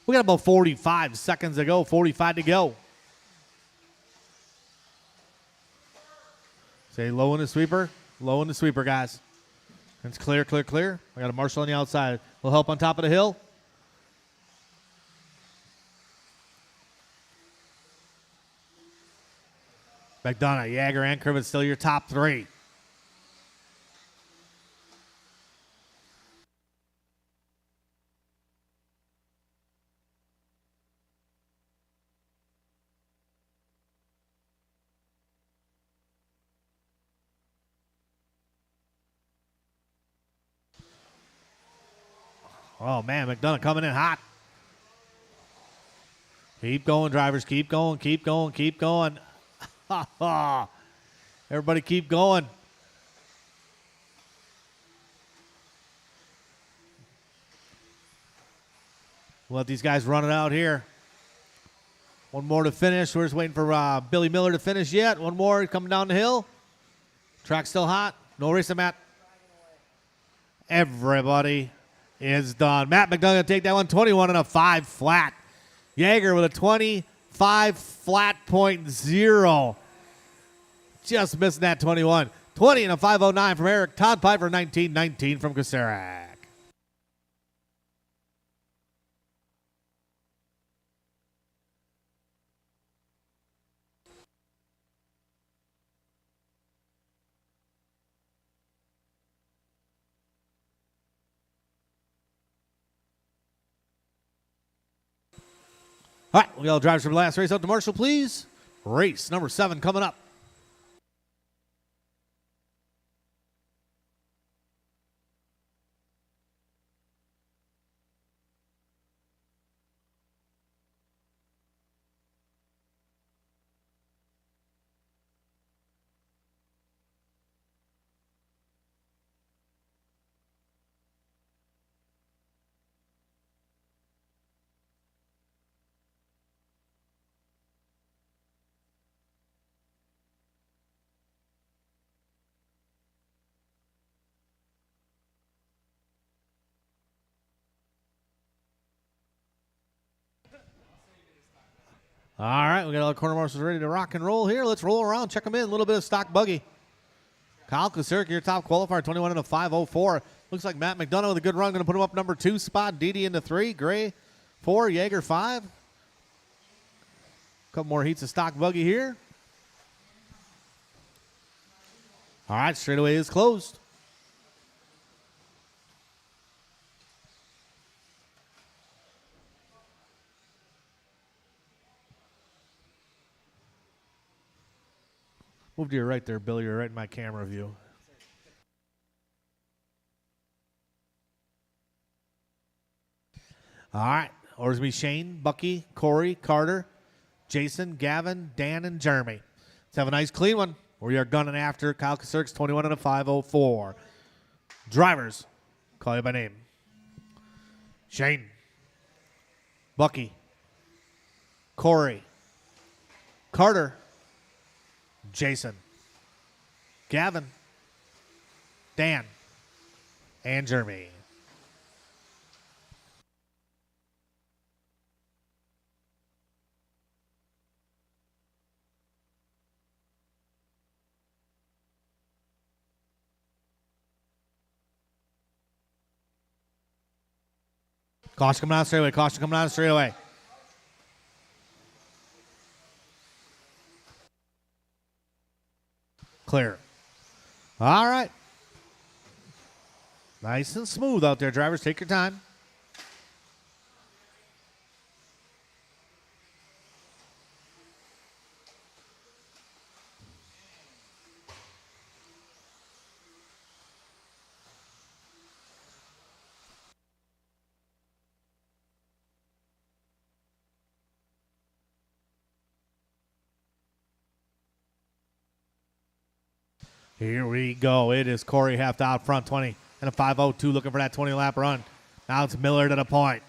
We got about 45 seconds to go, 45 to go. Say low in the sweeper, guys. It's clear, clear, clear. I got a marshal on the outside. A little help on top of the hill. McDonough, Yeager, and Kervin still your top 3. Oh, man, McDonough coming in hot. Keep going, drivers. Keep going, keep going, keep going. Everybody keep going. We'll let these guys run it out here. One more to finish. We're just waiting for Billy Miller to finish yet. One more coming down the hill. Track still hot. No racing, Matt. Everybody is done. Matt McDonough going to take that one. 21 and a 5 flat. Jaeger with a 25 flat .0. Just missing that 21. 20 and a 509 from Eric. Todd Piper, 19-19 from Kucerak. All right, we got drivers from the last race out to Marshall, please. Race number 7 coming up. All right, we got all the corner marshals ready to rock and roll here. Let's roll around, check them in. A little bit of stock buggy. Kyle Kucerak, your top qualifier, 21 and a 504. Looks like Matt McDonough with a good run. Going to put him up number 2 spot. Didi into 3. Gray 4. Jaeger 5. Couple more heats of stock buggy here. All right, straightaway is closed. Move to your right there, Billy. You're right in my camera view. All right. Orders me Shane, Bucky, Corey, Carter, Jason, Gavin, Dan, and Jeremy. Let's have a nice clean one. We are gunning after Kyle Kucerak's 21 and a 504. Drivers, call you by name. Shane, Bucky, Corey, Carter, Jason, Gavin, Dan, and Jeremy. Caution coming out straight away. Caution coming out straight away. Clear. All right. Nice and smooth out there, drivers. Take your time. Here we go. It is Corey Heft out front, 20 and a 502, looking for that 20-lap run. Now it's Miller to the point.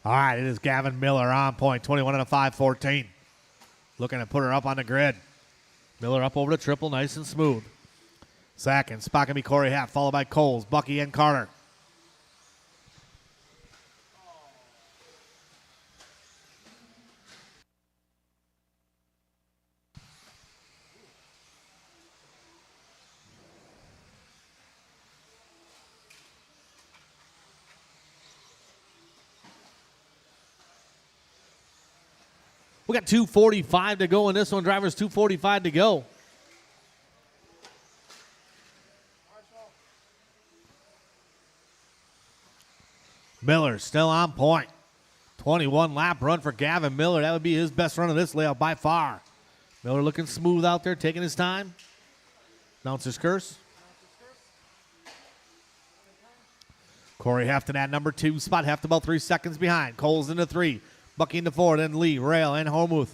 All right, it is Gavin Miller on point, 21 and a 514. Looking to put her up on the grid. Miller up over the triple, nice and smooth. Second, spot gonna be Corey Heft, followed by Coles, Bucky, and Carter. We got 2:45 to go in this one. Drivers, 2:45 to go. Miller still on point. 21 lap run for Gavin Miller. That would be his best run of this layout by far. Miller looking smooth out there, taking his time. Announcer's curse. Corey Hefton at number 2 spot. Hefton about 3 seconds behind. Coles into 3. Bucky into 4. Then Lee, Rail, and Hormuth.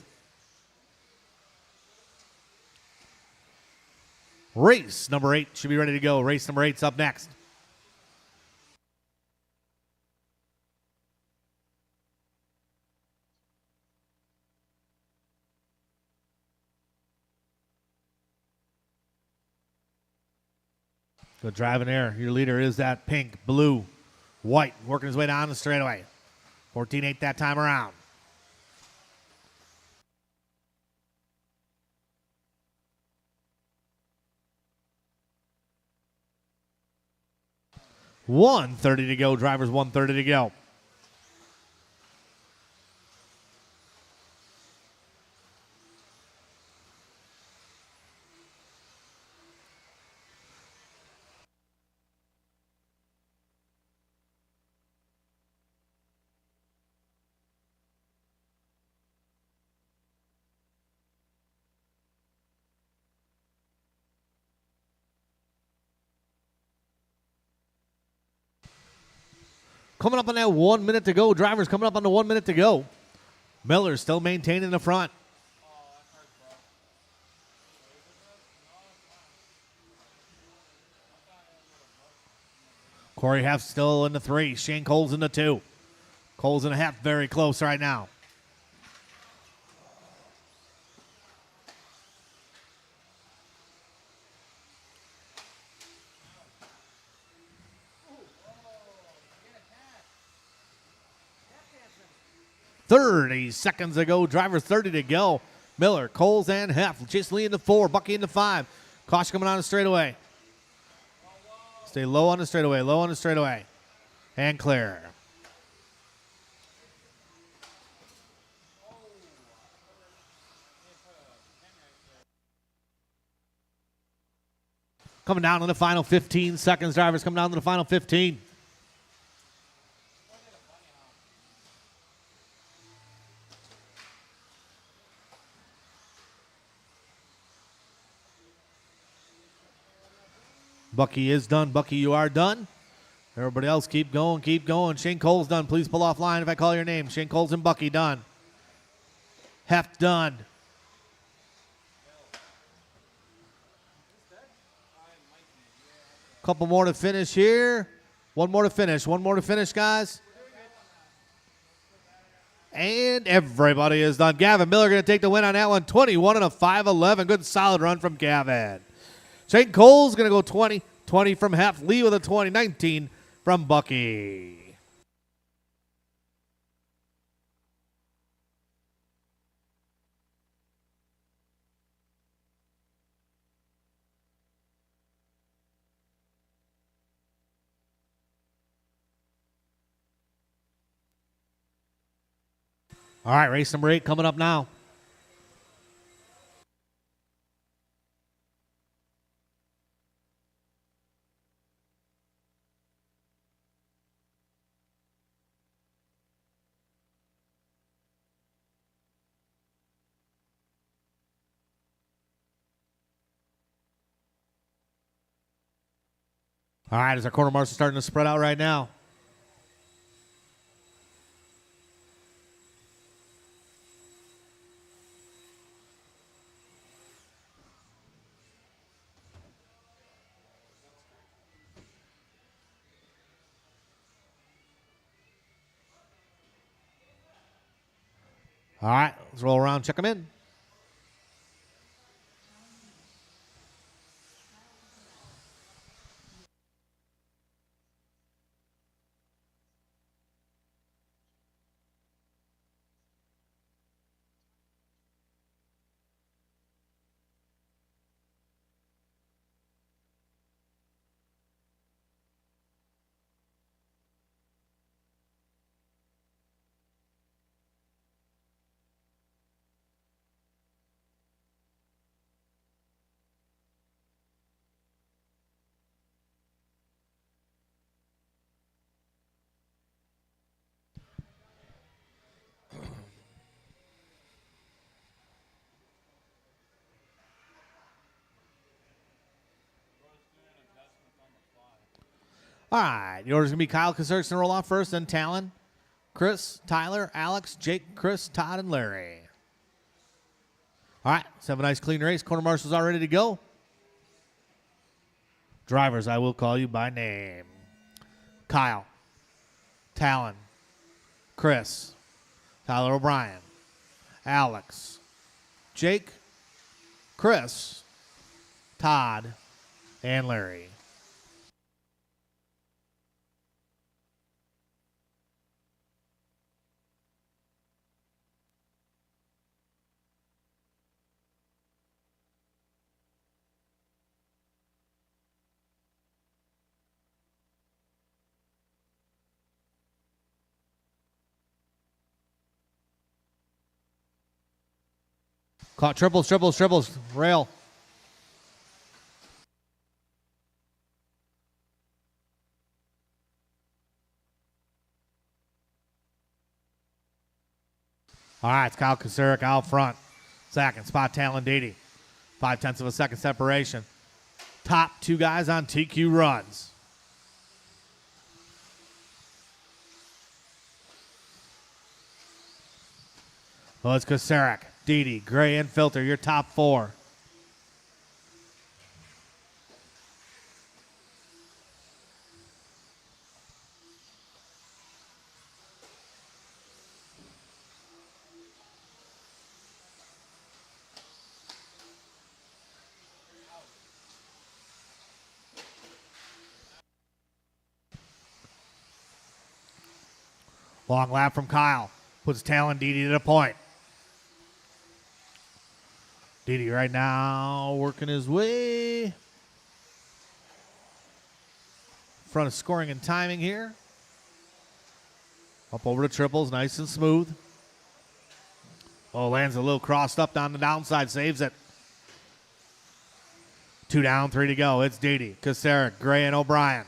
Race number 8 should be ready to go. Race number 8's up next. Good driving there. Your leader is that pink, blue, white, working his way down the straightaway. 14-8 that time around. $130 to go. Drivers $130 to go. Coming up on that 1 minute to go. Drivers coming up on the 1 minute to go. Miller still maintaining the front. Corey Heft still in the 3. Shane Coles in the 2. Coles and Heft very close right now. $30 seconds to go. Drivers 30 to go. Miller, Coles, and Heft. Chase Lee in the 4. Bucky in the 5. Caution coming on the straightaway. Stay low on the straightaway. Low on the straightaway. And clear. Coming down to the final 15 seconds. Drivers coming down to the final 15. Bucky is done. Bucky, you are done. Everybody else, keep going, keep going. Shane Cole's done. Please pull off line if I call your name. Shane Cole's and Bucky done. Heft done. Couple more to finish here. One more to finish. One more to finish, guys. And everybody is done. Gavin Miller going to take the win on that one. 21 and a 5.11. Good solid run from Gavin. Shane Cole's going to go 20. 20 from Heft. Lee with a 20. 19 from Bucky. All right, race number 8 coming up now. All right, as our quarter marks are starting to spread out right now. All right, let's roll around, check them in. All right, the order's going to be Kyle Kasurik's going to roll off first, then Talon, Chris, Tyler, Alex, Jake, Chris, Todd, and Larry. All right, let's have a nice clean race. Corner marshals are ready to go. Drivers, I will call you by name. Kyle, Talon, Chris, Tyler O'Brien, Alex, Jake, Chris, Todd, and Larry. Caught triples, triples, triples. Rail. All right, it's Kyle Kasurik out front. Second, spot Talon Dede. 0.5 of a second separation. Top two guys on TQ runs. Well, it's Kasurik, Dede, Gray, and Filter, your top four. Long lap from Kyle. Puts Talon Dede to the point. Dede right now working his way. Front of scoring and timing here. Up over the triples, nice and smooth. Oh, lands a little crossed up down the downside, saves it. 2 down, 3 to go. It's Dede, Kasurik, Gray, and O'Brien.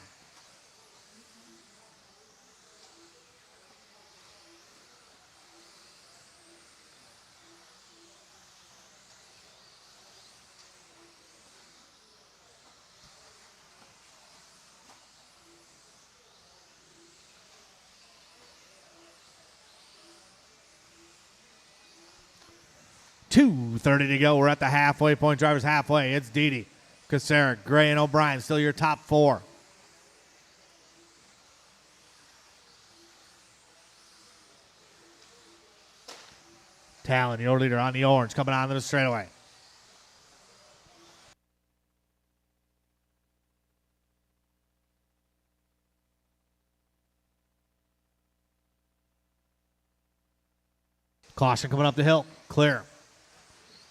.230 to go. We're at the halfway point. Drivers halfway. It's Dede, Kasurik, Gray, and O'Brien. Still your top four. Talon, your leader on the orange, coming onto the straightaway. Caution coming up the hill. Clear.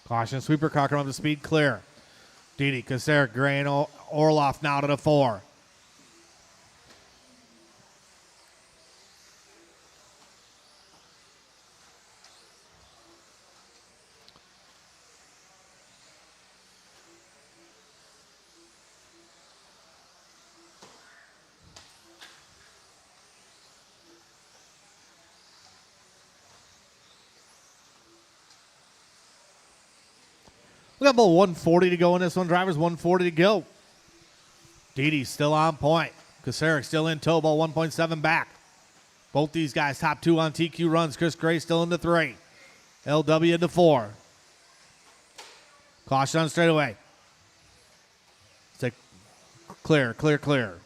Caution sweeper car coming up to speed. Clear. Dede, Kasurik, Gray, and Orloff now to the 4. We got about 140 to go in this one. Drivers, 140 to go. Dede still on point. Kasurik still in tow, about 1.7 back. Both these guys top 2 on TQ runs. Chris Gray still into 3. LW into 4. Caution on straightaway. It's clear, clear, clear.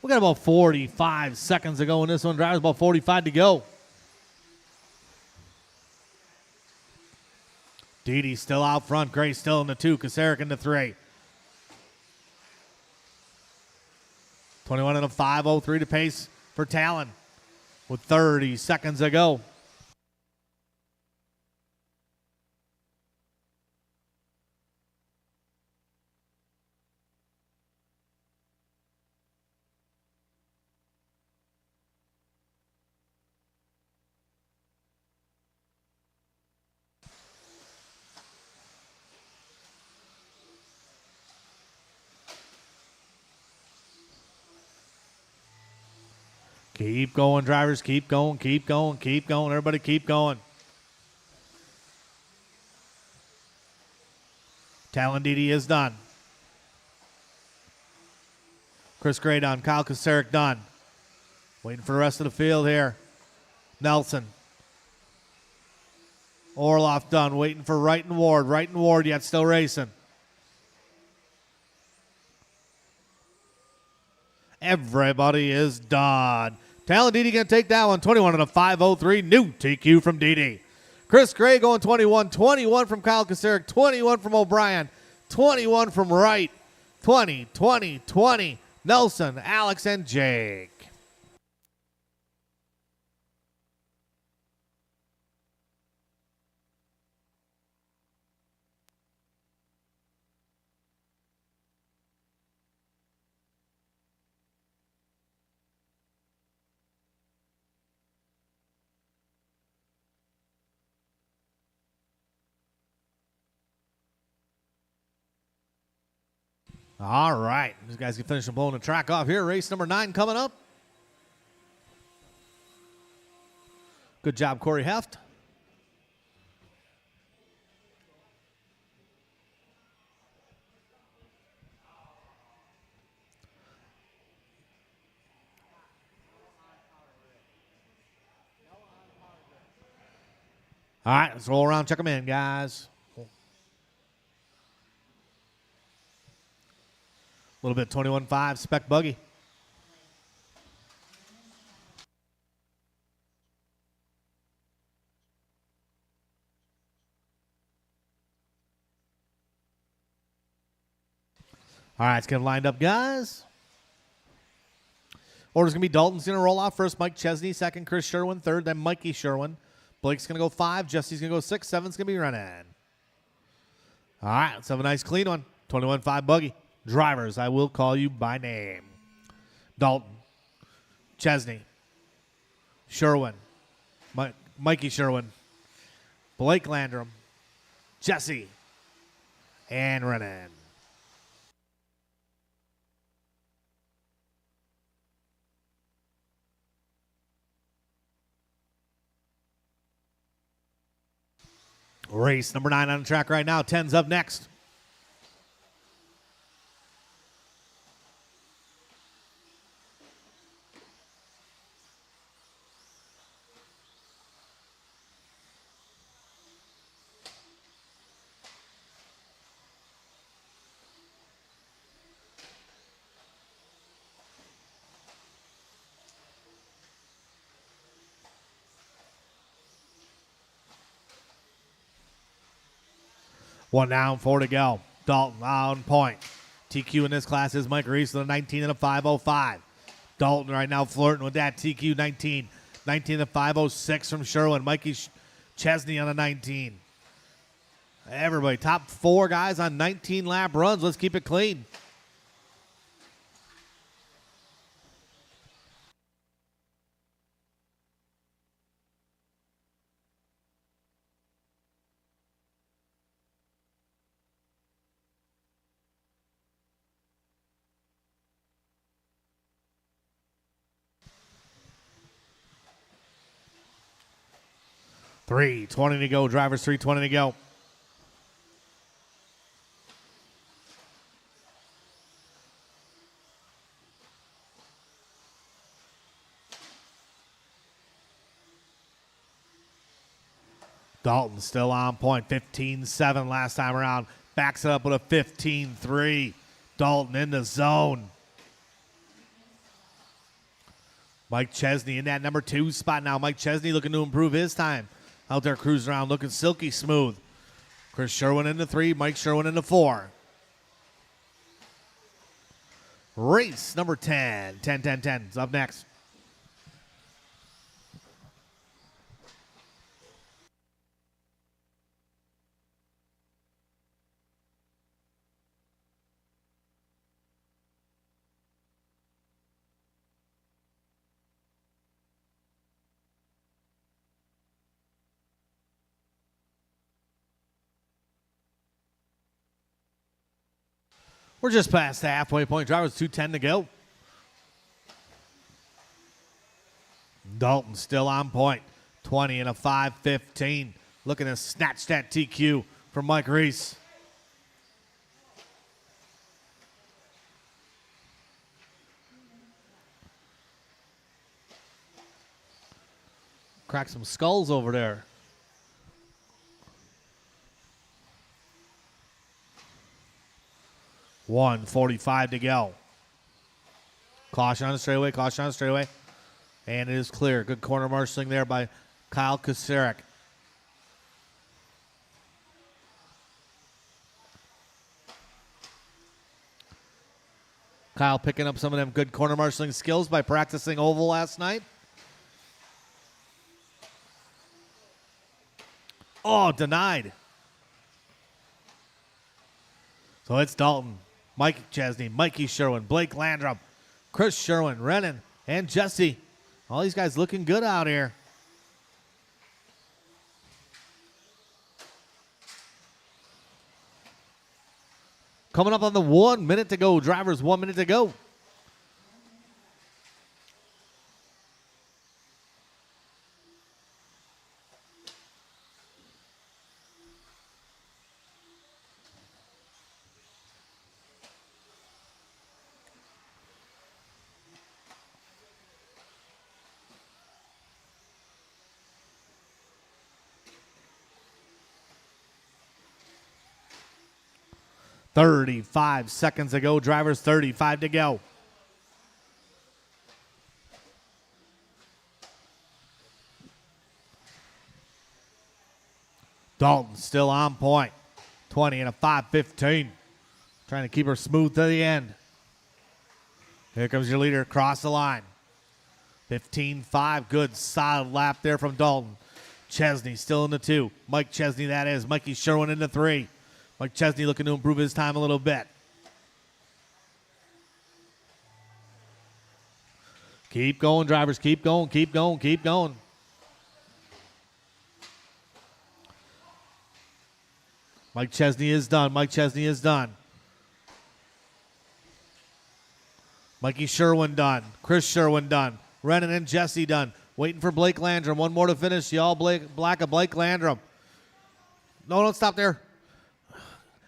We got about 45 seconds to go in this one. Drivers, about 45 to go. Dede still out front. Gray still in the 2. Kasurik in the 3. 21 and a 5:03 to pace for Talon with 30 seconds to go. Keep going, drivers. Keep going, keep going, keep going. Everybody keep going. Talendidi is done. Chris Gray done. Kyle Kasarik done. Waiting for the rest of the field here. Nelson. Orloff done. Waiting for Wright and Ward. Wright and Ward yet still racing. Everybody is done. Talendidi going to take that one. 21 and a 5:03. New TQ from Didi. Chris Gray going 21. 21 from Kyle Kasarik. 21 from O'Brien. 21 from Wright. 20, 20, 20. Nelson, Alex, and Jake. All right. These guys can finish blowing the track off here. Race number 9 coming up. Good job, Corey Heft. All right, let's roll around, check them in, guys. A little bit 21.5 spec buggy. All right, let's get them lined up, guys. Order's going to be Dalton's going to roll off first. Mike Chesney second. Chris Sherwin third. Then Mikey Sherwin. Blake's going to go 5. Jesse's going to go 6. 7's going to be running. All right, let's have a nice clean one. 21.5 buggy. Drivers, I will call you by name. Dalton. Chesney. Sherwin. Mikey Sherwin. Blake Landrum. Jesse. And Renan. Race number 9 on the track right now. 10's up next. One down, 4 to go. Dalton on point. TQ in this class is Mike Reese with a 19 and a 5:05. Dalton right now flirting with that TQ 19. 19 and a 5:06 from Sherwin. Mikey Chesney on a 19. Everybody, top 4 guys on 19 lap runs. Let's keep it clean. $3:20 to go. Drivers, $3:20 to go. Dalton still on point. 15-7 last time around. Backs it up with a 15-3. Dalton in the zone. Mike Chesney in that number 2 spot now. Mike Chesney looking to improve his time. Out there cruising around, looking silky smooth. Chris Sherwin in the 3, Mike Sherwin in the 4. Race number 10. 10 is up next. We're just past the halfway point. Drivers, 2:10 to go. Dalton still on point. 20 and a 5:15. Looking to snatch that TQ from Mike Reese. Crack some skulls over there. $1:45 to go. Caution on the straightaway, caution on the straightaway. And it is clear. Good corner marshaling there by Kyle Kucerek. Kyle picking up some of them good corner marshaling skills by practicing oval last night. Oh, denied. So it's Dalton, Mike Chesney, Mikey Sherwin, Blake Landrum, Chris Sherwin, Rennan, and Jesse. All these guys looking good out here. Coming up on the 1 minute to go. Drivers, 1 minute to go. $35 seconds to go. Drivers, 35 to go. Dalton still on point. 20 and a 5:15. Trying to keep her smooth to the end. Here comes your leader across the line. 15-5. Good solid lap there from Dalton. Chesney still in the 2. Mike Chesney, that is. Mikey Sherwin in the 3. Mike Chesney looking to improve his time a little bit. Keep going, drivers. Keep going, keep going, keep going. Mike Chesney is done. Mike Chesney is done. Mikey Sherwin done. Chris Sherwin done. Rennan and Jesse done. Waiting for Blake Landrum. One more to finish. Y'all black of Blake Landrum. No, don't stop there.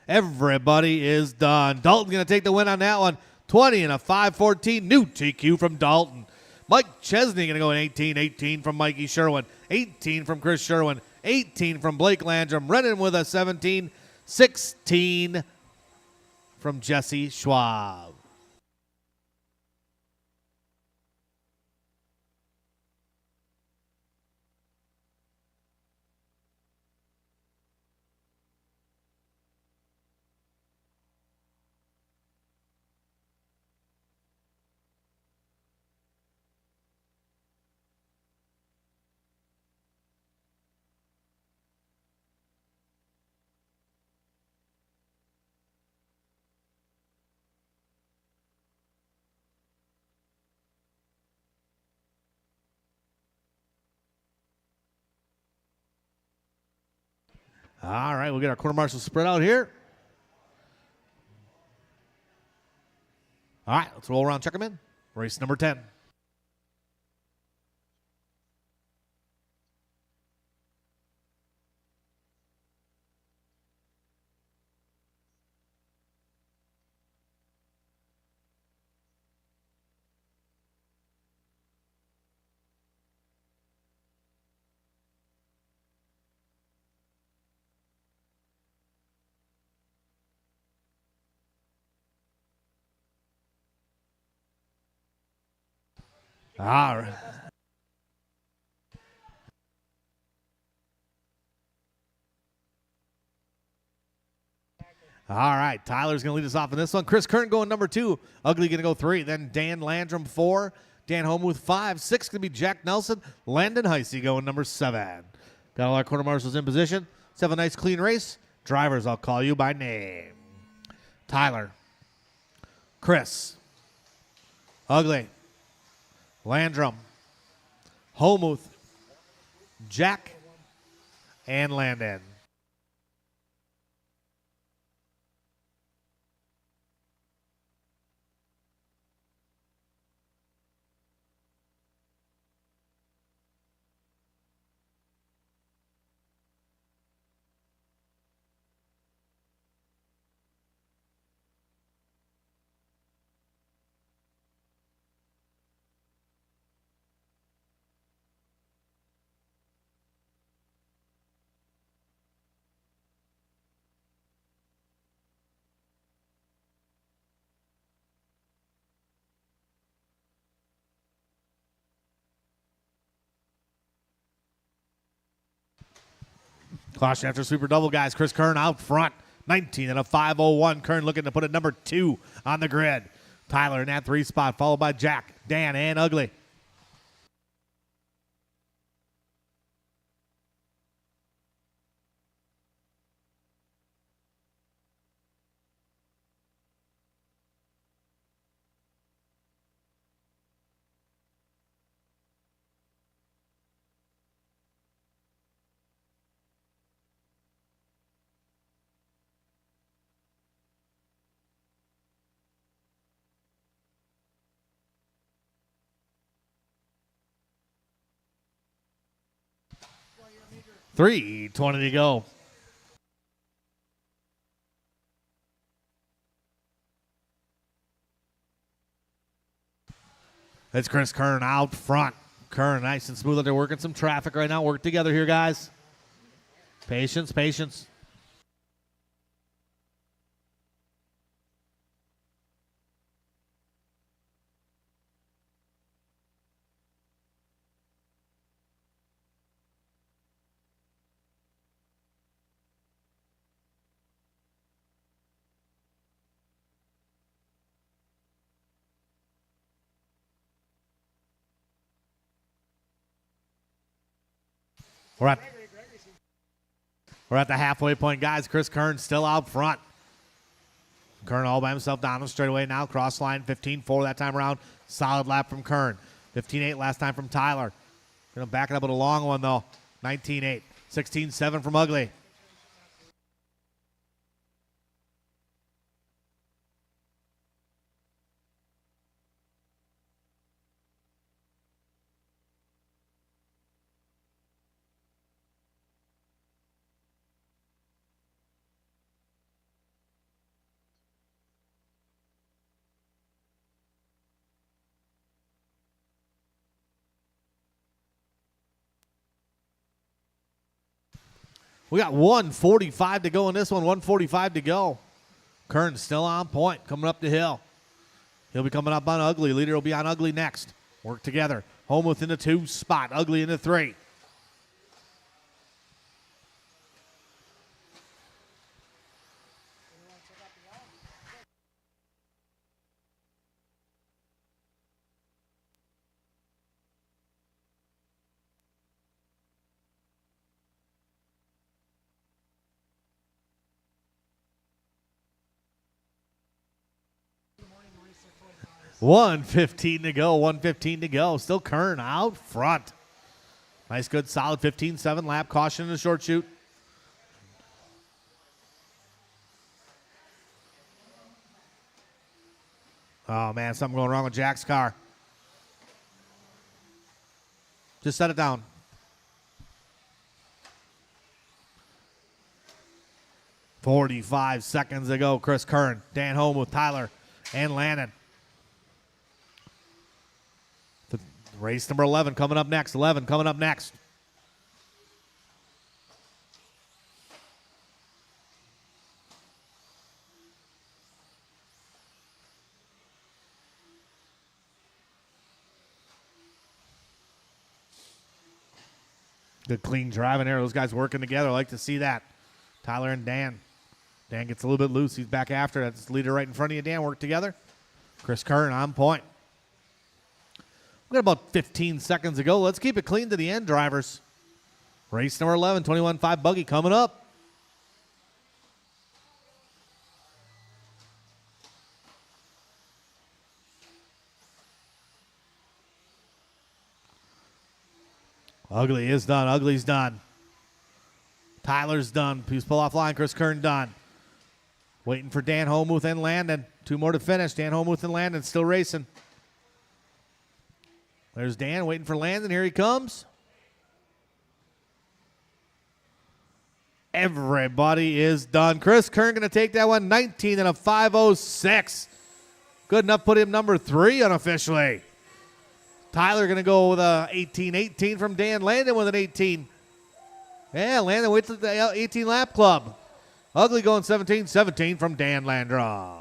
Everybody is done. Dalton going to take the win on that one. 20 and a 5:14. New TQ from Dalton. Mike Chesney going to go in 18. 18 from Mikey Sherwin. 18 from Chris Sherwin. 18 from Blake Landrum. Rennan with a 17. 16 from Jesse Schwab. All right, we'll get our quarter marshal spread out here. All right, let's roll around, check them in. Race number 10. All right. All right, Tyler's going to lead us off in this one. Chris Kern going number 2. Ugly going to go 3. Then Dan Landrum 4. Dan Homemuth 5. 6 going to be Jack Nelson. Landon Heisey going number 7. Got all our quarter marshals in position. Let's have a nice clean race. Drivers, I'll call you by name. Tyler. Chris. Ugly. Landrum. Homemuth, Jack, and Landon. Caution after sweeper double, guys. Chris Kern out front. 19 and a 5:01. Kern looking to put a number 2 on the grid. Tyler in that 3 spot, followed by Jack, Dan, and Ugly. $3:20 to go. It's Chris Kern out front. Kern nice and smooth. They're working some traffic right now. Work together here, guys. Patience, patience. We're at the halfway point, guys. Chris Kern still out front. Kern all by himself down the straightaway now. Cross line, 15-4 that time around. Solid lap from Kern. 15-8 last time from Tyler. Going to back it up with a long one, though. 19-8. 16-7 from Ugly. We got 1:45 to go in this one. 1:45 to go. Kern still on point, coming up the hill. He'll be coming up on Ugly. Leader will be on Ugly next. Work together. Home within the 2 spot. Ugly in the 3. $1:15 to go. 1:15 to go. Still Kern out front. Nice, good, solid 15-7 lap. Caution in the short shoot. Oh, man, something going wrong with Jack's car. Just set it down. $45 seconds to go. Chris Kern, Dan home with Tyler and Landon. Race number 11 coming up next. 11 coming up next. Good clean driving there. Those guys working together. I like to see that. Tyler and Dan. Dan gets a little bit loose. He's back after. That's the leader right in front of you, Dan. Work together. Chris Kern on point. We got about 15 seconds to go. Let's keep it clean to the end, drivers. Race number 11, 21.5 buggy coming up. Ugly is done. Ugly's done. Tyler's done. Please pull off line. Chris Kern done. Waiting for Dan Homuth and Landon. 2 more to finish. Dan Homuth and Landon still racing. There's Dan waiting for Landon. Here he comes. Everybody is done. Chris Kern going to take that one. 19 and a 5:06. Good enough. Put him number 3 unofficially. Tyler going to go with a 18-18 from Dan. Landon with an 18. Yeah, Landon wait till the 18 lap club. Ugly going 17-17 from Dan Landrum.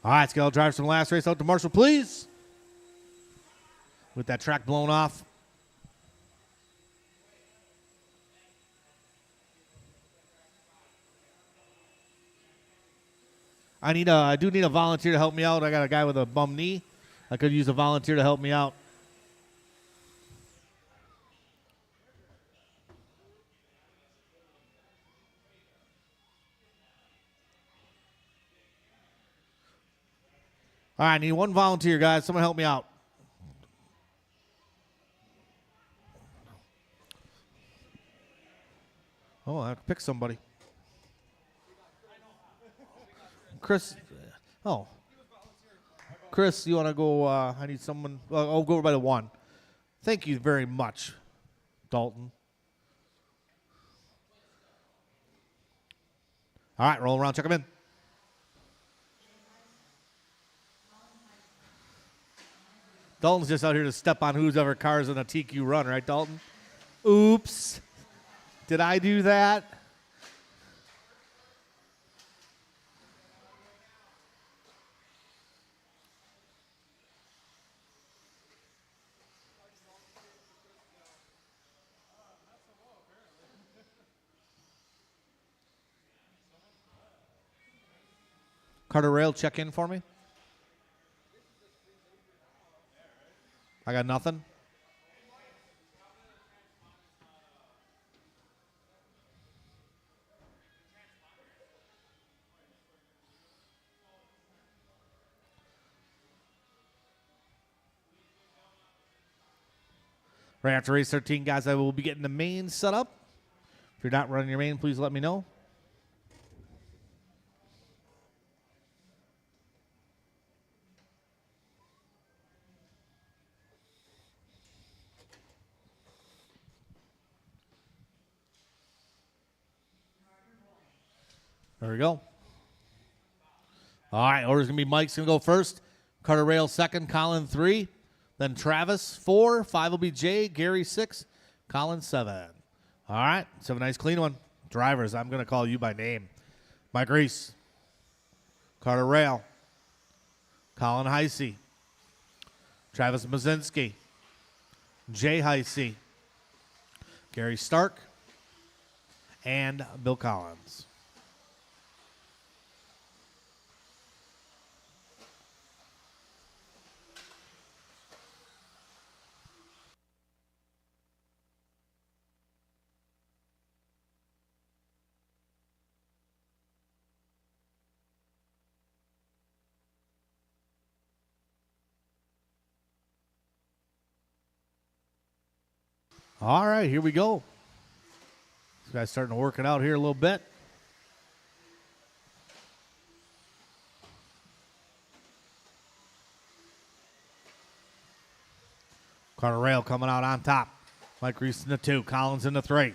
All right, let's get all drivers from the last race out to Marshall, please. With that track blown off. I do need a volunteer to help me out. I got a guy with a bum knee. I could use a volunteer to help me out. All right, I need one volunteer, guys. Someone help me out. Oh, I have to pick somebody. Chris. Oh. Chris, you want to go? I need someone. I'll go by the one. Thank you very much, Dalton. All right, roll around, check them in. Dalton's just out here to step on who's ever cars in a TQ run, right, Dalton? Oops. Did I do that? Carter Rail, check in for me. I got nothing. Right after race 13, guys, I will be getting the main set up. If you're not running your main, please let me know. There we go. All right, order's going to be Mike's going to go first. Carter Rail second, Colin 3. Then Travis 4. 5 will be Jay, Gary 6, Colin 7. All right, let's have a nice clean one. Drivers, I'm going to call you by name. Mike Reese, Carter Rail, Colin Heisey, Travis Mazinski, Jay Heisey, Gary Stark, and Bill Collins. All right, here we go. This guy's starting to work it out here a little bit. Carter Rail coming out on top. Mike Reese in the 2, Collins in the 3.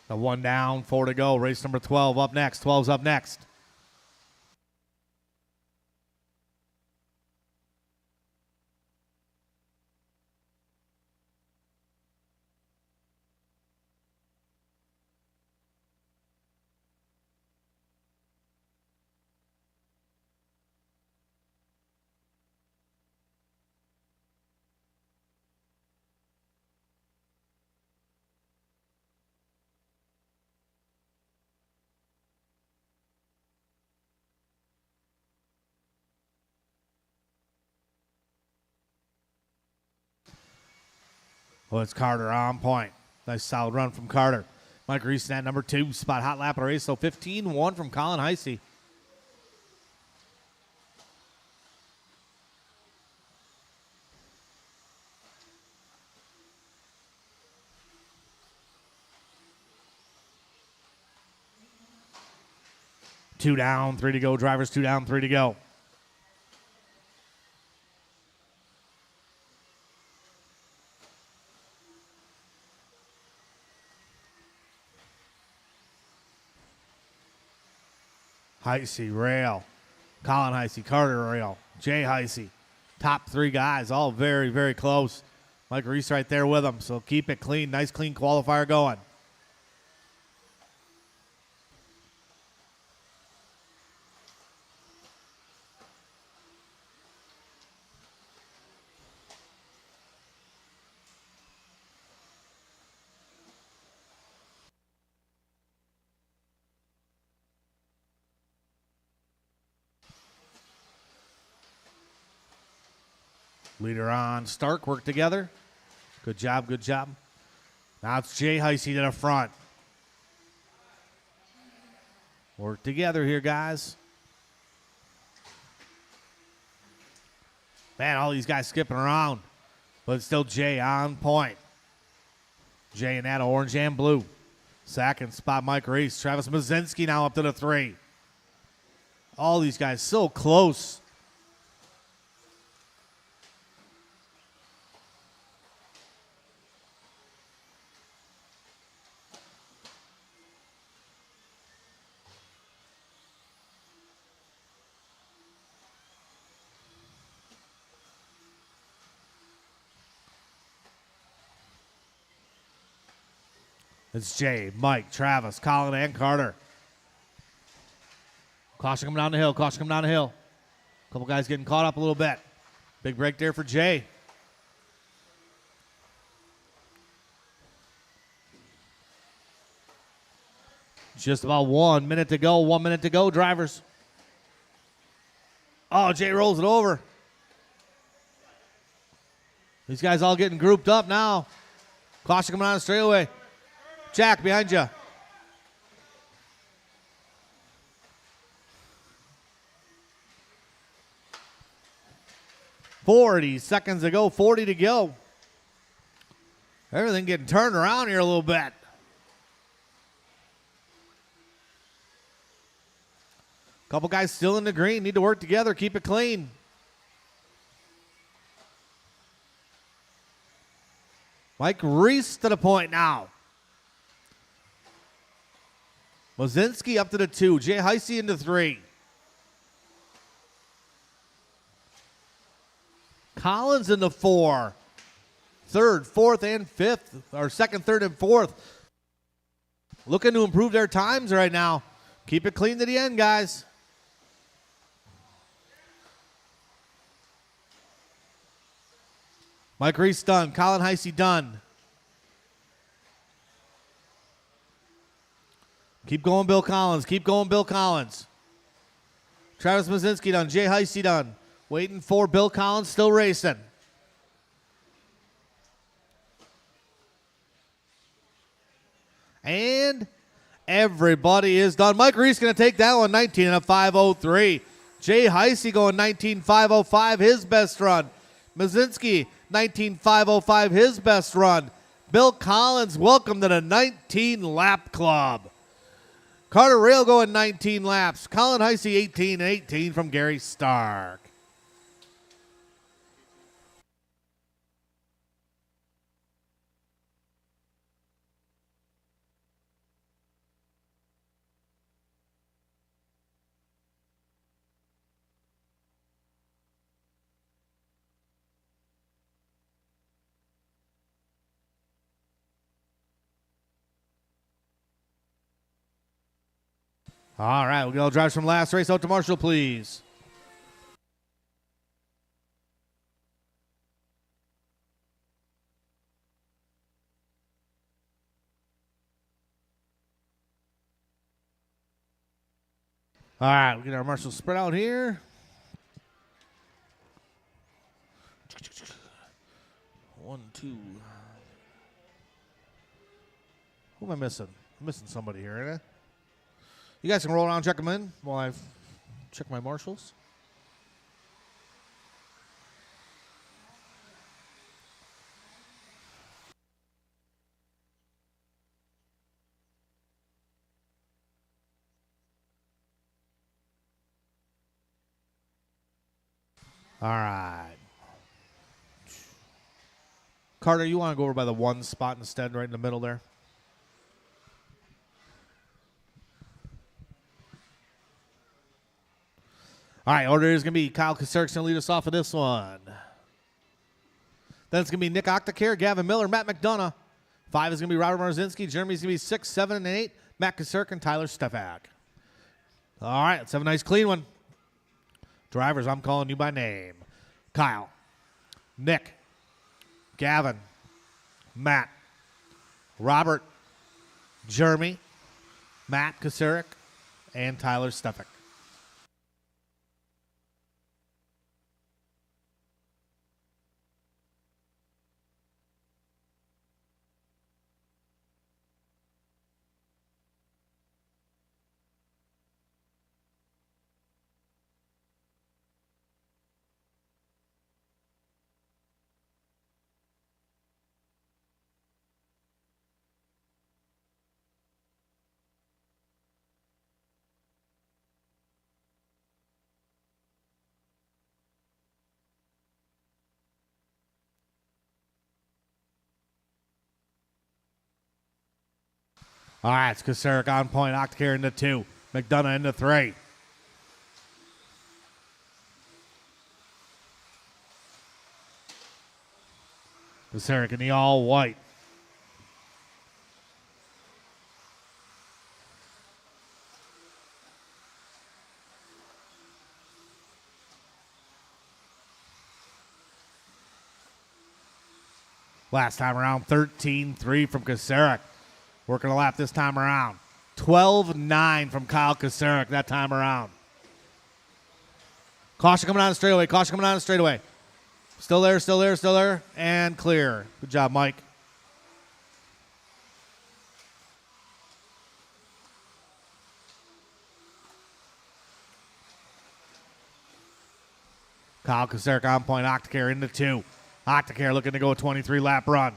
The 1 down, 4 to go. Race number 12 up next. 12's up next. Well, it's Carter on point. Nice solid run from Carter. Mike Reese at number 2 spot. Hot lap of the race. So 15-1 from Colin Heisey. Two down, 3 to go. Drivers 2 down, 3 to go. Heisey, Rail, Colin Heisey, Carter Rail, Jay Heisey. Top 3 guys, all very, very close. Mike Reese right there with them, so keep it clean. Nice, clean qualifier going. Leader on Stark work together. Good job, good job. Now it's Jay Heisey to the front. Work together here, guys. Man, all these guys skipping around. But it's still Jay on point. Jay in that orange and blue. Second spot, Mike Reese. Travis Mazinski now up to the 3. All these guys so close. It's Jay, Mike, Travis, Colin, and Carter. Caution coming down the hill. Caution coming down the hill. A couple guys getting caught up a little bit. Big break there for Jay. Just about 1 minute to go. 1 minute to go, drivers. Oh, Jay rolls it over. These guys all getting grouped up now. Caution coming on the straightaway. Jack, behind you. "40 seconds to go, 40 to go." Everything getting turned around here a little bit. Couple guys still in the green. Need to work together. Keep it clean. Mike Reese to the point now. Mozinski up to the 2. Jay Heisey into 3. Collins in the 4. Third, fourth, and fifth. Or second, third, and fourth. Looking to improve their times right now. Keep it clean to the end, guys. Mike Reese done. Colin Heisey done. Keep going, Bill Collins. Keep going, Bill Collins. Travis Mazinski done. Jay Heisey done. Waiting for Bill Collins, still racing. And everybody is done. Mike Reese going to take that one, 19 and a 5:03. Jay Heisey going 19.505, his best run. Mazinski, 19.505, his best run. Bill Collins, welcome to the 19-lap club. Carter Rail going 19 laps. Colin Heisey 18 and 18 from Gary Stark. All right, we'll get all drivers from last race out to Marshall, please. All right, we'll get our Marshall spread out here. One, two. Who am I missing? I'm missing somebody here, ain't I? You guys can roll around and check them in while I check my marshals. All right. Carter, you want to go over by the 1 spot instead, right in the middle there? All right, order is going to be Kyle Kasurik's going to lead us off of this one. Then it's going to be Nick Octacare, Gavin Miller, Matt McDonough. 5 is going to be Robert Marzinski. Jeremy's going to be 6, 7, and 8. Matt Kasurik and Tyler Stefak. All right, let's have a nice clean one. Drivers, I'm calling you by name. Kyle, Nick, Gavin, Matt, Robert, Jeremy, Matt Kasurik, and Tyler Stefak. All right, it's Kasarik on point. Octacare into 2. McDonough into 3. Kasarik in the all white. Last time around, 13-3 from Kasarik. Working a lap this time around. 12-9 from Kyle Kasarik that time around. Caution coming on the straightaway. Caution coming on the straightaway. Still there, still there, still there. And clear. Good job, Mike. Kyle Kasarik on point. Octacare into 2. Octacare looking to go a 23-lap run.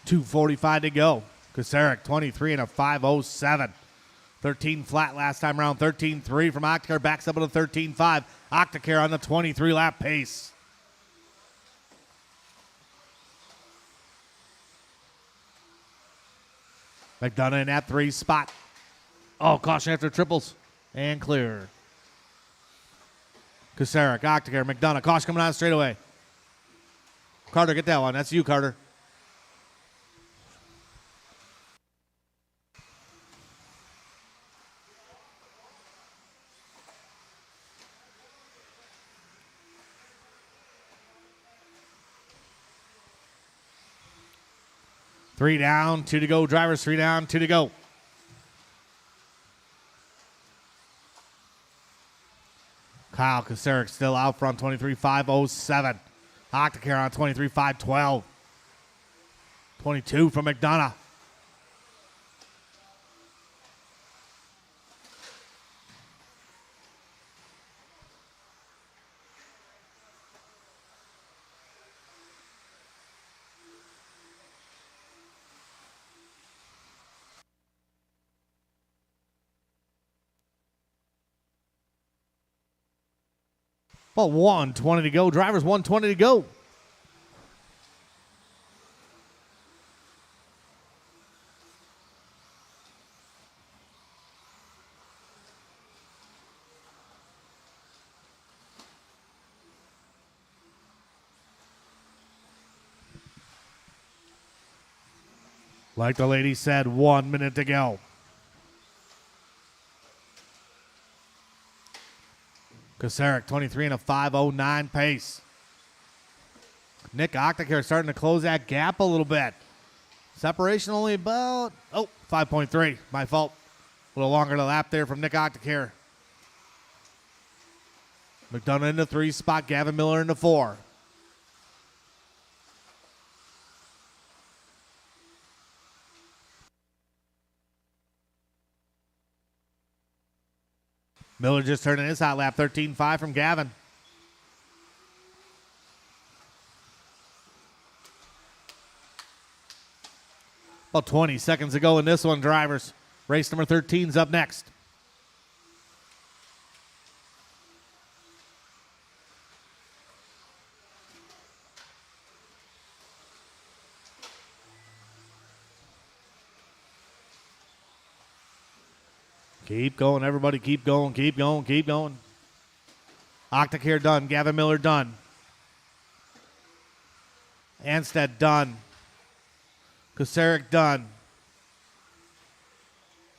.245 to go. Kasarik 23 and a 5:07. 13 flat last time around. 13-3 from Octacare. Backs up to 13-5. Octacare on the 23-lap pace. McDonough in that 3 spot. Oh, caution after triples. And clear. Kasarik, Octacare, McDonough. Caution coming on straight away. Carter, get that one. That's you, Carter. Three down, 2 to go. Drivers, 3 down, 2 to go. Kyle Kasarik still out front, 23-5-07. Octacare on 23-5-12. 22 from McDonough. Well, 1:20 to go. Drivers, 1:20 to go. Like the lady said, 1 minute to go. Kasarik, 23 and a 5:09 pace. Nick Octacare starting to close that gap a little bit. Separation only about, 5.3. My fault. A little longer to lap there from Nick Octacare. McDonough in the 3 spot. Gavin Miller in the 4. Miller just turning his hot lap, 13-5 from Gavin. About 20 seconds to go in this one, drivers. Race number 13's up next. Keep going, everybody. Keep going, keep going, keep going. Octacare done. Gavin Miller done. Anstead done. Kasarik done.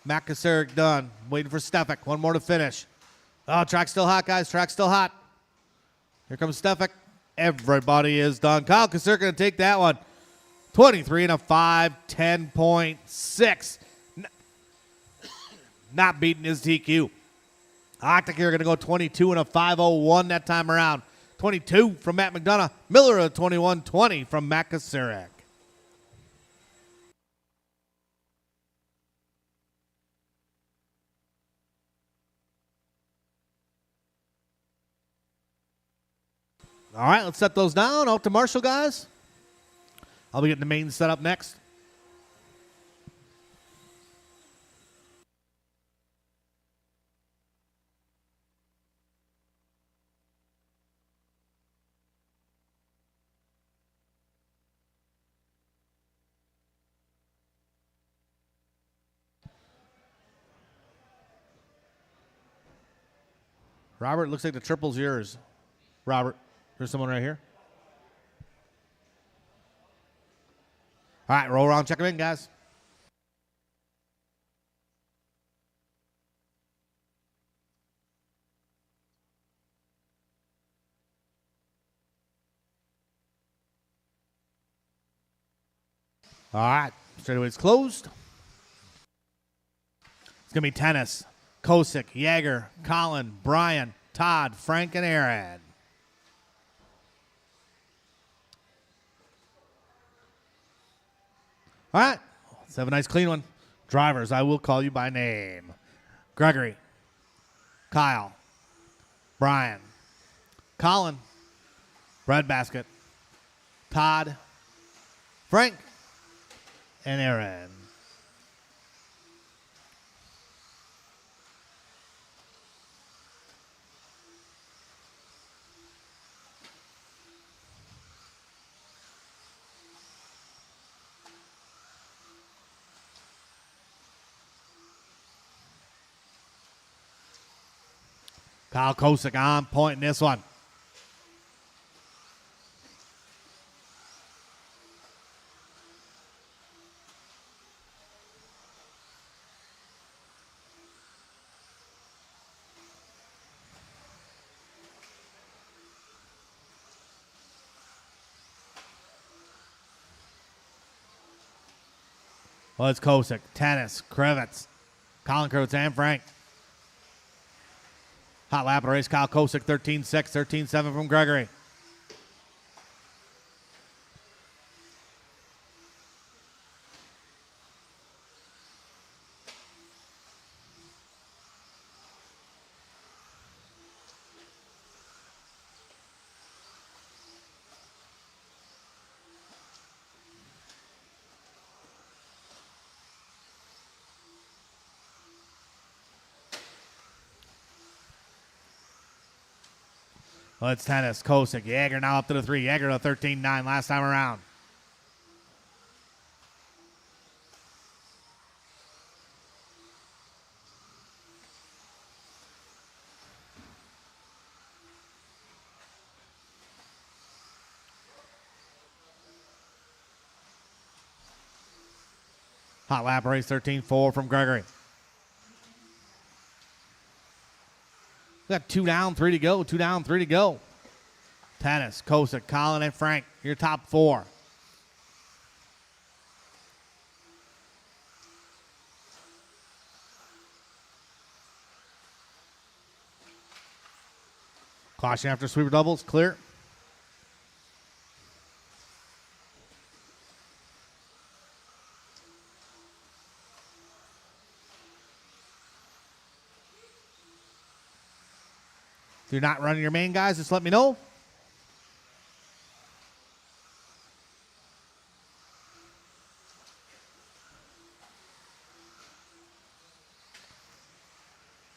Matt Kasarik done. Waiting for Stefik. One more to finish. Oh, track's still hot, guys. Track's still hot. Here comes Stefik. Everybody is done. Kyle Kasarik going to take that one. 23 and a 5, 10.6. Not beating his TQ. Octacare going to go 22 and a 5:01 that time around. 22 from Matt McDonough. Miller a 21-20 from Matt Kasarik. All right, let's set those down. Out to Marshall, guys. I'll be getting the main set up next. Robert, looks like the triple's yours. Robert, there's someone right here. All right, roll around, check them in, guys. All right, straightaway's closed. It's going to be Tennis, Kosick, Yeager, Colin, Brian, Todd, Frank, and Aaron. All right, let's have a nice clean one. Drivers, I will call you by name. Gregory, Kyle, Brian, Colin, Breadbasket, Todd, Frank, and Aaron. Kyle Kosick on point in this one. Well, it's Kosick, Tennis, Krivitz, Colin Krivitz, and Frank. Hot lap of the race, Kyle Kosick, 13-6, 13-7 from Gregory. Well, it's Tennis, Kosick, Yeager now up to the 3. Yeager to 13-9 last time around. Hot lap race, 13-4 from Gregory. We got 2 down, 3 to go. 2 down, 3 to go. Tennis, Kosick, Colin, and Frank, your top 4. Caution after sweeper doubles, clear. If you're not running your main, guys, just let me know.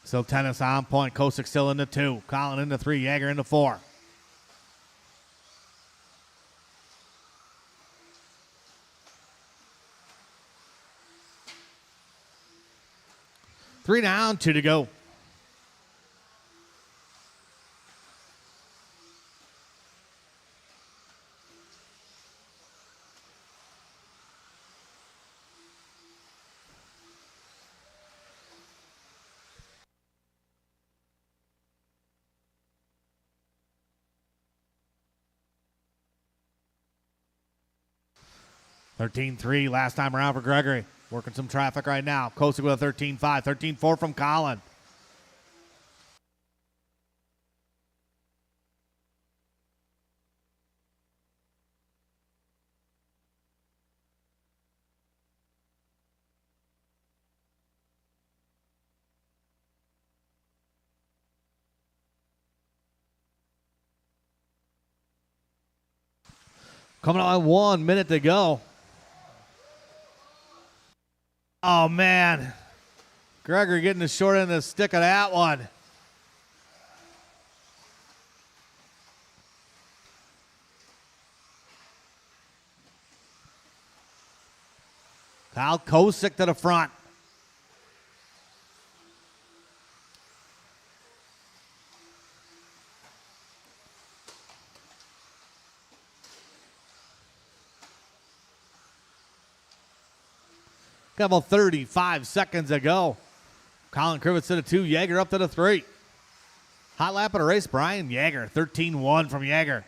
So Tennis on point. Kosick still into 2. Colin into 3. Yeager into 4. Three down, 2 to go. (13-3) last time around for Gregory. Working some traffic right now. Kosick with a 13-5. 13-4 from Colin. Coming on 1 minute to go. Oh, man. Gregory getting the short end of the stick of that one. Kyle Kosick to the front. Got about 35 seconds to go. Colin Krivitz to the 2, Yeager up to the 3. Hot lap of the race, Brian Yeager, 13-1 from Yeager.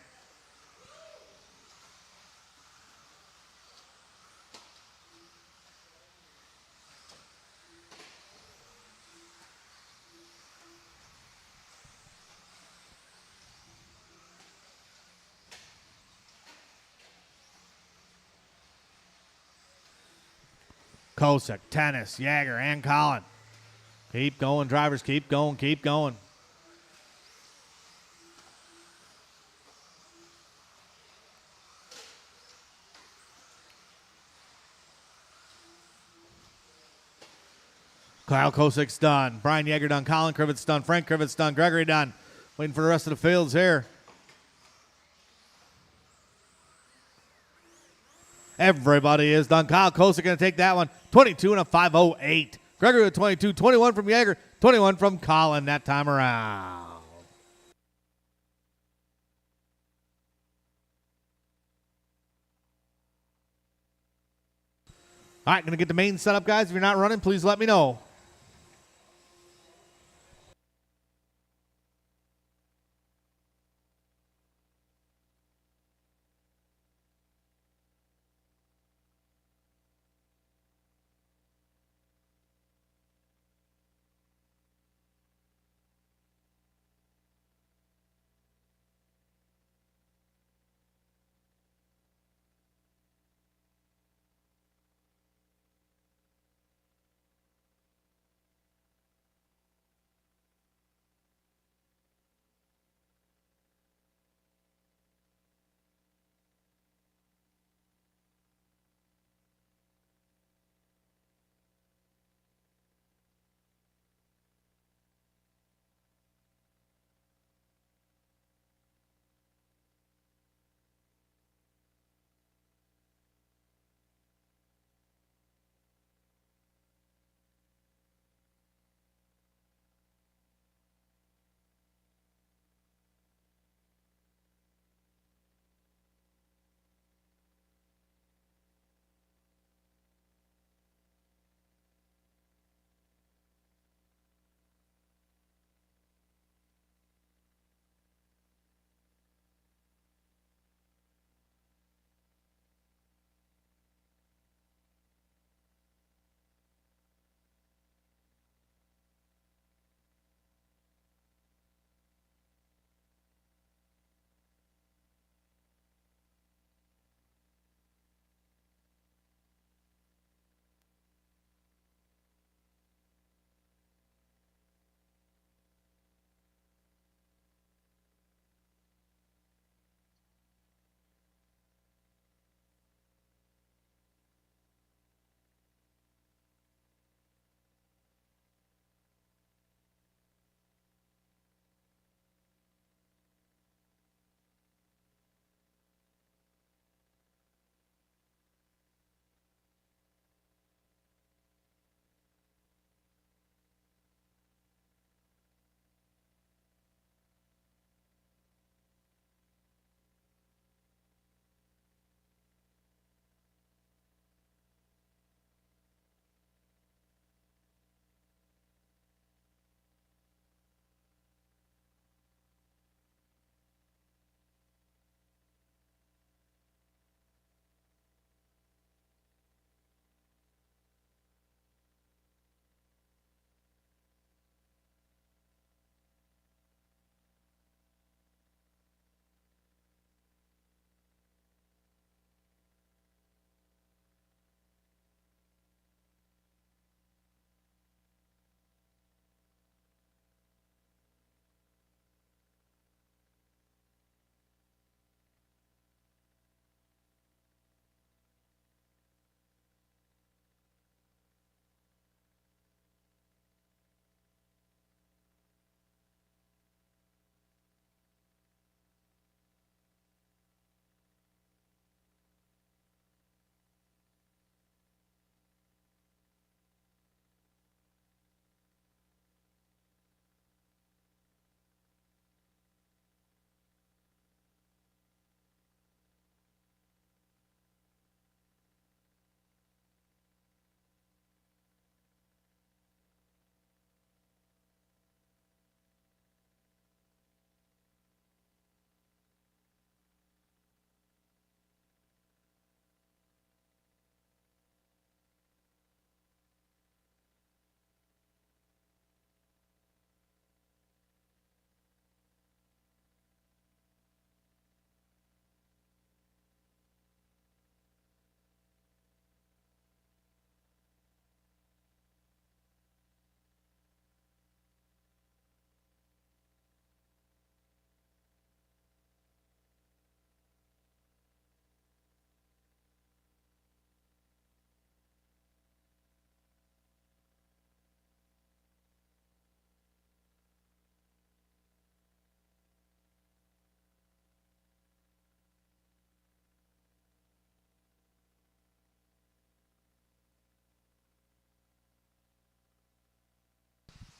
Kosick, Tennis, Yeager, and Colin. Keep going, drivers. Keep going, keep going. Kyle Kosick's done. Brian Yeager done. Colin Krivitz done. Frank Krivitz done. Gregory done. Waiting for the rest of the fields here. Everybody is done. Kyle Kosick going to take that one. 22 and a 5:08. Gregory with 22. 21 from Yeager. 21 from Colin that time around. All right, going to get the main setup, guys. If you're not running, please let me know.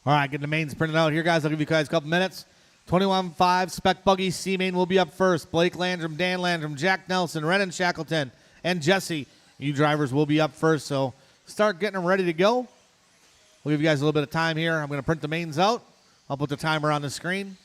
All right, getting the mains printed out here, guys. I'll give you guys a couple minutes. 21.5 Spec Buggy C main will be up first. Blake Landrum, Dan Landrum, Jack Nelson, Renan Shackleton, and Jesse. You drivers will be up first, so start getting them ready to go. We'll give you guys a little bit of time here. I'm going to print the mains out. I'll put the timer on the screen.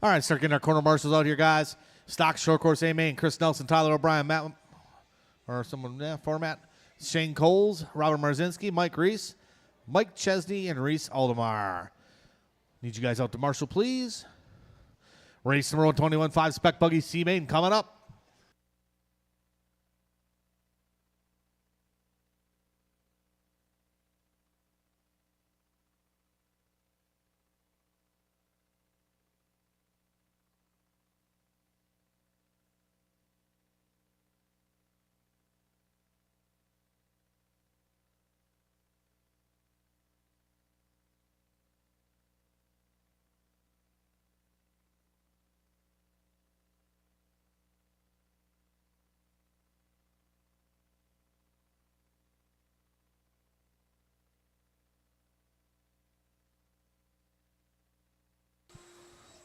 All right, start getting our corner marshals out here, guys. Stock short course A main, Chris Nelson, Tyler O'Brien, Matt, or someone, format. Shane Coles, Robert Marzinski, Mike Reese, Mike Chesney, and Reese Aldemar. Need you guys out to marshal, please. Race number 121.5 Spec Buggy C main coming up.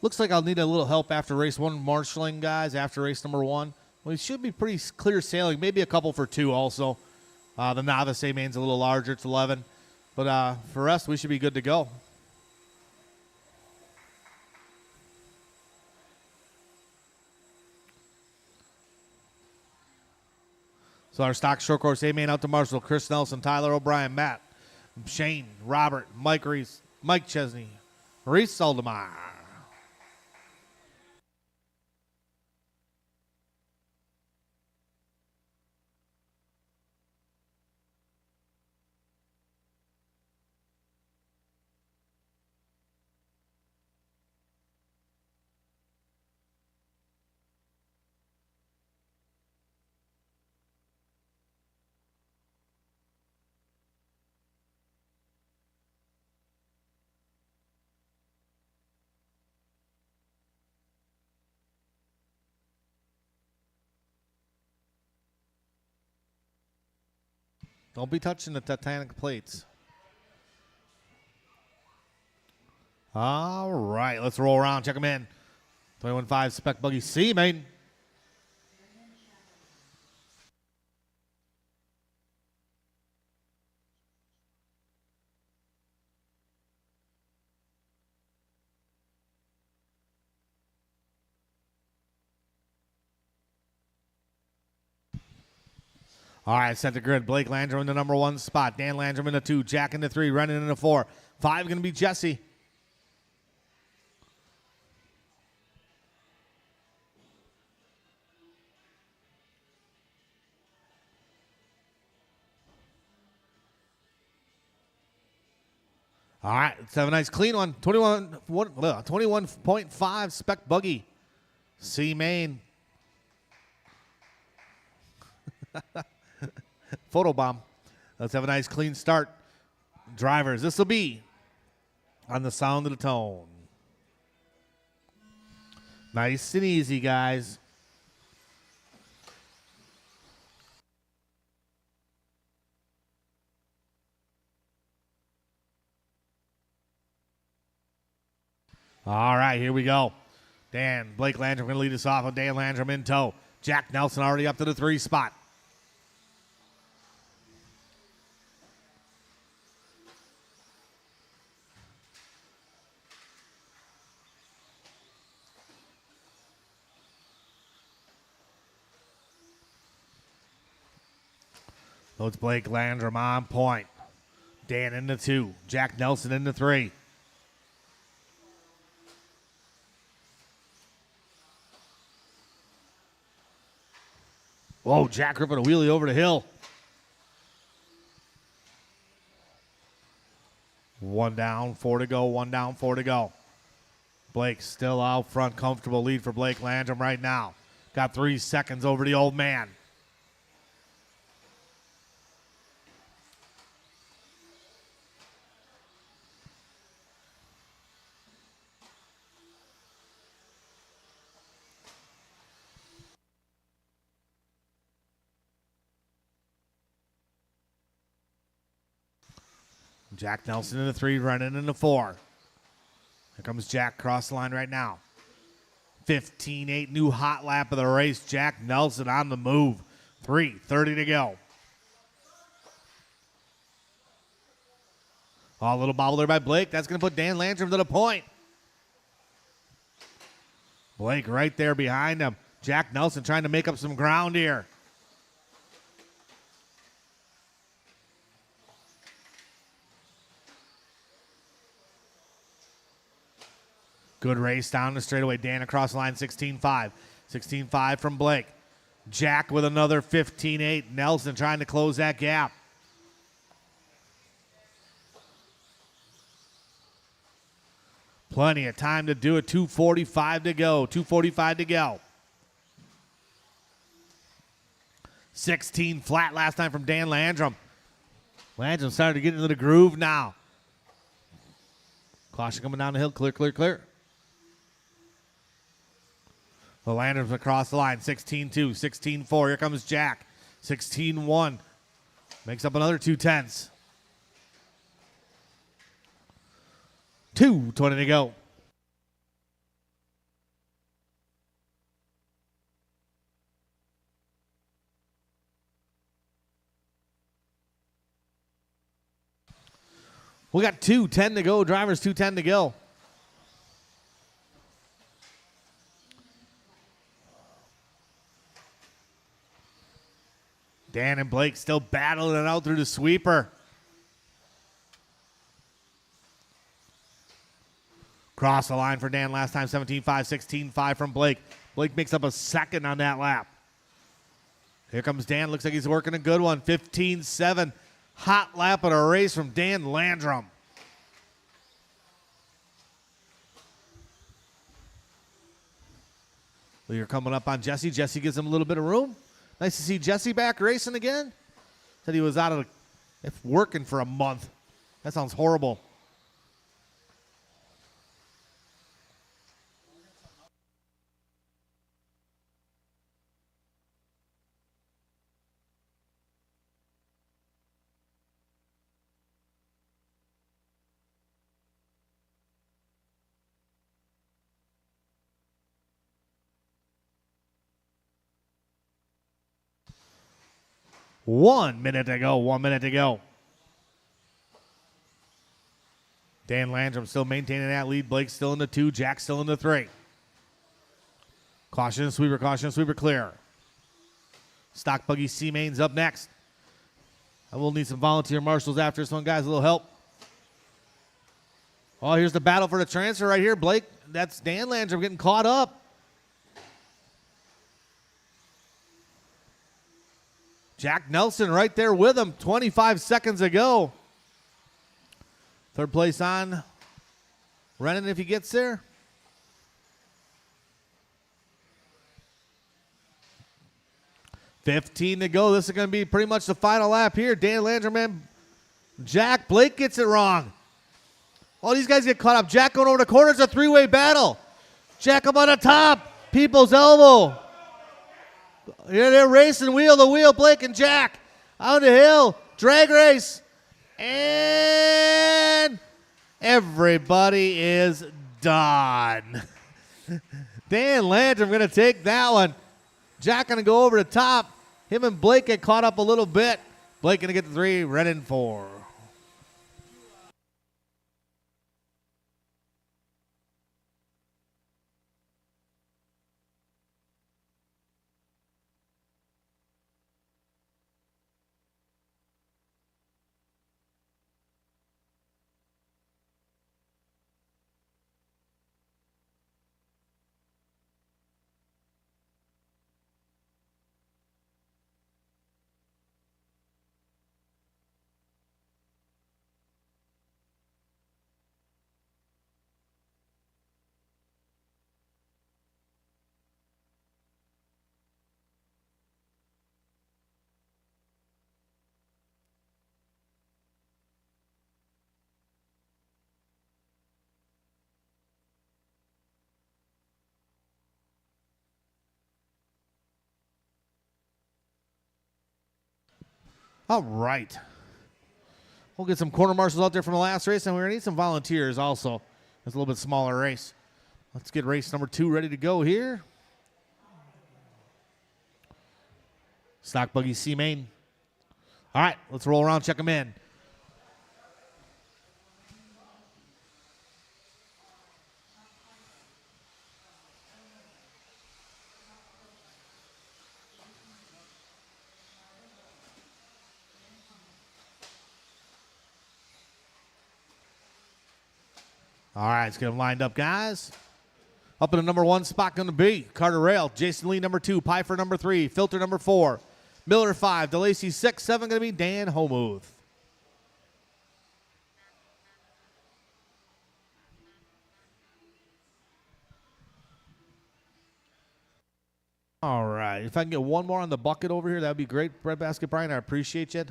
Looks like I'll need a little help after race one marshaling, guys, after race number one. Well, it should be pretty clear sailing, maybe a couple for two also. The novice A-main's a little larger, it's 11. But for us, we should be good to go. So our stock short course A-main out to marshal, Chris Nelson, Tyler O'Brien, Matt, Shane, Robert, Mike Reese, Mike Chesney, Reese Aldemar. Don't be touching the Titanic plates. All right, let's roll around. Check them in. 21.5 Spec Buggy C main. All right, set the grid. Blake Landrum in the number one spot. Dan Landrum in the 2. Jack in the 3. Rennan in the 4. 5 going to be Jesse. All right, let's have a nice clean one. 21.5 Spec Buggy C main. Photobomb. Let's have a nice clean start. Drivers, this will be on the sound of the tone. Nice and easy, guys. All right, here we go. Blake Landrum going to lead us off with Dan Landrum in tow. Jack Nelson already up to the 3 spot. So it's Blake Landrum on point. Dan in the 2. Jack Nelson in the 3. Whoa, Jack ripping a wheelie over the hill. 1 down, 4 to go. 1 down, 4 to go. Blake still out front. Comfortable lead for Blake Landrum right now. Got 3 seconds over the old man. Jack Nelson in the 3, running in the 4. Here comes Jack across the line right now. 15-8, new hot lap of the race. Jack Nelson on the move. 3:30 to go. Oh, a little bobble there by Blake. That's going to put Dan Landrum to the point. Blake right there behind him. Jack Nelson trying to make up some ground here. Good race down the straightaway. Dan across the line, 16-5. 16-5 from Blake. Jack with another 15-8. Nelson trying to close that gap. Plenty of time to do it. 2:45 to go. 2:45 to go. 16 flat last time from Dan Landrum. Landrum starting to get into the groove now. Caution coming down the hill. Clear, clear, clear. The Landrum's across the line. 16-2, 16-4. Here comes Jack. 16-1. Makes up another 2/10. 2:20 to go. We got 2:10 to go. Drivers 2:10 to go. Dan and Blake still battling it out through the sweeper. Cross the line for Dan last time, 17-5, 16-5 from Blake. Blake makes up a second on that lap. Here comes Dan. Looks like he's working a good one. 15-7. Hot lap of a race from Dan Landrum. Lear coming up on Jesse. Jesse gives him a little bit of room. Nice to see Jesse back racing again. Said he was out of working for a month. That sounds horrible. One minute to go. 1 minute to go. Dan Landrum still maintaining that lead. Blake still in the 2. Jack still in the 3. Caution sweeper clear. Stock buggy C-Main's up next. I will need some volunteer marshals after this one, guys. A little help. Oh, here's the battle for the transfer right here. Blake, that's Dan Landrum getting caught up. Jack Nelson right there with him, 25 seconds ago. Third place on Rennan if he gets there. $15 to go. This is going to be pretty much the final lap here. Dan Landrum and Jack. Blake gets it wrong. All these guys get caught up. Jack going over the corner. It's a three-way battle. Jack up on the top. People's elbow. Here they're racing wheel to wheel. Blake and Jack on the hill. Drag race. And everybody is done. Dan Landrum going to take that one. Jack going to go over the top. Him and Blake get caught up a little bit. Blake going to get the 3. Rennan 4. All right. We'll get some corner marshals out there from the last race, and we're going to need some volunteers also. It's a little bit smaller race. Let's get race number 2 ready to go here. Stock buggy C-Main. All right, let's roll around, check them in. All right, let's get them lined up, guys. Up in the number 1 spot going to be Carter Rail, Jason Lee number 2, Pfeiffer number 3, Filter number 4, Miller 5, DeLacy 6, 7 going to be Dan Homuth. All right, if I can get one more on the bucket over here, that would be great. Breadbasket Brian, I appreciate you.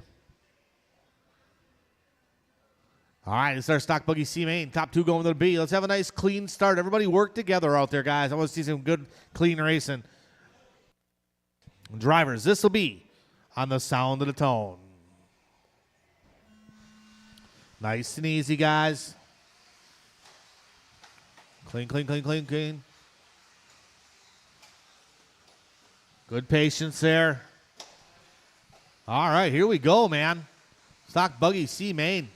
All right, it's our stock buggy C main. Top 2 going to the B. Let's have a nice clean start. Everybody work together out there, guys. I want to see some good, clean racing. Drivers, this will be on the sound of the tone. Nice and easy, guys. Clean, clean, clean, clean, clean. Good patience there. All right, here we go, man. Stock buggy C main.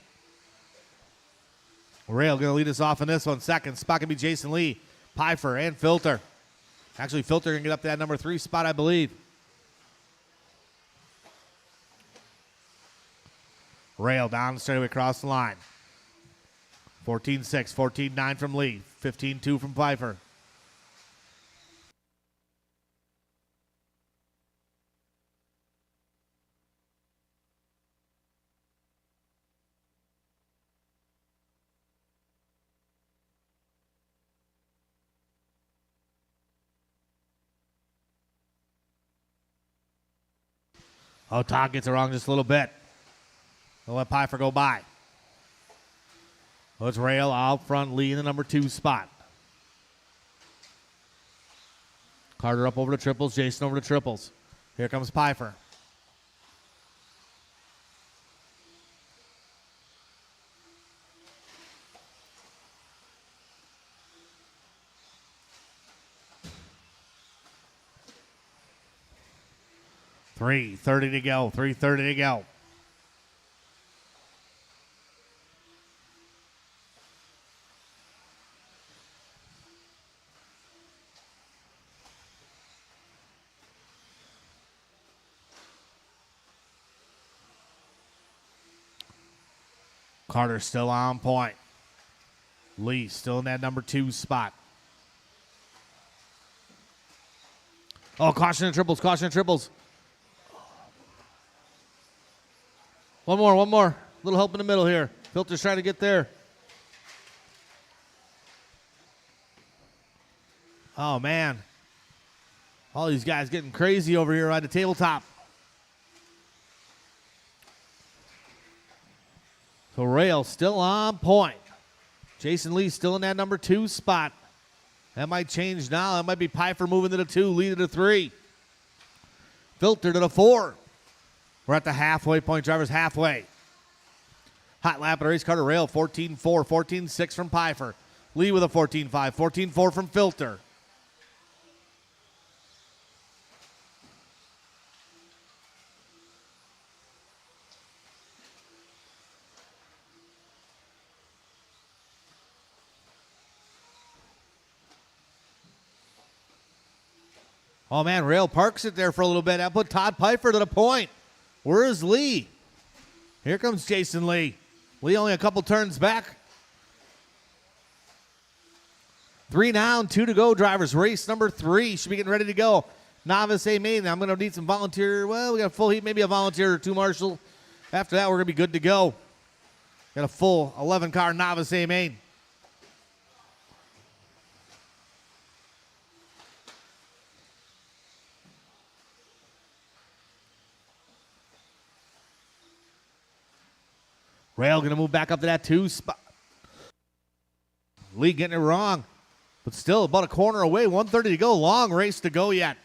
Rail going to lead us off in this one. Second spot going to be Jason Lee, Pfeiffer, and Filter. Actually, Filter going to get up to that number 3 spot, I believe. Rail down straight away across the line. 14-6, 14-9 from Lee, 15-2 from Pfeiffer. Oh, Todd gets it wrong just a little bit. They'll let Pfeiffer go by. Let's Rail out front, Lee in the number 2 spot. Carter up over the triples, Jason over the triples. Here comes Pfeiffer. $3:30 to go. $3:30 to go. Carter still on point. Lee still in that number 2 spot. Oh, caution and triples, caution and triples. One more, one more. A little help in the middle here. Filter's trying to get there. Oh, man. All these guys getting crazy over here on the tabletop. So Rail still on point. Jason Lee still in that number 2 spot. That might change now. That might be Pfeiffer moving to the 2, Lee to the 3. Filter to the 4. We're at the halfway point. Drivers halfway. Hot lap at race. Carter Rail 14-4, 14-6 from Pfeiffer. Lee with a 14-5, 14-4 from Filter. Oh, man, Rail parks it there for a little bit. That put Todd Pfeiffer to the point. Where is Lee? Here comes Jason Lee. Lee only a couple turns back. 3 down, 2 to go, drivers. Race number 3 should be getting ready to go. Novice A main. I'm going to need some volunteer. Well, we got a full heat, maybe a volunteer or 2, Marshall. After that, we're going to be good to go. Got a full 11-car Novice A main. Rail going to move back up to that 2 spot. Lee getting it wrong. But still about a corner away. 1:30 to go. Long race to go yet.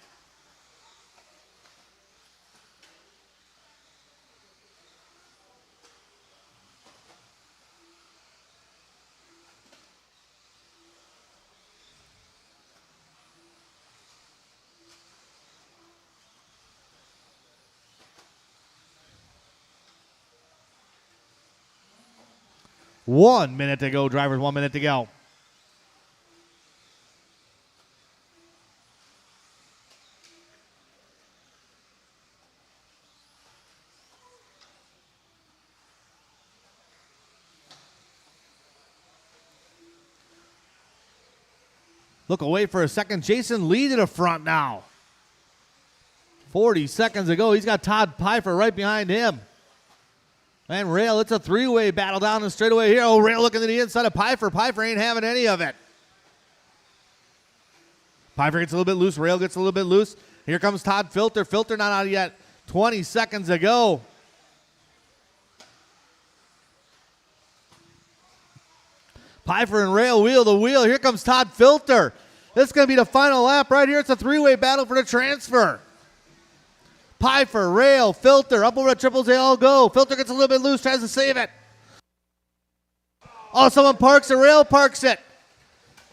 One minute to go, drivers. 1 minute to go. Look away for a second. Jason Lee to the front now. 40 seconds ago. He's got Todd Pfeiffer right behind him. And Rail, it's a three-way battle down the straightaway here. Oh, Rail looking to the inside of Pfeiffer. Pfeiffer ain't having any of it. Pfeiffer gets a little bit loose. Rail gets a little bit loose. Here comes Todd Filter. Filter not out yet. 20 seconds ago. Pfeiffer and Rail wheel the wheel. Here comes Todd Filter. This is going to be the final lap right here. It's a three-way battle for the transfer. Pfeiffer, Rail, Filter, up over the triples, they all go. Filter gets a little bit loose, tries to save it. Oh, someone parks it. Rail parks it.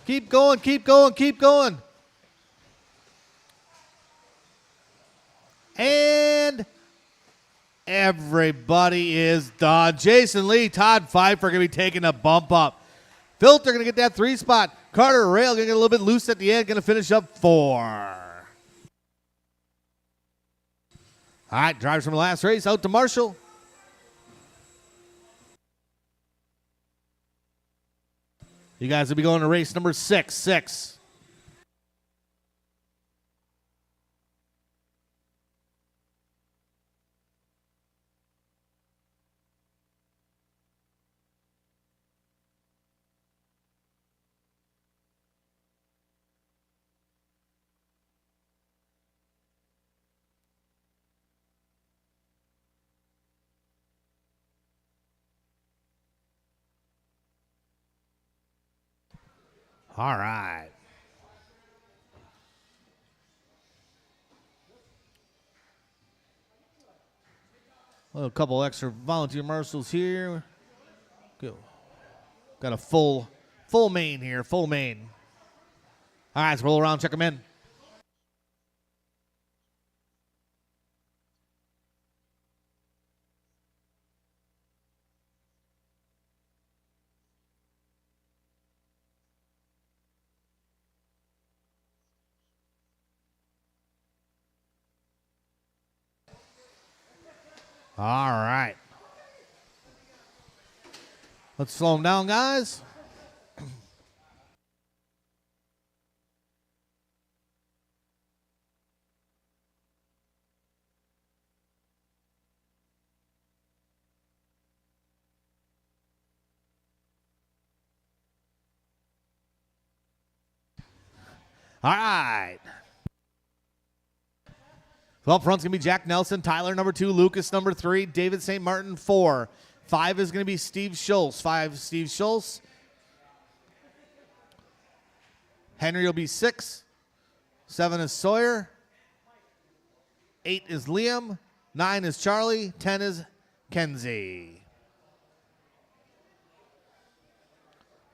Keep going, keep going, keep going. And everybody is done. Jason Lee, Todd Pfeiffer going to be taking a bump up. Filter going to get that 3 spot. Carter Rail going to get a little bit loose at the end, going to finish up 4. All right, drivers from the last race out to Marshall. You guys will be going to race number 6. All right. Well, a couple extra volunteer marshals here. Go. Got a full main here, full main. All right, let's roll around, check them in. All right. Let's slow them down, guys. All right. So up front's going to be Jack Nelson, Tyler number 2, Lucas number 3, David St. Martin 4. 5 is going to be Steve Schultz. 5, Steve Schultz. Henry will be 6. 7 is Sawyer. 8 is Liam. 9 is Charlie. 10 is Kenzie.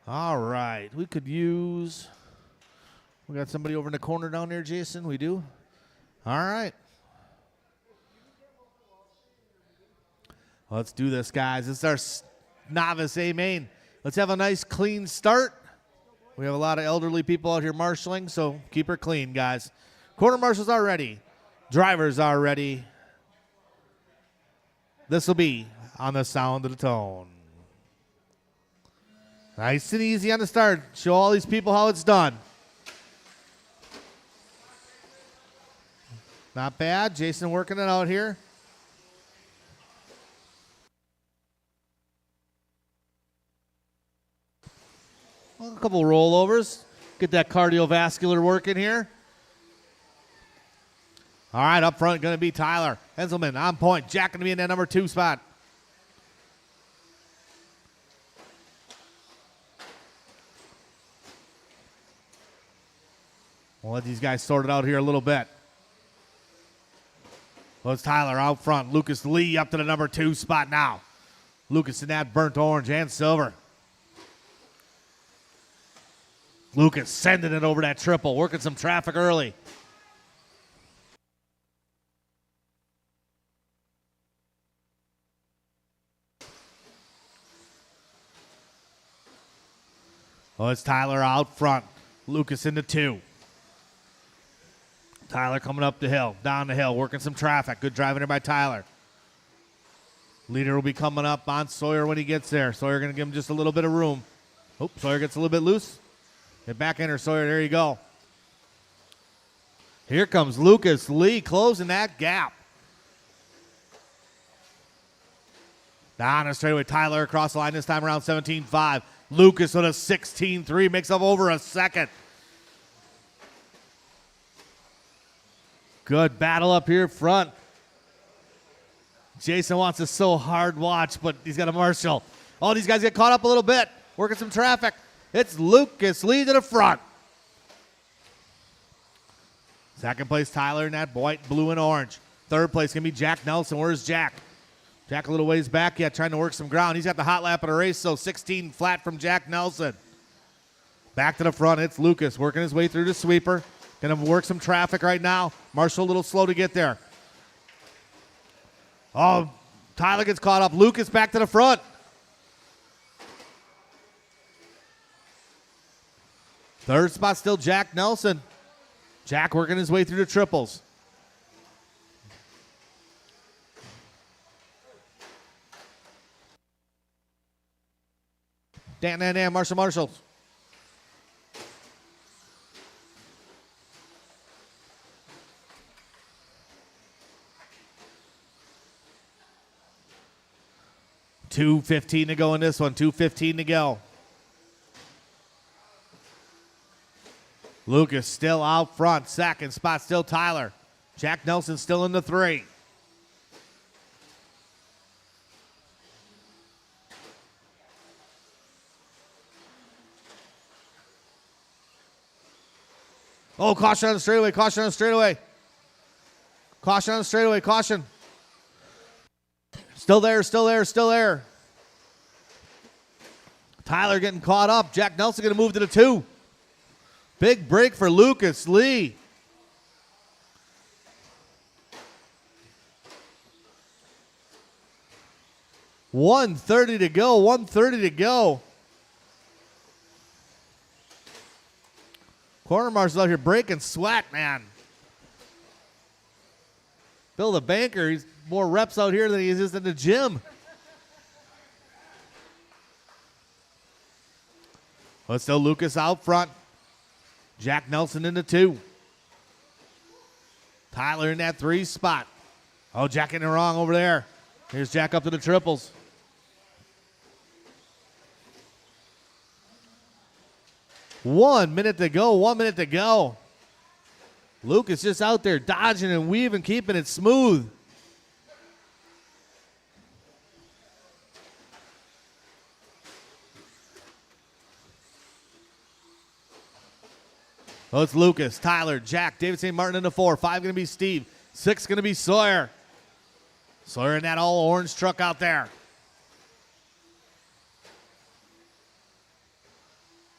All right. We could use... We got somebody over in the corner down there, Jason. We do? All right. Let's do this, guys. This is our novice A main. Let's have a nice clean start. We have a lot of elderly people out here marshaling, so keep her clean, guys. Quarter marshals are ready. Drivers are ready. This will be on the sound of the tone. Nice and easy on the start. Show all these people how it's done. Not bad. Jason working it out here. Well, a couple rollovers. Get that cardiovascular working here. All right, up front going to be Tyler Henselman on point. Jack going to be in that number 2 spot. We'll let these guys sort it out here a little bit. Well, it's Tyler out front. Lucas Lee up to the number 2 spot now. Lucas in that burnt orange and silver. Lucas sending it over that triple, working some traffic early. Oh, it's Tyler out front. Lucas into 2. Tyler coming up the hill, down the hill, working some traffic. Good driving there by Tyler. Leader will be coming up on Sawyer when he gets there. Sawyer going to give him just a little bit of room. Oh, Sawyer gets a little bit loose. Get back in her, Sawyer. There you go. Here comes Lucas Lee closing that gap. Down the straightaway, Tyler across the line this time around 17.5. Lucas with a 16.3, makes up over a second. Good battle up here front. Jason wants a so hard watch, but he's got a Marshall. Oh, these guys get caught up a little bit, working some traffic. It's Lucas Lee to the front. Second place, Tyler in that white, blue, and orange. Third place going to be Jack Nelson. Where's Jack? Jack a little ways back, trying to work some ground. He's got the hot lap of the race, so 16 flat from Jack Nelson. Back to the front, it's Lucas working his way through the sweeper. Going to work some traffic right now. Marshall a little slow to get there. Oh, Tyler gets caught up. Lucas back to the front. Third spot still Jack Nelson. Jack working his way through the triples. Dan, Marshall. $2:15 to go in this one. 2:15 to go. Lucas still out front. Second spot still Tyler. Jack Nelson still in the 3. Oh, caution on the straightaway, caution on the straightaway. Caution on the straightaway, caution. Still there. Tyler getting caught up. Jack Nelson going to move to the 2. Big break for Lucas Lee. $1:30 to go. Corner marshal's out here breaking sweat, man. Bill the banker, he's more reps out here than he is in the gym. But still Lucas out front. Jack Nelson in the 2. Tyler in that 3 spot. Oh, Jack getting it wrong over there. Here's Jack up to the triples. One minute to go. Lucas just out there dodging and weaving, keeping it smooth. Oh, it's Lucas, Tyler, Jack, David St. Martin in the 4. 5 going to be Steve. 6 going to be Sawyer. Sawyer in that all orange truck out there.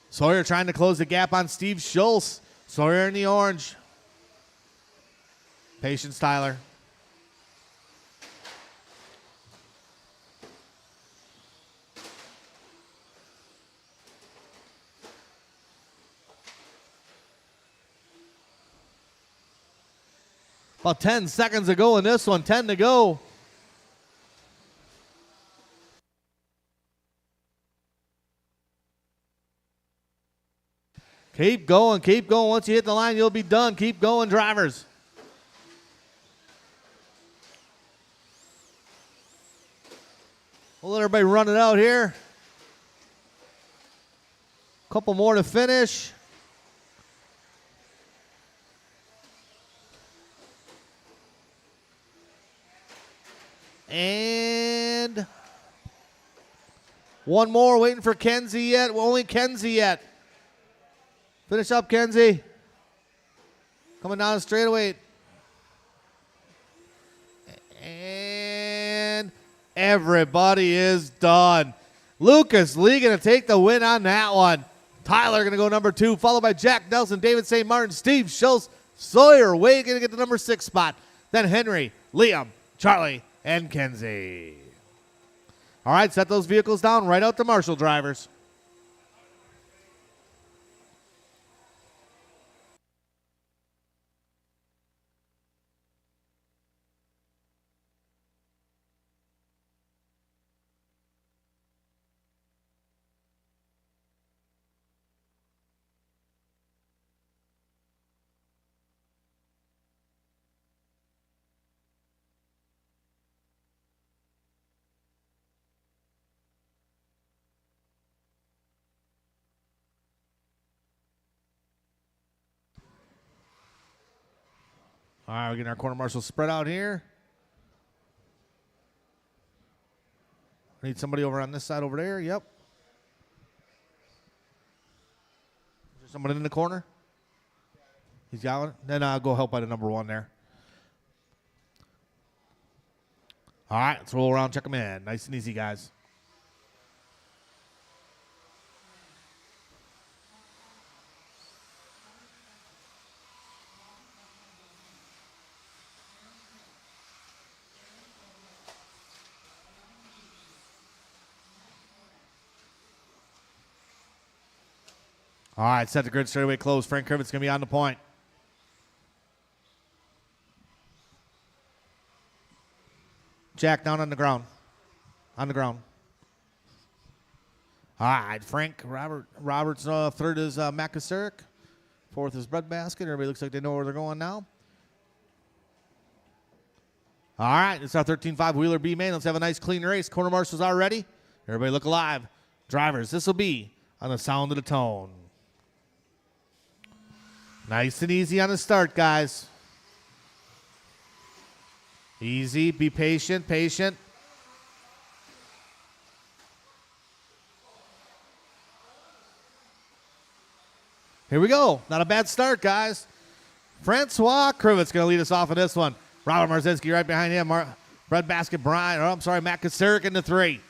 Sawyer trying to close the gap on Steve Schultz. Sawyer in the orange. Patience, Tyler. About 10 seconds to go in this one. 10 to go. Keep going. Once you hit the line, you'll be done. Keep going, drivers. We'll let everybody run it out here. Couple more to finish. And one more, waiting for Kenzie yet. Only Kenzie yet. Finish up, Kenzie. Coming down the straightaway. And everybody is done. Lucas Lee going to take the win on that one. Tyler going to go number 2, followed by Jack Nelson, David St. Martin, Steve Schultz, Sawyer Wade going to get the number 6 spot. Then Henry, Liam, Charlie, and Kenzie. All right, set those vehicles down right out to Marshall drivers. All right, we're getting our quarter marshal spread out here. Need somebody over on this side over there. Yep. Is there someone in the corner? He's got one. Then I'll go help by the number 1 there. All right, let's roll around, check them in. Nice and easy, guys. All right, set the grid straightaway closed. Frank Krivitz's going to be on the point. Jack down on the ground. On the ground. All right, Frank. Robert's third is Matt Kasarik. Fourth is Breadbasket. Everybody looks like they know where they're going now. All right, it's our 13-5 Wheeler B main. Let's have a nice clean race. Corner marshals are ready. Everybody look alive. Drivers, this will be on the sound of the tone. Nice and easy on the start, guys. Easy, be patient, patient. Here we go. Not a bad start, guys. Francois Krivitz going to lead us off in this one. Robert Marzinski right behind him. Breadbasket Brian, Matt Kasarik in the 3.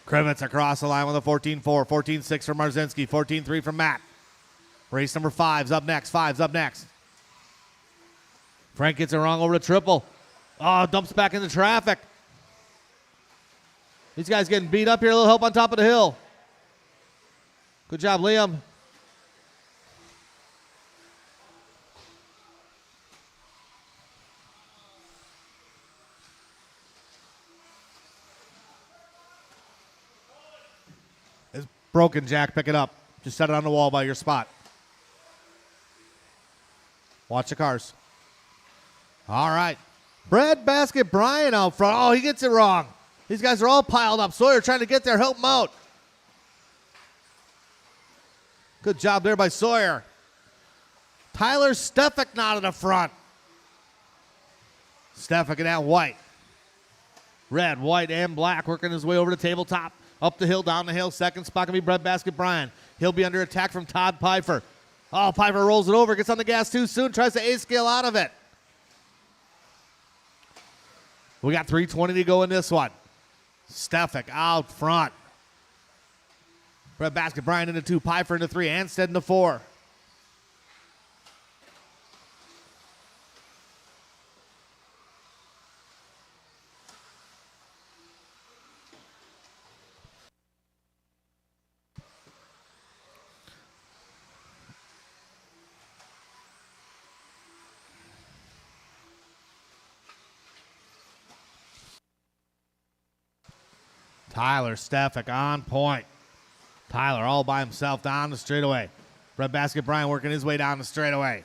Krivitz across the line with a 14-4, 14-6 from Marzinski, 14-3 from Matt. Race number 5's up next. Frank gets it wrong over the triple. Oh, dumps back into traffic. These guys getting beat up here. A little help on top of the hill. Good job, Liam. It's broken, Jack. Pick it up. Just set it on the wall by your spot. Watch the cars. All right. Breadbasket Brian out front. Oh, he gets it wrong. These guys are all piled up. Sawyer trying to get there. Help him out. Good job there by Sawyer. Tyler Stefik not in the front. Stefik in that white. Red, white, and black working his way over the tabletop. Up the hill, down the hill. Second spot going to be Breadbasket Brian. He'll be under attack from Todd Pfeiffer. Oh, Pfeiffer rolls it over. Gets on the gas too soon. Tries to A-scale out of it. We got 3:20 to go in this one. Stefik out front. Breadbasket Brian into 2. Pfeiffer into 3. Anstead into 4. Tyler Stefik on point. Tyler all by himself down the straightaway. Breadbasket Brian working his way down the straightaway.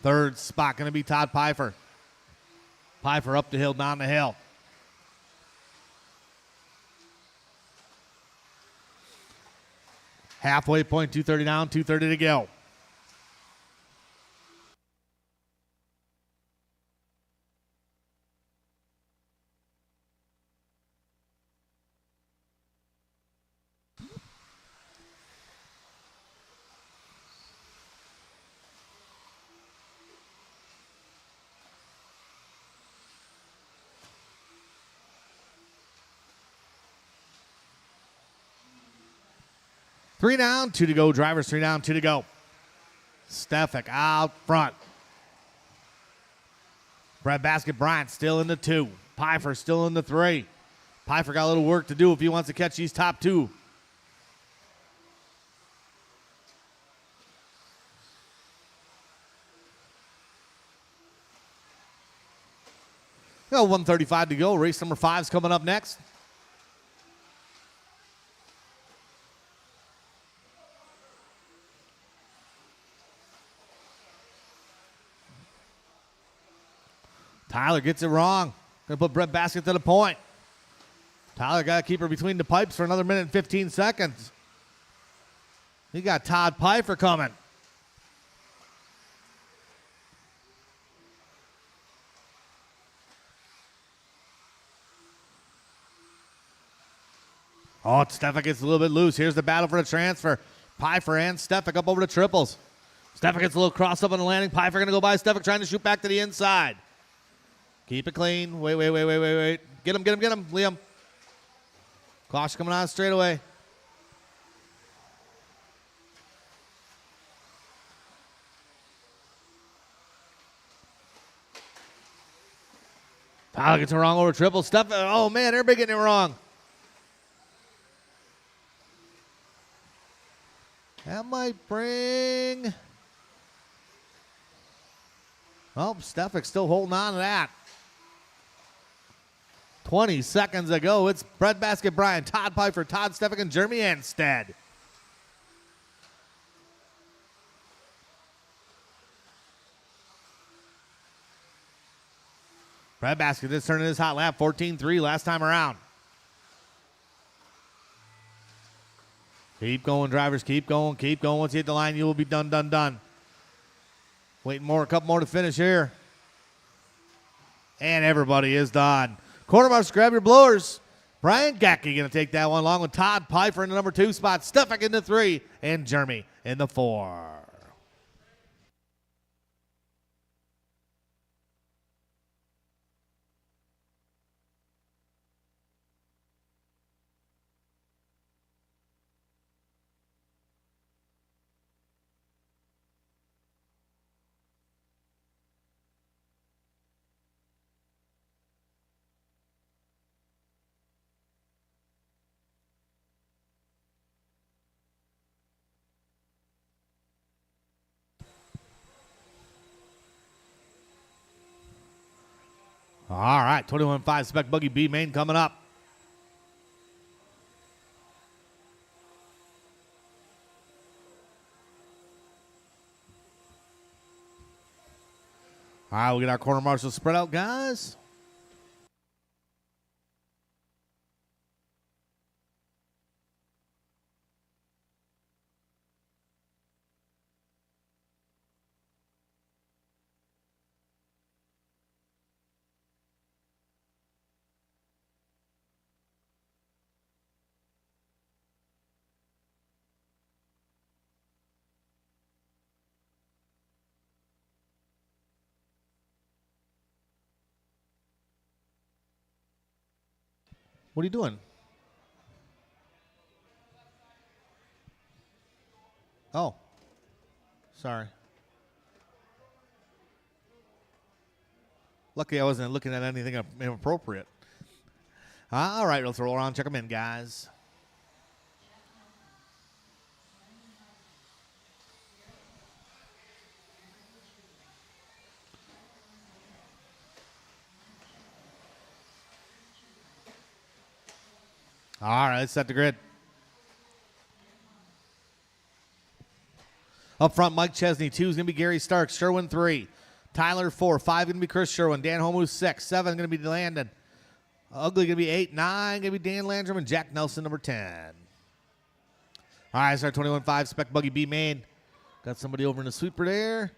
Third spot going to be Todd Pfeiffer. Pfeiffer up the hill, down the hill. Halfway point, 2:30 down, 2:30 to go. Three down, 2 to go. Drivers 3 down, 2 to go. Stefik out front. Breadbasket Bryant still in the 2. Pfeiffer still in the 3. Pfeiffer got a little work to do if he wants to catch these top 2. Got 1:35 to go. Race number 5 is coming up next. Tyler gets it wrong. Going to put Breadbasket to the point. Tyler got to keep her between the pipes for another minute and 15 seconds. You got Todd Pfeiffer coming. Oh, Stefik gets a little bit loose. Here's the battle for the transfer. Pfeiffer and Stefik up over the triples. Stefik gets a little cross up on the landing. Pfeiffer going to go by Stefik, trying to shoot back to the inside. Keep it clean. Wait. Get him, Liam. Caution coming on straight away. Tyler gets it wrong over triple. Stefik, oh man, everybody getting it wrong. That might bring... Oh, Stefik's still holding on to that. 20 seconds ago, it's Breadbasket Brian, Todd Pfeiffer, Todd Stefik, and Jeremy Anstead. Breadbasket just turning his hot lap, 14-3 last time around. Keep going, drivers. Keep going. Once you hit the line, you will be done. Waiting a couple more to finish here. And everybody is done. Quarter marks, grab your blowers. Brian Gacky going to take that one along with Todd Pfeiffer in the number 2 spot. Stefik in the 3 and Jeremy in the 4. All right, 21.5 Spec Buggy B main coming up. All right, we'll get our quarter marshals spread out, guys. What are you doing? Oh, sorry. Lucky I wasn't looking at anything inappropriate. All right, let's roll around, check them in, guys. All right, let's set the grid. Up front, Mike Chesney. 2 is going to be Gary Stark. Sherwin 3. Tyler 4. 5 going to be Chris Sherwin. Dan Homu 6. 7 going to be Landon. Ugly going to be 8. 9 going to be Dan Landrum. And Jack Nelson, number 10. All right, start 21.5 Spec Buggy B main. Got somebody over in the sweeper there.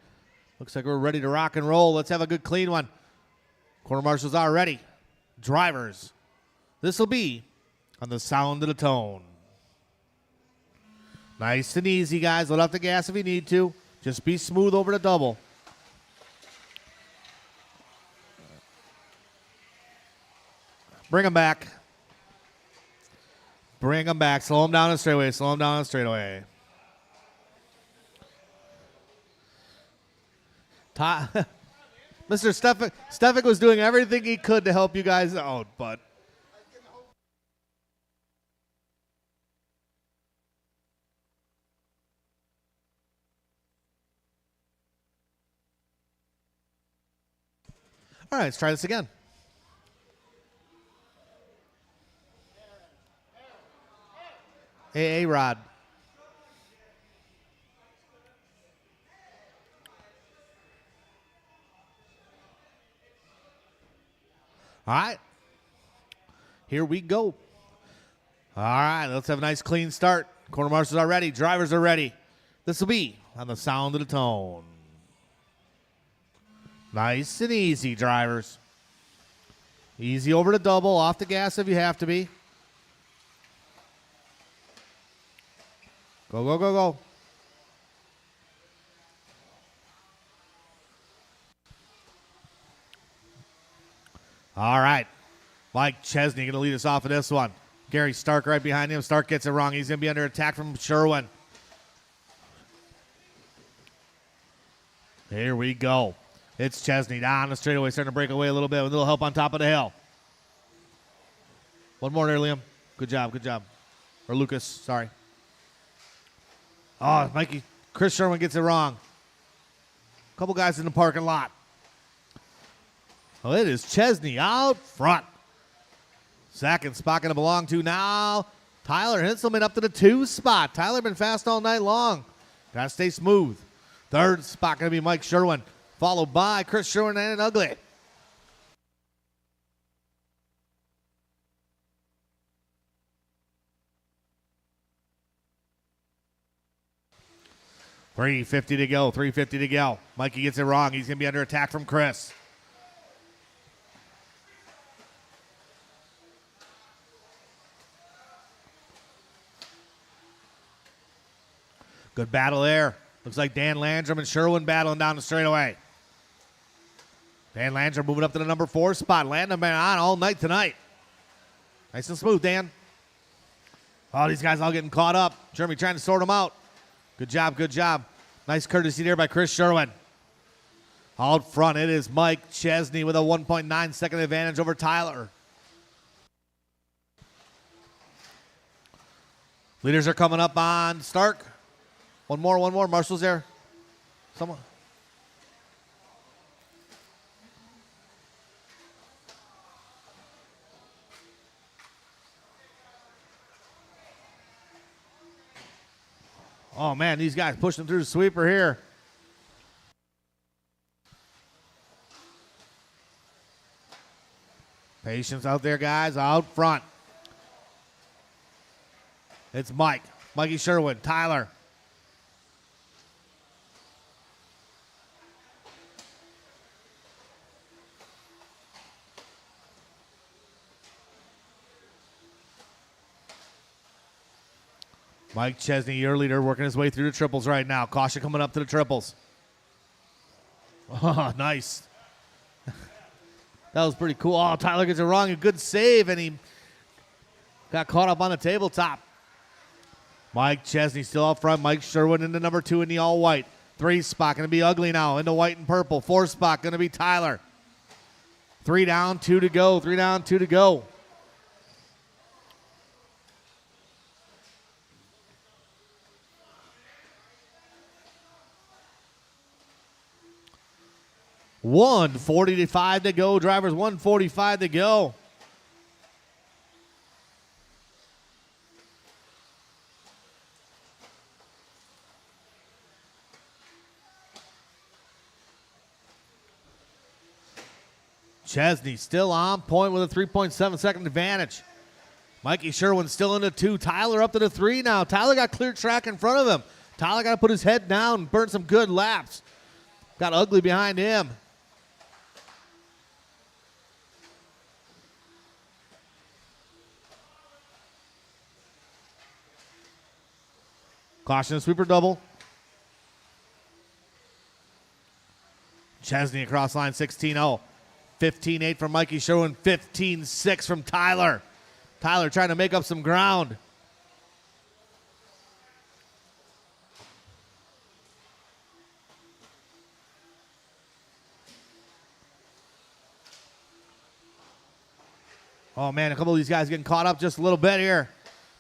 Looks like we're ready to rock and roll. Let's have a good clean one. Quarter marshals are ready. Drivers. This will be on the sound of the tone. Nice and easy, guys. Let off the gas if you need to. Just be smooth over the double. Bring them back. Bring them back. Slow them down and straightaway. Slow them down and straightaway. Mr. Stefik was doing everything he could to help you guys out, but all right, let's try this again. AA Rod. All right. Here we go. All right, let's have a nice clean start. Corner marshals are ready. Drivers are ready. This will be on the sound of the tone. Nice and easy, drivers. Easy over the double. Off the gas if you have to be. Go, go, go, go. All right. Mike Chesney going to lead us off of this one. Gary Stark right behind him. Stark gets it wrong. He's going to be under attack from Sherwin. Here we go. It's Chesney down the straightaway, starting to break away a little bit with a little help on top of the hill. One more there, Liam. Good job, good job. Or Lucas, sorry. Oh, Mikey. Chris Sherwin gets it wrong. A couple guys in the parking lot. Well, it is Chesney out front. Second spot going to belong to now Tyler Hinselman up to the 2 spot. Tyler been fast all night long. Got to stay smooth. Third spot going to be Mike Sherwin, followed by Chris Sherwin and Ugly. .350 to go, 350 to go. Mikey gets it wrong. He's going to be under attack from Chris. Good battle there. Looks like Dan Landrum and Sherwin battling down the straightaway. Dan Landrum moving up to the number 4 spot. Landrum been on all night tonight. Nice and smooth, Dan. Oh, these guys all getting caught up. Jeremy trying to sort them out. Good job, good job. Nice courtesy there by Chris Sherwin. Out front, it is Mike Chesney with a 1.9 second advantage over Tyler. Leaders are coming up on Stark. One more. Marshall's there. Someone. Oh, man, these guys pushing through the sweeper here. Patience out there, guys, out front. It's Mike. Mikey Sherwin, Tyler. Mike Chesney, your leader, working his way through the triples right now. Caution coming up to the triples. Oh, nice. That was pretty cool. Oh, Tyler gets it wrong. A good save, and he got caught up on the tabletop. Mike Chesney still up front. Mike Sherwin into number 2 in the all-white. 3 spot going to be Ugly now into white and purple. 4 spot going to be Tyler. 3 down, 2 to go. 3 down, 2 to go. $145 to go, drivers. $145 to go. Chesney still on point with a 3.7 second advantage. Mikey Sherwin still into 2. Tyler up to the 3 now. Tyler got clear track in front of him. Tyler got to put his head down and burn some good laps. Got Ugly behind him. Caution, sweeper double. Chesney across line 16-0. 15-8 from Mikey Sherwin. 15-6 from Tyler. Tyler trying to make up some ground. Oh, man, a couple of these guys getting caught up just a little bit here.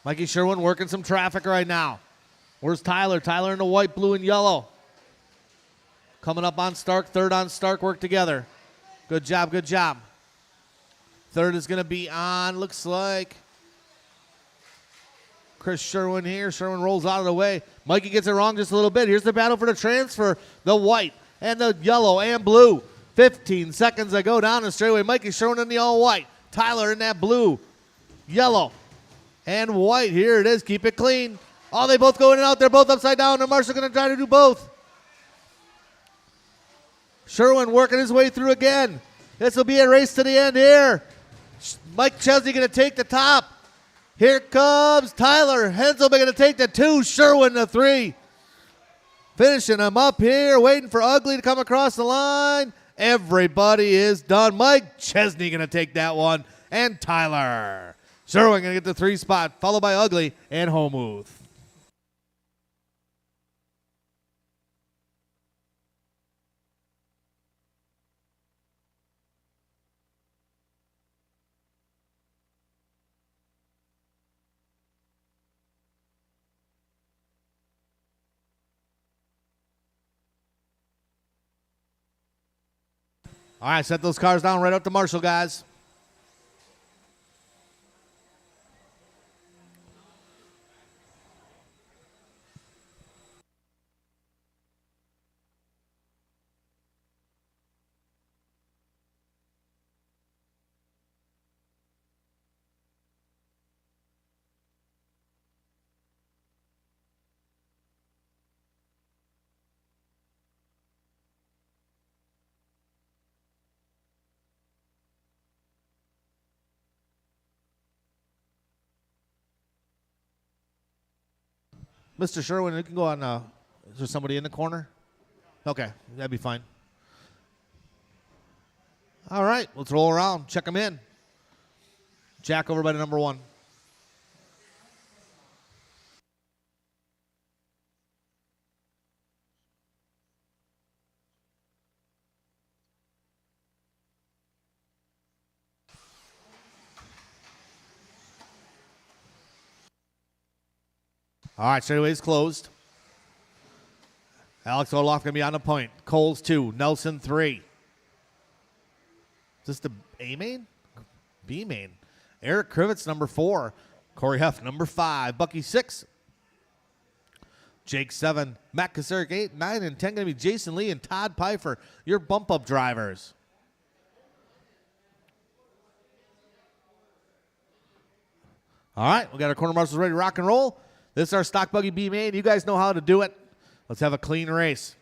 Mikey Sherwin working some traffic right now. Where's Tyler? Tyler in the white, blue, and yellow. Coming up on Stark. Third on Stark. Work together. Good job, good job. Third is going to be on, looks like, Chris Sherwin here. Sherwin rolls out of the way. Mikey gets it wrong just a little bit. Here's the battle for the transfer. The white and the yellow and blue. 15 seconds to go down the straightaway. Mikey Sherwin in the all-white. Tyler in that blue, yellow, and white. Here it is. Keep it clean. Oh, they both go in and out. They're both upside down, and Marshall going to try to do both. Sherwin working his way through again. This will be a race to the end here. Mike Chesney going to take the top. Here comes Tyler Henselman going to take the 2. Sherwin the 3. Finishing them up here, waiting for Ugly to come across the line. Everybody is done. Mike Chesney going to take that one. And Tyler. Sherwin going to get the 3 spot, followed by Ugly and Homuth. All right, set those cars down right up to Marshall, guys. Mr. Sherwin, you can go on. Is there somebody in the corner? Okay, that'd be fine. All right, let's roll around. Check them in. Jack over by the number 1. All right, straightaway's closed. Alex Orloff going to be on the point. Coles 2, Nelson 3. Is this the A main? B main. Eric Krivitz, number 4. Corey Huff, number 5. Bucky 6. Jake 7. Matt Kasarik 8, 9, and 10 going to be Jason Lee and Todd Pfeiffer, your bump-up drivers. All right, we got our corner marshals ready to rock and roll. This is our stock buggy B main. You guys know how to do it. Let's have a clean race.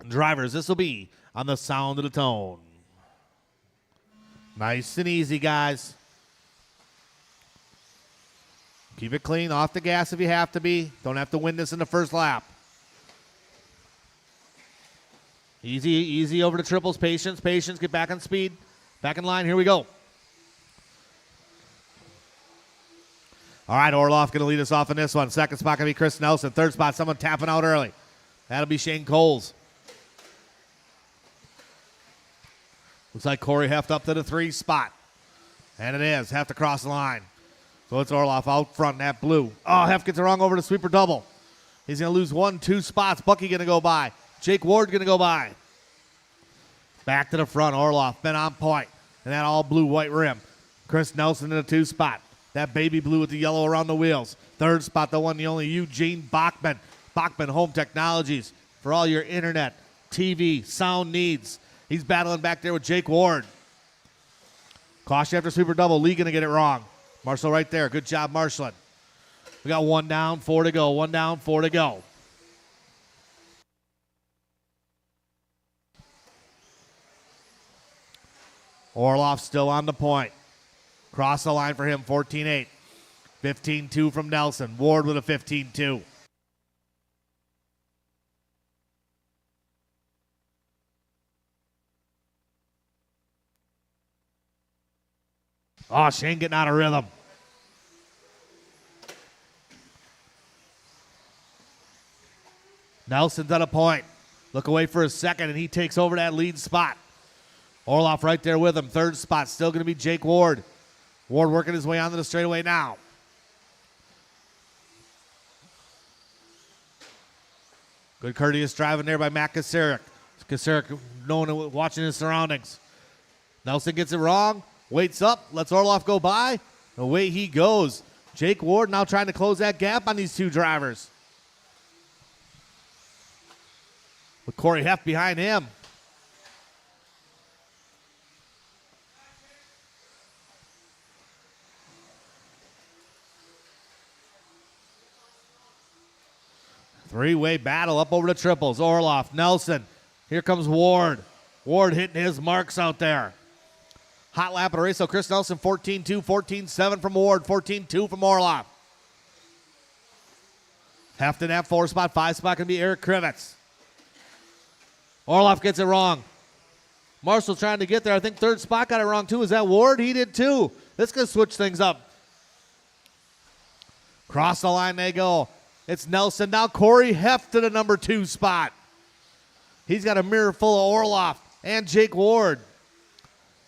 Drivers, this will be on the sound of the tone. Nice and easy, guys. Keep it clean, off the gas if you have to be. Don't have to win this in the first lap. Easy, easy over the triples. Patience, patience. Get back on speed. Back in line. Here we go. All right, Orloff going to lead us off in this one. Second spot going to be Chris Nelson. Third spot, someone tapping out early. That'll be Shane Coles. Looks like Corey Heft up to the 3 spot. And it is. Heft across the line. So it's Orloff out front in that blue. Oh, Heft gets it wrong over the sweeper double. He's going to lose 1, 2 spots. Bucky going to go by. Jake Ward going to go by. Back to the front. Orloff been on point. And that all blue white rim. Chris Nelson in the 2 spot. That baby blue with the yellow around the wheels. Third spot, the one, the only Eugene Bachman. Bachman Home Technologies for all your internet, TV, sound needs. He's battling back there with Jake Ward. Caution after sweeper double. Lee going to get it wrong. Marshall right there. Good job, marshalling. We got 1 down, 4 to go. 1 down, 4 to go. Orloff still on the point. Cross the line for him, 14-8. 15-2 from Nelson. Ward with a 15-2. Oh, Shane getting out of rhythm. Nelson's at a point. Look away for a second, and he takes over that lead spot. Orloff right there with him. Third spot, still going to be Jake Ward. Ward working his way onto the straightaway now. Good courteous driving there by Matt Kasarik. Kasarik knowing, watching his surroundings. Nelson gets it wrong. Waits up. Lets Orloff go by. Away he goes. Jake Ward now trying to close that gap on these 2 drivers. With Corey Heft behind him. Three-way battle up over the triples. Orloff, Nelson. Here comes Ward. Ward hitting his marks out there. Hot lap of the race. So Chris Nelson, 14-2, 14-7 from Ward, 14-2 from Orloff. Hefton at 4 spot, 5 spot can be Eric Krivitz. Orloff gets it wrong. Marshall trying to get there. I think 3rd spot got it wrong too. Is that Ward? He did too. This going to switch things up. Cross the line they go. It's Nelson. Now Corey Heft to the number 2 spot. He's got a mirror full of Orloff and Jake Ward.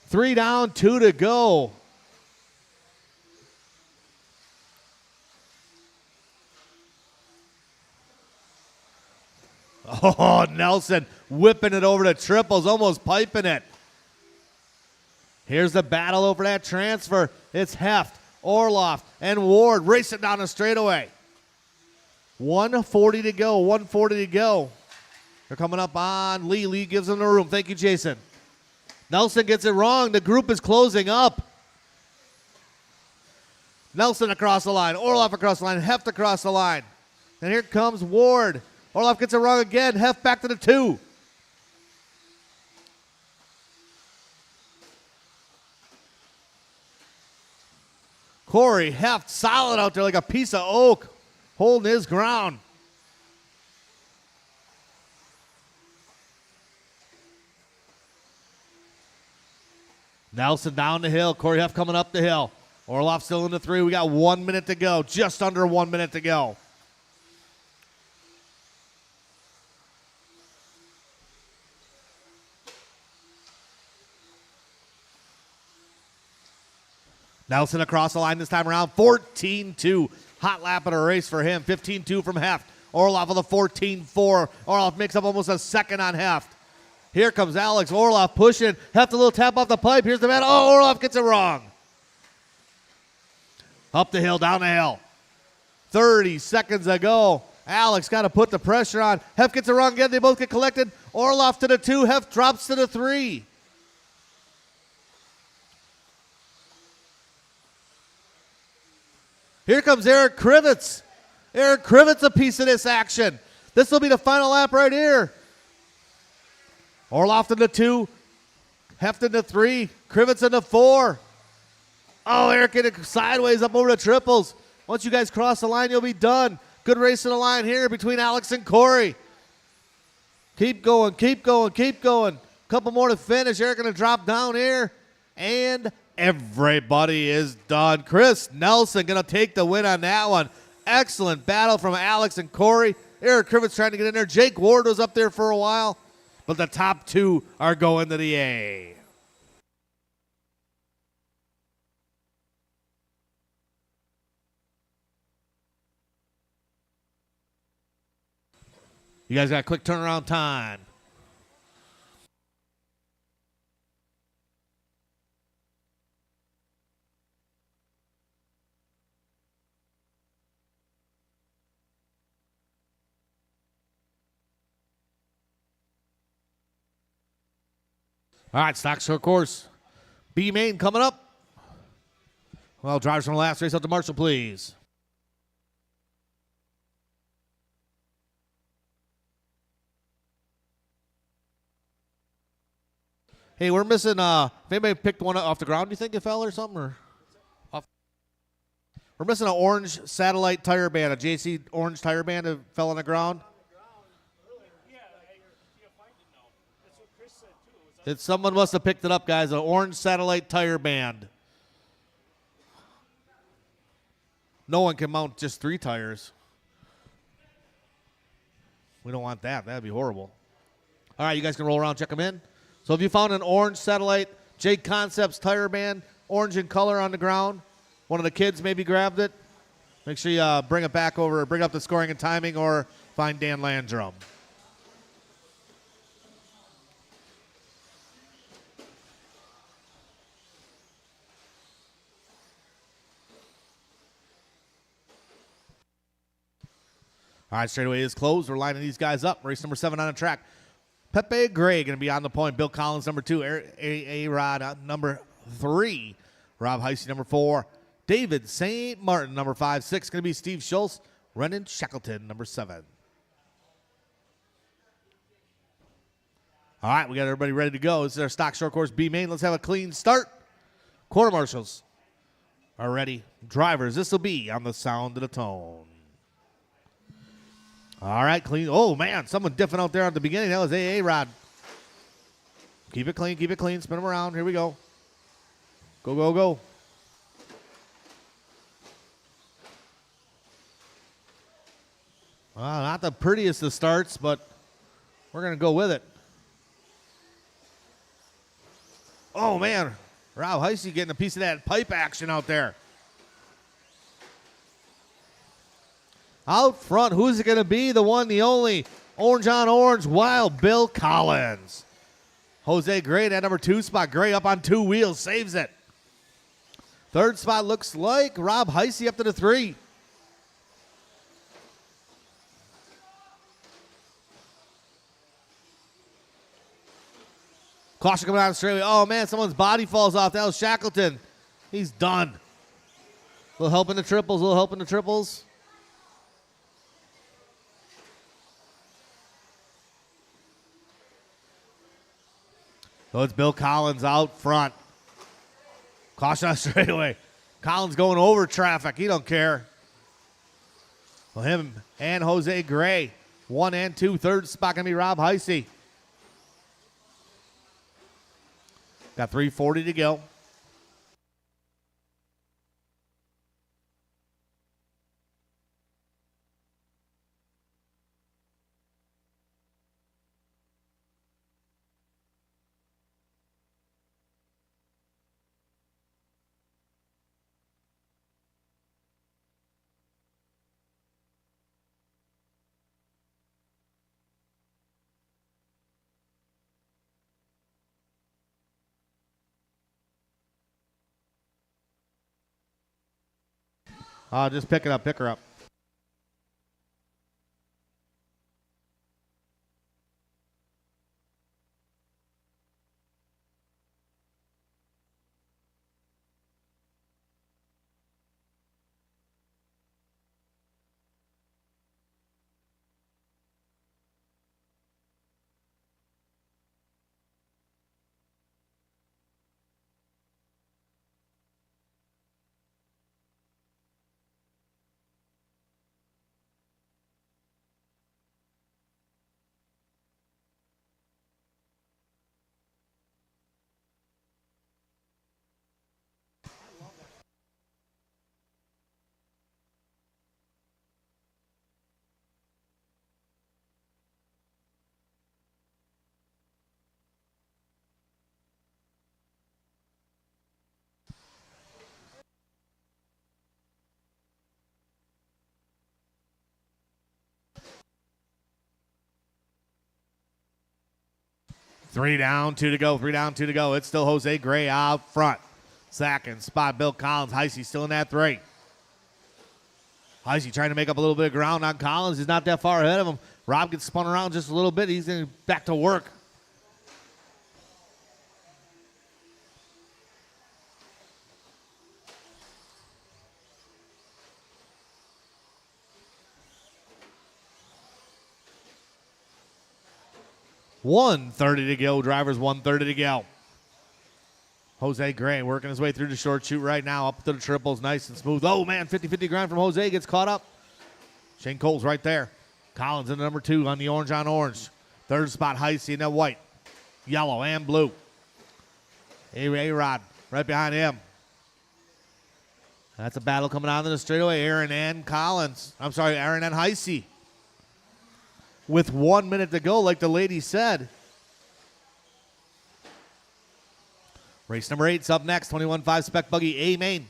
3 down, 2 to go. Oh, Nelson whipping it over to triples, almost piping it. Here's the battle over that transfer. It's Heft, Orloff, and Ward racing down the straightaway. 140 to go, 140 to go. They're coming up on Lee. Lee gives them the room. Thank you, Jason. Nelson gets it wrong. The group is closing up. Nelson across the line. Orloff across the line. Heft across the line. And here comes Ward. Orloff gets it wrong again. Heft back to the 2. Corey Heft solid out there like a piece of oak, holding his ground. Nelson down the hill. Corey Heft coming up the hill. Orloff still in the 3. We got 1 minute to go. Just under 1 minute to go. Nelson across the line this time around. 14-2. Hot lap of the race for him. 15-2 from Heft. Orloff with a 14-4. Orloff makes up almost a second on Heft. Here comes Alex Orloff pushing. Heft a little tap off the pipe. Here's the man. Oh, Orloff gets it wrong. Up the hill, down the hill. 30 seconds ago. Alex got to put the pressure on. Heft gets it wrong again. They both get collected. Orloff to the 2. Heft drops to the 3. Here comes Eric Krivitz. Eric Krivitz a piece of this action. This will be the final lap right here. Orloff in the 2. Heft in the 3. Krivitz in the 4. Oh, Eric getting sideways up over the triples. Once you guys cross the line, you'll be done. Good race in the line here between Alex and Corey. Keep going, keep going, keep going. Couple more to finish. Eric going to drop down here. And everybody is done. Chris Nelson going to take the win on that one. Excellent battle from Alex and Corey. Eric Krivitz trying to get in there. Jake Ward was up there for a while. But the top 2 are going to the A. You guys got a quick turnaround time. All right, stock short course. B main coming up. Well, drivers from the last race up to Marshall, please. Hey, we're missing, if anybody picked one off the ground, do you think it fell or something? Or off? We're missing an orange satellite tire band, a JC orange tire band that fell on the ground. Someone must have picked it up, guys. An orange satellite tire band. No one can mount just 3 tires. We don't want that. That'd be horrible. All right, you guys can roll around, check them in. So if you found an orange satellite Jake Concepts tire band, orange in color on the ground, one of the kids maybe grabbed it, make sure you bring it back over, bring up the scoring and timing, or find Dan Landrum. All right, straightaway is closed. We're lining these guys up. Race number 7 on the track. Pepe Gray going to be on the point. Bill Collins, number 2. A-Rod, number 3. Rob Heisey, number 4. David St. Martin, number 5. 6 going to be Steve Schultz. Renan Shackleton, number 7. All right, we got everybody ready to go. This is our stock short course B main. Let's have a clean start. Quarter marshals are ready. Drivers, this will be on the sound of the tone. All right, clean. Oh, man, someone different out there at the beginning. That was A-Rod. Keep it clean, keep it clean. Spin them around. Here we go. Go, go, go. Well, not the prettiest of starts, but we're going to go with it. Oh, man. Rob Heisey getting a piece of that pipe action out there. Out front, who's it going to be? The one, the only, orange on orange, wild Bill Collins. Jose Gray, that number 2 spot. Gray up on 2 wheels, saves it. Third spot looks like Rob Heisey up to the 3. Caution coming out of Australia. Oh, man, someone's body falls off. That was Shackleton. He's done. A little help in the triples, a little help in the triples. So it's Bill Collins out front. Caution on straightaway. Collins going over traffic. He don't care. Well, him and Jose Gray. 1 and 2. Third spot going to be Rob Heisey. Got 3:40 to go. Just pick it up, pick her up. Three down, 2 to go. 3 down, 2 to go. It's still Jose Gray out front. Second spot, Bill Collins. Heisey still in that 3. Heisey trying to make up a little bit of ground on Collins. He's not that far ahead of him. Rob gets spun around just a little bit. He's going back to work. $1:30 to go. Drivers, $1:30 to go. Jose Gray working his way through the short chute right now. Up to the triples, nice and smooth. Oh, man, 50-50 grind from Jose. Gets caught up. Shane Cole's right there. Collins in the number 2 on the orange on orange. Third spot, Heisey in that white, yellow, and blue. A-Rod right behind him. That's a battle coming out in the straightaway. Aaron and Heisey. With 1 minute to go, like the lady said. Race number 8's up next. 21.5 Spec Buggy A main.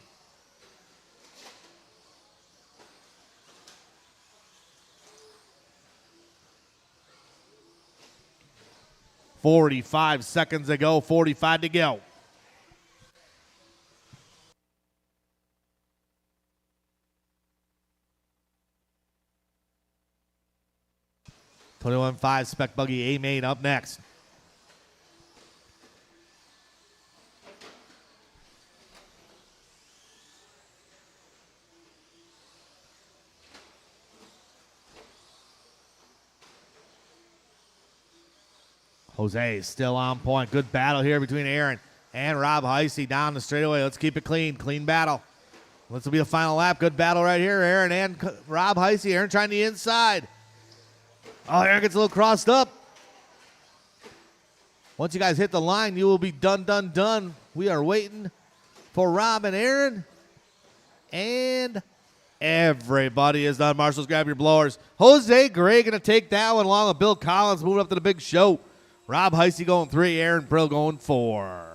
$45 seconds to go. 45 to go. $21.5 Spec Buggy A main up next. Jose still on point. Good battle here between Aaron and Rob Heisey down the straightaway. Let's keep it clean. Clean battle. This will be the final lap. Good battle right here. Aaron and Rob Heisey. Aaron trying the inside. Oh, Aaron gets a little crossed up. Once you guys hit the line, you will be done, done, done. We are waiting for Rob and Aaron. And everybody is done. Marshals, grab your blowers. Jose Gray going to take that one along with Bill Collins moving up to the big show. Rob Heisey going 3, Aaron Brill going 4.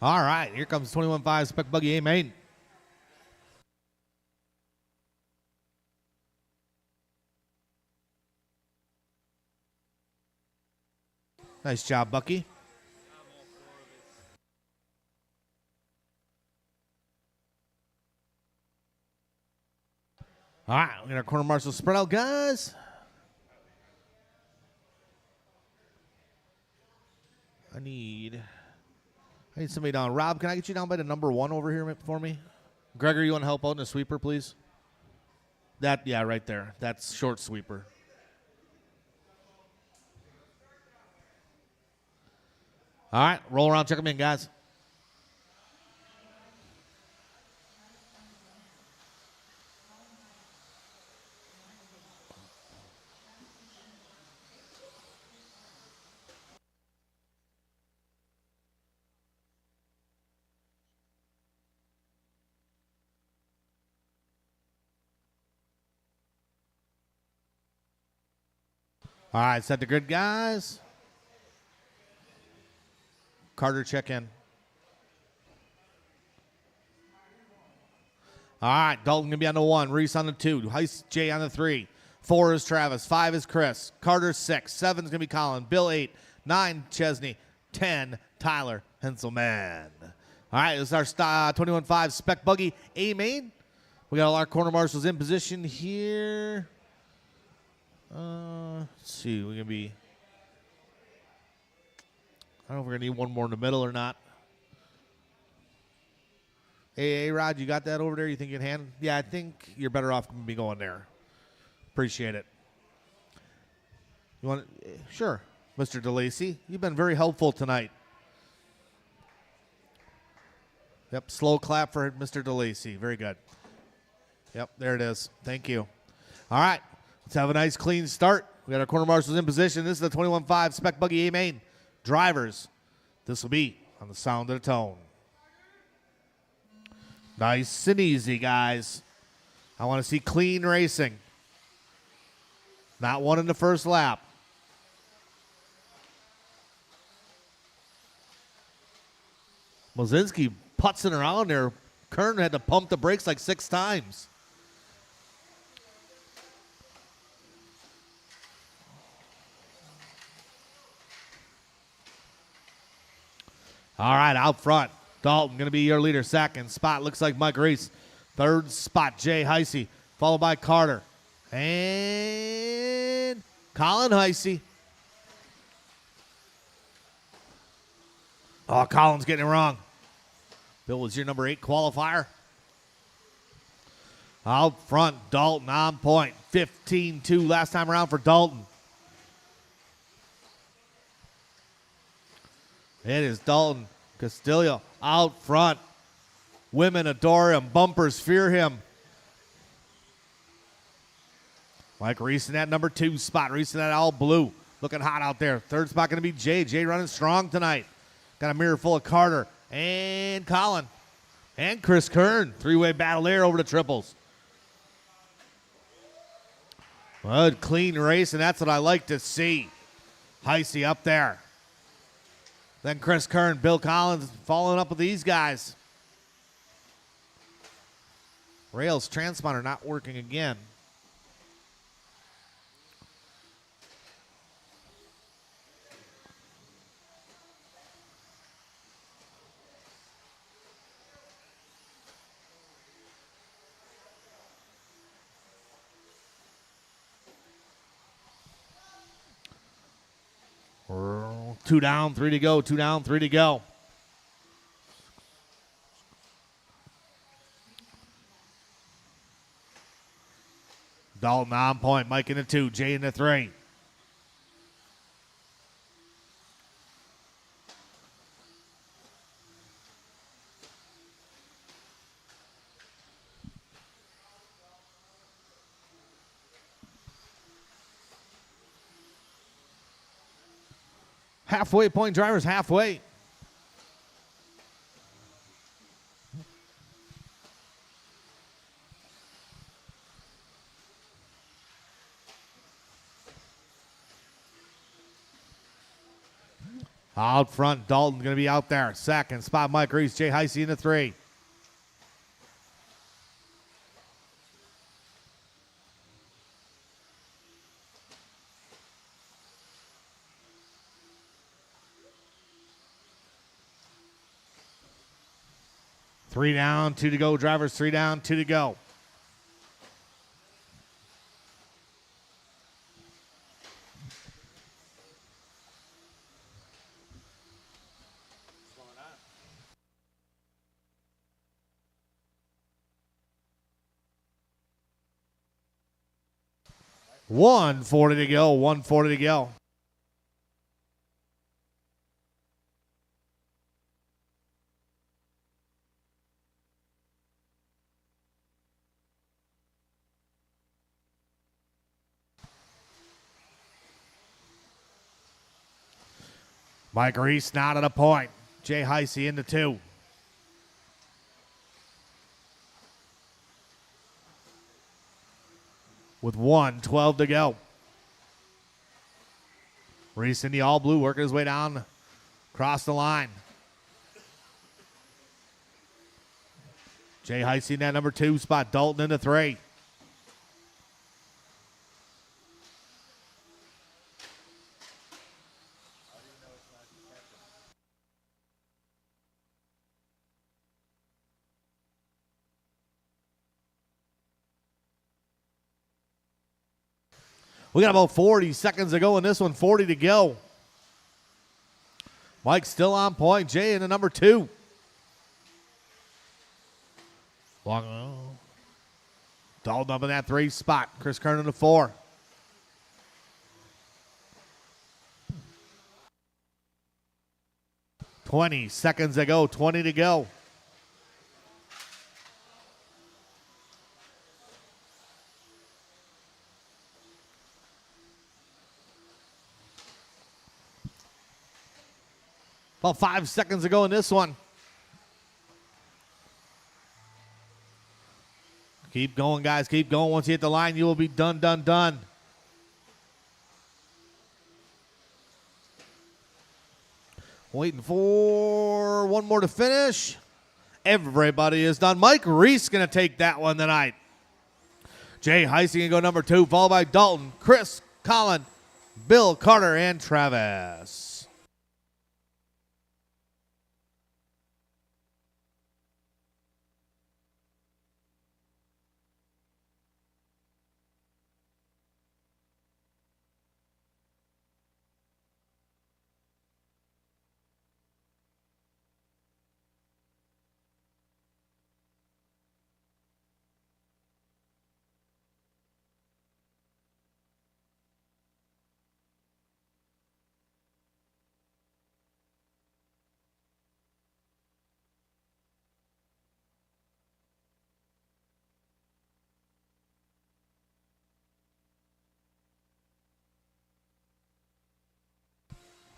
All right, here comes 21.5 Spec Buggy A main. Nice job, Bucky. All right, we got our corner marshal spread out, guys. I need somebody down. Rob, can I get you down by the number 1 over here for me? Gregor, you want to help out in the sweeper, please? Yeah, right there. That's short sweeper. All right, roll around, check them in, guys. All right, set the grid, guys. Carter, check in. All right, Dalton going to be on the 1. Reese on the 2. Heist Jay on the 3. 4 is Travis. 5 is Chris. Carter 6. 7 is going to be Colin. Bill 8. 9, Chesney. 10, Tyler Henselman. All right, this is our 21.5 Spec Buggy A main. We got all our corner marshals in position here. Let's see, we're going to be, I don't know if we're going to need one more in the middle or not. Hey, Rod, you got that over there? You think you can handle? Yeah, I think you're better off be going there. Appreciate it. You want? Sure, Mr. DeLacy. You've been very helpful tonight. Yep, slow clap for Mr. DeLacy. Very good. Yep, there it is. Thank you. All right, let's have a nice clean start. We got our corner marshals in position. This is the 21.5 Spec Buggy A main. Drivers, this will be on the sound of the tone. Nice and easy, guys. I want to see clean racing. Not one in the first lap. Mozinski putzing around there. Kern had to pump the brakes like 6 times. All right, out front. Dalton going to be your leader. Second spot looks like Mike Reese. Third spot, Jay Heisey, followed by Carter. And Colin Heisey. Oh, Colin's getting it wrong. Bill was your number 8 qualifier. Out front, Dalton on point. 15-2 last time around for Dalton. It is Dalton Castillo out front. Women adore him. Bumpers fear him. Mike Reese in that number 2 spot. Reese in that all blue. Looking hot out there. Third spot going to be Jay. Jay running strong tonight. Got a mirror full of Carter and Colin and Chris Kern. 3-way battle there over the triples. Good, clean race, and that's what I like to see. Heisey up there. Then Chris Kern, Bill Collins following up with these guys. Rails transponder not working again. 2 down, 3 to go. 2 down, 3 to go. Dalton on point. Mike in the 2. Jay in the 3. Halfway point drivers, halfway. Out front, Dalton's going to be out there. Second spot, Mike Reese. Jay Heisey in the 3. Three down, 2 to go. Drivers, 3 down, 2 to go. $140 to go. $140 to go. Mike Reese not at a point. Jay Heisey in the 2. With 1:12 to go. Reese in the all blue working his way down across the line. Jay Heisey in that number 2 spot. Dalton in the 3. We got about 40 seconds to go in this one, 40 to go. Mike still on point. Jay in the number 2. Dalton up in that 3 spot. Chris Kern in the 4. $20 seconds to go, 20 to go. About 5 seconds to go in this one. Keep going, guys. Keep going. Once you hit the line, you will be done, done, done. Waiting for one more to finish. Everybody is done. Mike Reese going to take that one tonight. Jay Heisey going to go number 2, followed by Dalton, Chris, Colin, Bill, Carter, and Travis.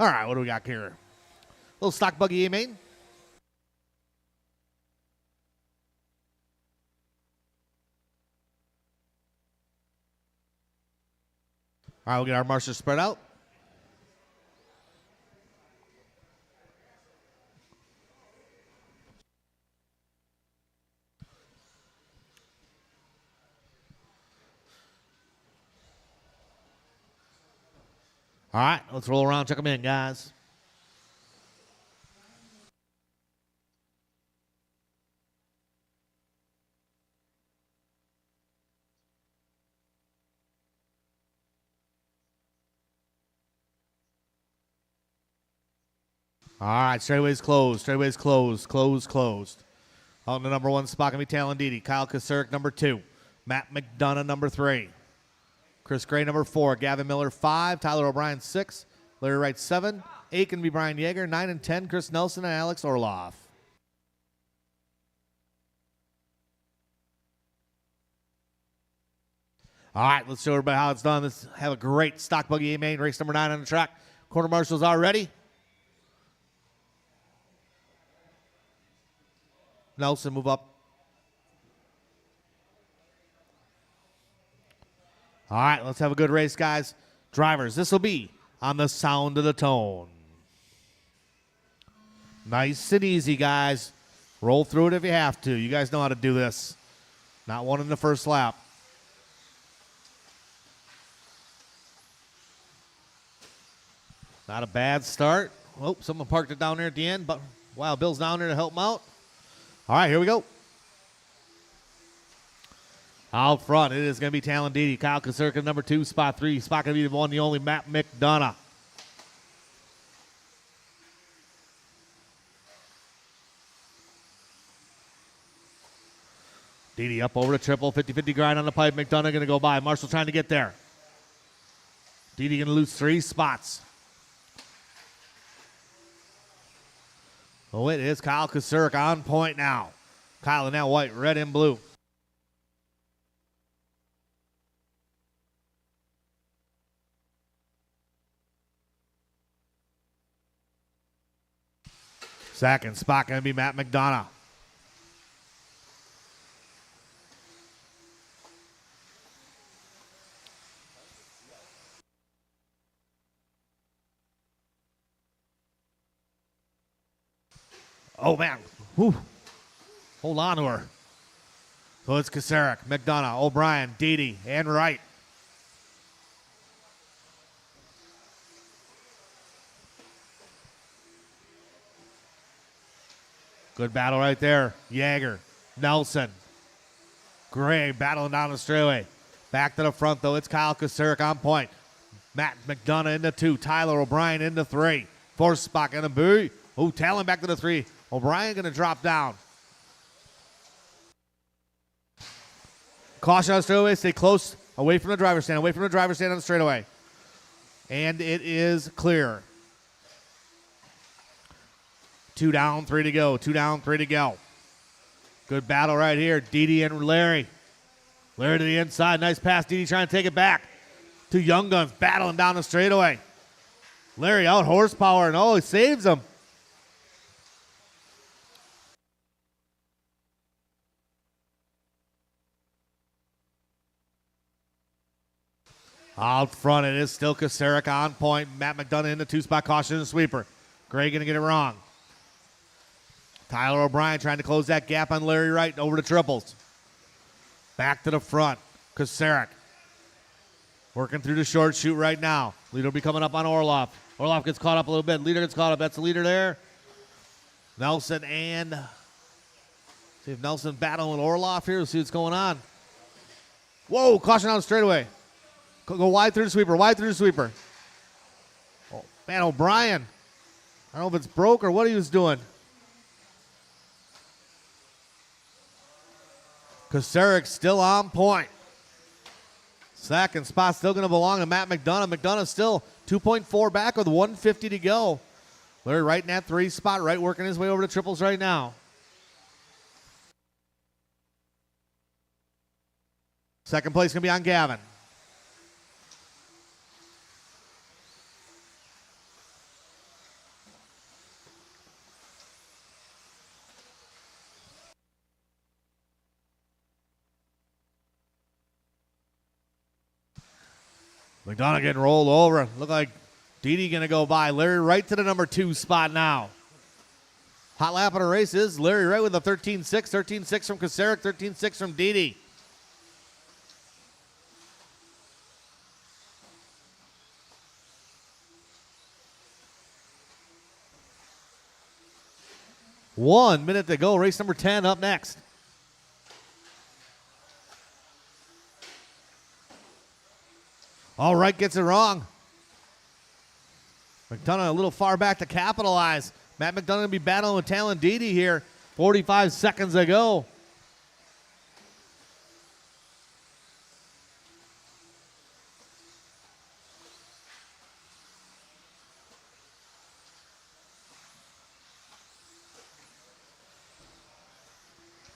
All right, what do we got here? Little stock buggy A-main. All right, we'll get our marshers spread out. All right, let's roll around, check them in, guys. All right, straightaway's closed. Straightaway's closed. Closed. On the number 1 spot going to be Talendidi. Kyle Kasarik, number 2. Matt McDonough, number 3. Chris Gray, number 4. Gavin Miller, 5. Tyler O'Brien, 6. Larry Wright, 7. 8 can be Brian Yeager. 9 and 10, Chris Nelson and Alex Orloff. All right, let's show everybody how it's done. Let's have a great stock buggy A main, race number 9 on the track. Quarter marshals are ready. Nelson, move up. All right, let's have a good race, guys. Drivers, this will be on the sound of the tone. Nice and easy, guys. Roll through it if you have to. You guys know how to do this. Not one in the first lap. Not a bad start. Oh, someone parked it down there at the end, but wow, Bill's down there to help him out. All right, here we go. Out front, it is going to be Talendidi. Kyle Kasurka, number 2, spot 3. Spot going to be the one, the only, Matt McDonough. Didi up over the triple, 50-50 grind on the pipe. McDonough going to go by. Marshall trying to get there. Didi going to lose 3 spots. Oh, it is Kyle Kasurka on point now. Kyle in that white, red and blue. Second spot going to be Matt McDonough. Oh, man. Whew. Hold on to her. So it's Kasarik, McDonough, O'Brien, Didi, and Wright. Good battle right there. Yeager, Nelson, Gray battling down the straightaway. Back to the front, though. It's Kyle Kasarik on point. Matt McDonough into 2. Tyler O'Brien into 3. 4th spot going to be. Oh, Talon back to the 3. O'Brien going to drop down. Caution on the straightaway. Stay close. Away from the driver's stand. Away from the driver's stand on the straightaway. And it is clear. 2 down, 3 to go. 2 down, 3 to go. Good battle right here. Didi and Larry. Larry to the inside. Nice pass. Didi trying to take it back. 2 young guns battling down the straightaway. Larry out horsepower, and oh, he saves him. Out front, it is still Kasarik on point. Matt McDonough in the 2-spot caution and sweeper. Gray going to get it wrong. Tyler O'Brien trying to close that gap on Larry Wright over the triples. Back to the front. Kasarik working through the short chute right now. Leader will be coming up on Orloff. Orloff gets caught up a little bit. Leader gets caught up. That's the leader there. Nelson and... See if Nelson battling with Orloff here. We'll see what's going on. Whoa, caution on the straightaway. Go wide through the sweeper. Wide through the sweeper. Oh, man, O'Brien. I don't know if it's broke or what he was doing. Kasarik still on point. Second spot still going to belong to Matt McDonough. McDonough still 2.4 back with 150 to go. Larry Wright in that 3 spot. Wright working his way over to triples right now. Second place going to be on Gavin. McDonough getting rolled over. Look like Didi going to go by. Larry Wright to the number 2 spot now. Hot lap of the race is Larry Wright with a 13.6. 13.6 from Kasarik. 13.6 from Didi. One minute to go. Race number 10 up next. All right, gets it wrong. McDonough a little far back to capitalize. Matt McDonough going to be battling with Talon Didi here. 45 seconds to go.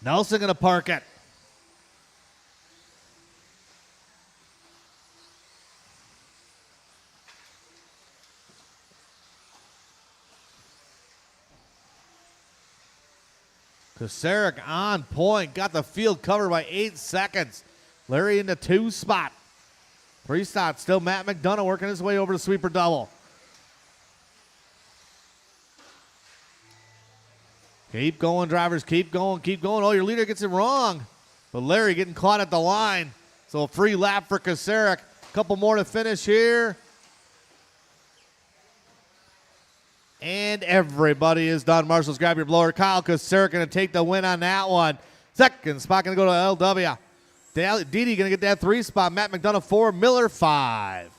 Nelson going to park it. Kocurek on point. Got the field covered by 8 seconds. Larry in the 2 spot. 3 spots. Still Matt McDonough working his way over to sweeper double. Keep going, drivers. Keep going. Keep going. Oh, your leader gets it wrong. But Larry getting caught at the line. So a free lap for Kocurek. Couple more to finish here. And everybody is done. Marshals, grab your blower. Kyle Kocurek going to take the win on that one. Second spot going to go to LW. Didi going to get that 3 spot. Matt McDonough 4, Miller 5.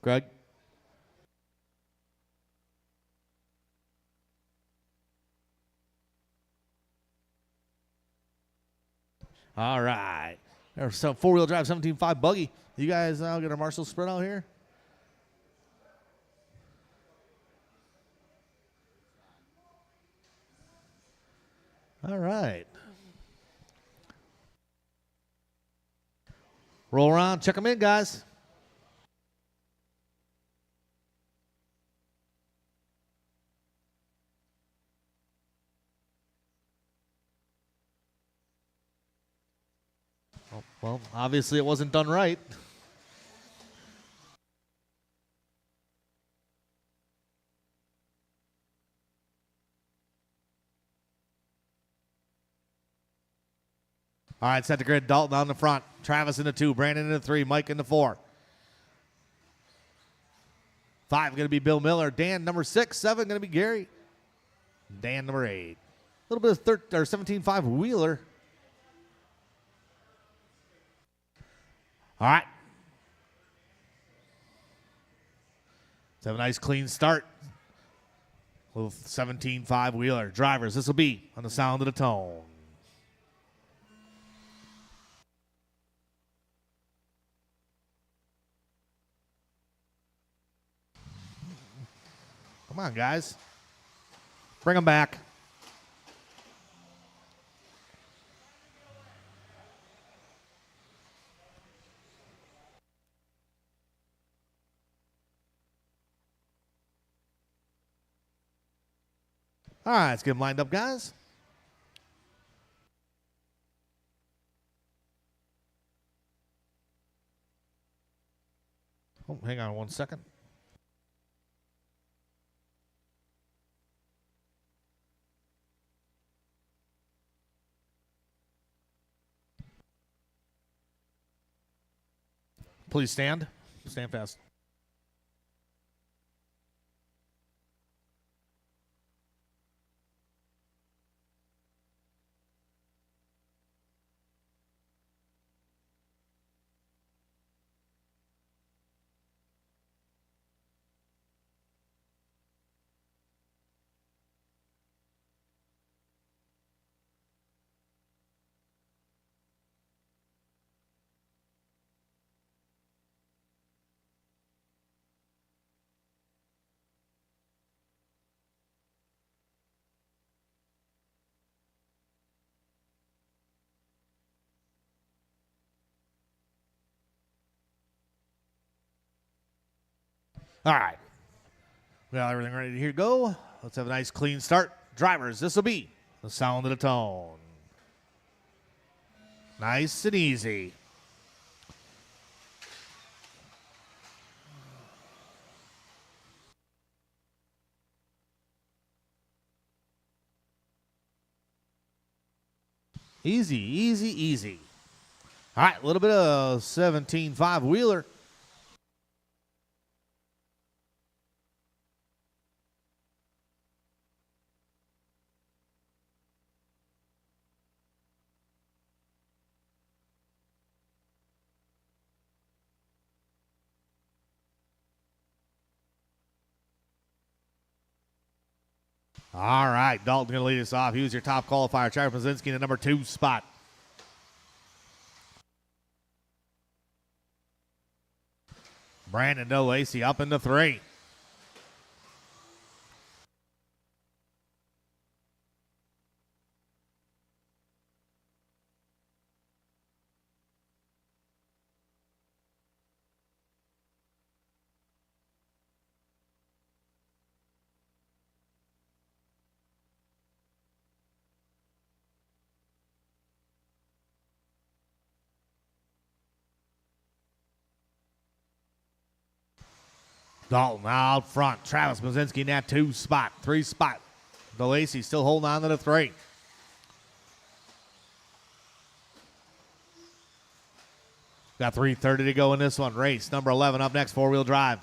Greg? All right. There's some 4-wheel drive 17.5 buggy. You guys get a Marshall sprint out here? All right. Roll around. Check them in, guys. Oh, well, obviously it wasn't done right. All right, set the grid. Dalton on the front. Travis in the 2. Brandon in the 3. Mike in the 4. 5 going to be Bill Miller. Dan number 6. 7 going to be Gary. Dan number 8. A little bit of 17.5 Wheeler. All right. Let's have a nice clean start with 17.5 Wheeler. Drivers, this will be on the sound of the tone. Come on, guys. Bring them back. All right, let's get them lined up, guys. Oh, hang on 1 second. Please stand. Stand fast. All right. We got everything ready to go. Let's have a nice clean start. Drivers, this will be the sound of the tone. Nice and easy. Easy, easy, easy. All right, a little bit of 17.5 Wheeler. All right, Dalton going to lead us off. He was your top qualifier. Travis Mazinski in the number 2 spot. Brandon DeLacy up into 3. Dalton out front. Travis Mazinski in that 2 spot. 3 spot. DeLacy still holding on to the 3. Got 3:30 to go in this one. Race number 11 up next, 4-wheel drive.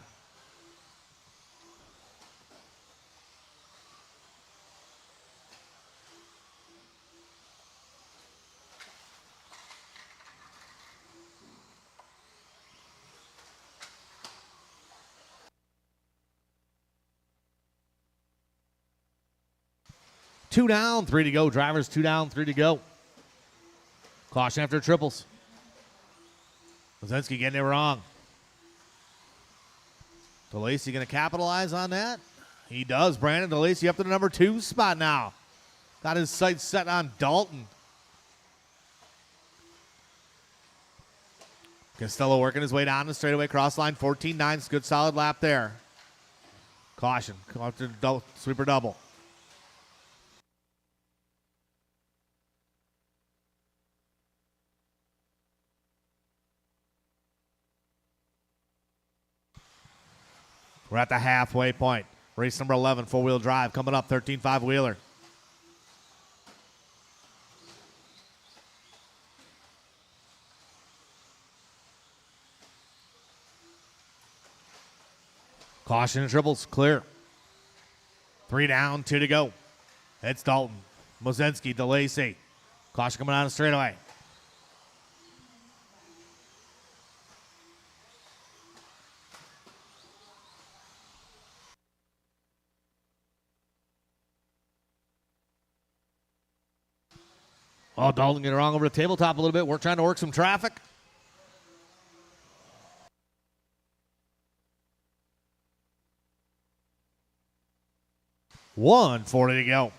Two down, 3 to go. Drivers 2 down, 3 to go. Caution after triples. Mazinski getting it wrong. DeLacy going to capitalize on that? He does. Brandon DeLacy up to the number 2 spot now. Got his sights set on Dalton. Costello working his way down the straightaway cross line. 14.9. Good solid lap there. Caution. Come up to the sweeper double. We're at the halfway point. Race number 11, 4-wheel drive, coming up, 13.5 Wheeler. Caution and triples, clear. 3 down, 2 to go. It's Dalton, Mazinski, DeLacy. Caution coming out of straightaway. Oh, Dalton getting wrong over the tabletop a little bit. We're trying to work some traffic. $140 to go.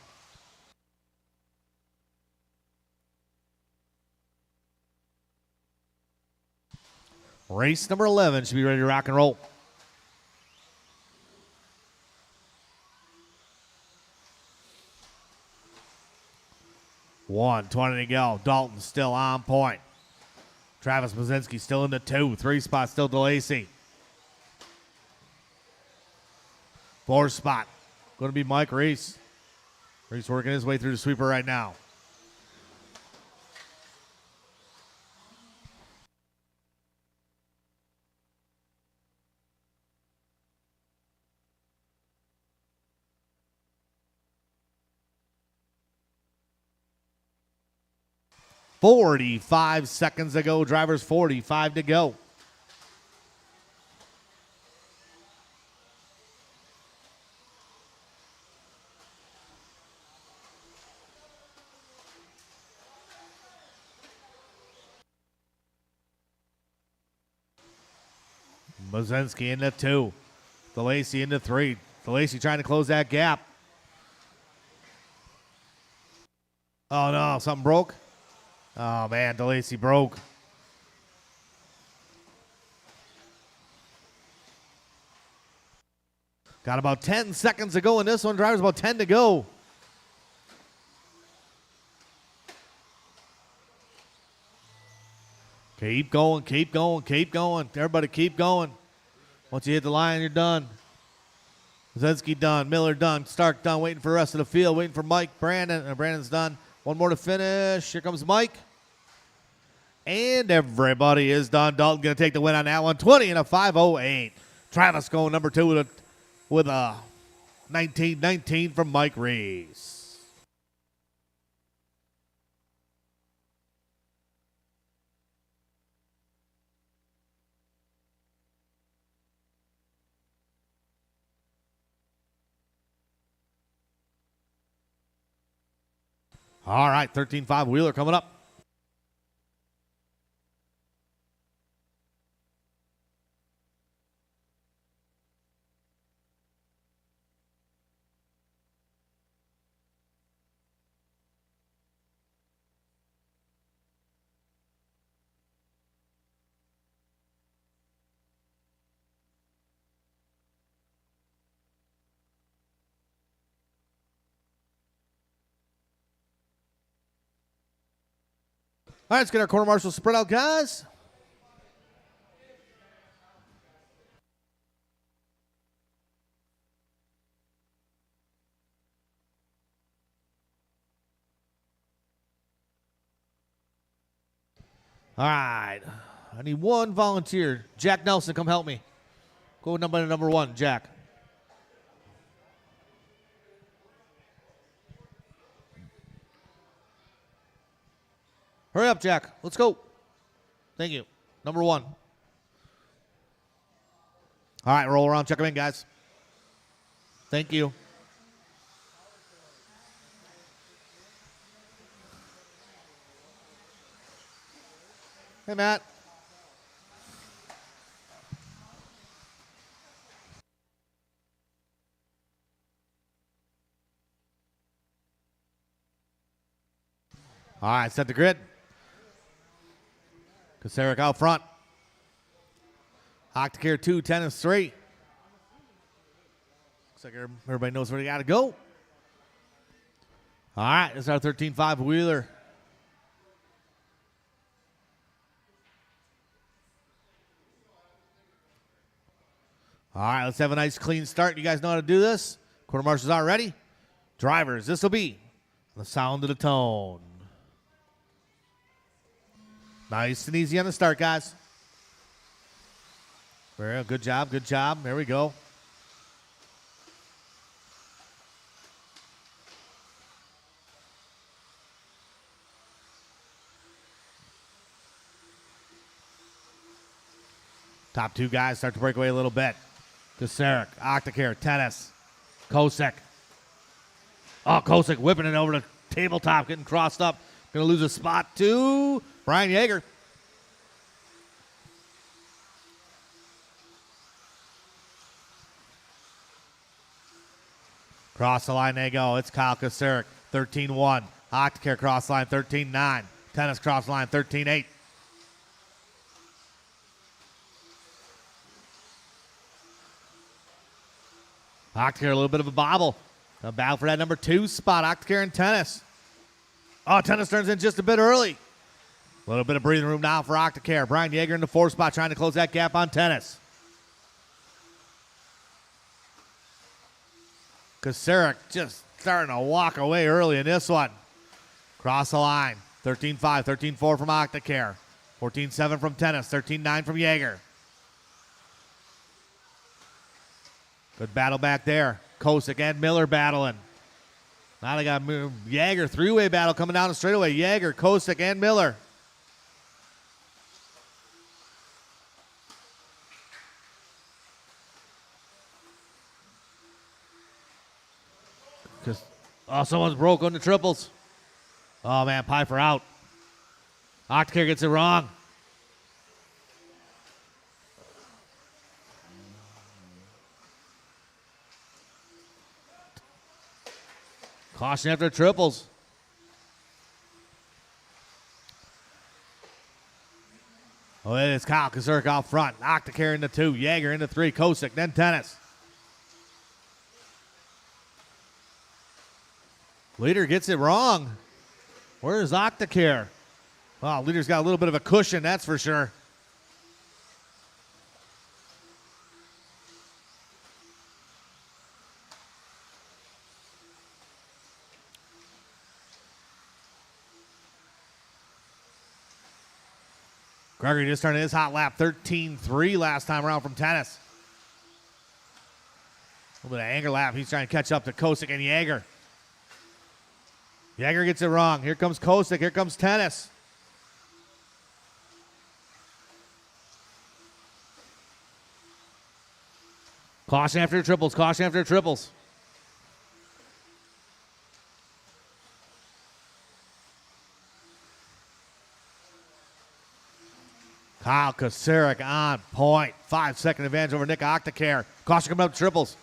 Race number 11 should be ready to rock and roll. $120 to go. Dalton still on point. Travis Mazinski still in the 2. 3 spot still DeLacy. 4 spot. Going to be Mike Reese. Reese working his way through the sweeper right now. $45 seconds to go. Drivers 45 to go. Mazinski into 2. DeLacy into 3. DeLacy trying to close that gap. Oh no, something broke. Oh man, DeLacy broke. Got about 10 seconds to go in this one. Drivers about 10 to go. Keep going, keep going, keep going. Everybody keep going. Once you hit the line, you're done. Mazinski done, Miller done, Stark done, waiting for the rest of the field, waiting for Mike, Brandon. Brandon's done. One more to finish. Here comes Mike. And everybody is done. Dalton going to take the win on that one. 20 and a 5:08. Travis going number 2 with a 19-19 from Mike Reese. All right, 13-5 Wheeler coming up. All right, let's get our quarter marshal spread out, guys. All right. I need one volunteer. Jack Nelson, come help me. Go with number 1, Jack. Hurry up, Jack. Let's go. Thank you. Number 1. All right, roll around. Check them in, guys. Thank you. Hey, Matt. All right, set the grid. Kasarek out front. Octacare 2, Tennis 3. Looks like everybody knows where they got to go. All right, this is our 13-5 Wheeler. All right, let's have a nice clean start. You guys know how to do this? Quarter marshals are ready. Drivers, this will be the sound of the tone. Nice and easy on the start, guys. Very good job, good job. There we go. Top 2 guys start to break away a little bit. Kasarek, Octacare, Tennis, Kosick. Oh, Kosick whipping it over the tabletop, getting crossed up. Going to lose a spot to Brian Yeager. Cross the line they go. It's Kyle Kasarek, 13-1. Octacare cross line, 13-9. Tennis cross line, 13-8. Octacare, a little bit of a bobble. A battle for that number 2 spot. Octacare and Tennis. Oh, Tennis turns in just a bit early. A little bit of breathing room now for Octacare. Brian Yeager in the 4th spot trying to close that gap on Tennis. Kasarek just starting to walk away early in this one. Cross the line. 13-5, 13-4 from Octacare. 14-7 from Tennis. 13-9 from Yeager. Good battle back there. Kosick and Miller battling. Now they got Yeager, 3-way battle coming down the straightaway. Yeager, Kosick, and Miller. Oh, someone's broke on the triples. Oh, man, Piper out. Octacare gets it wrong. Caution after triples. Oh, it is Kyle Kasarek out front. Octacare into 2. Yeager into 3. Kosick, then Tennis. Leader gets it wrong. Where is Octacare? Well, Leader's got a little bit of a cushion, that's for sure. Gregory just turned his hot lap 13.3 last time around from tennis. A little bit of anger lap. He's trying to catch up to Kosick and Jaeger. Jaeger gets it wrong. Here comes Kosick. Here comes tennis. Caution after triples. Caution after triples. Kyle Kosick on point. 5-second advantage over Nick Octacare. Caution coming up triples.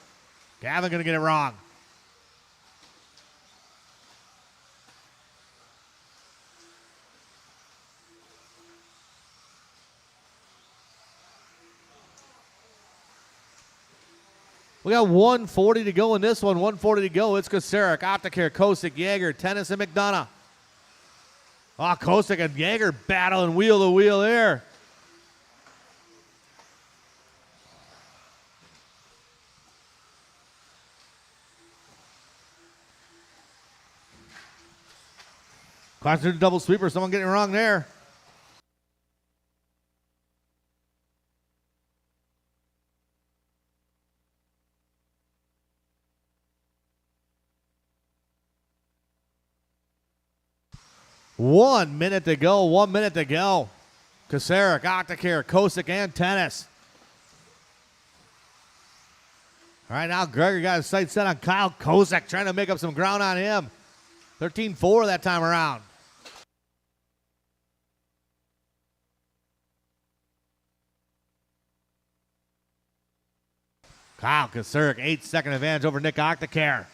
Gavin going to get it wrong. We got 140 to go in this one. 140 to go. It's Kosick, Octacare, Kosick, Jaeger, Tennis, and McDonough. Oh, Kosick and Jaeger battling wheel to wheel there. Constituted double sweeper. Someone getting it wrong there. One minute to go. 1 minute to go. Kosick, Octacare, Kosick, and Tennis. All right, now Gregory got his sights set on Kyle Kosick, trying to make up some ground on him. 13-4 that time around. Kyle Kosick, 8-second advantage over Nick Octacare.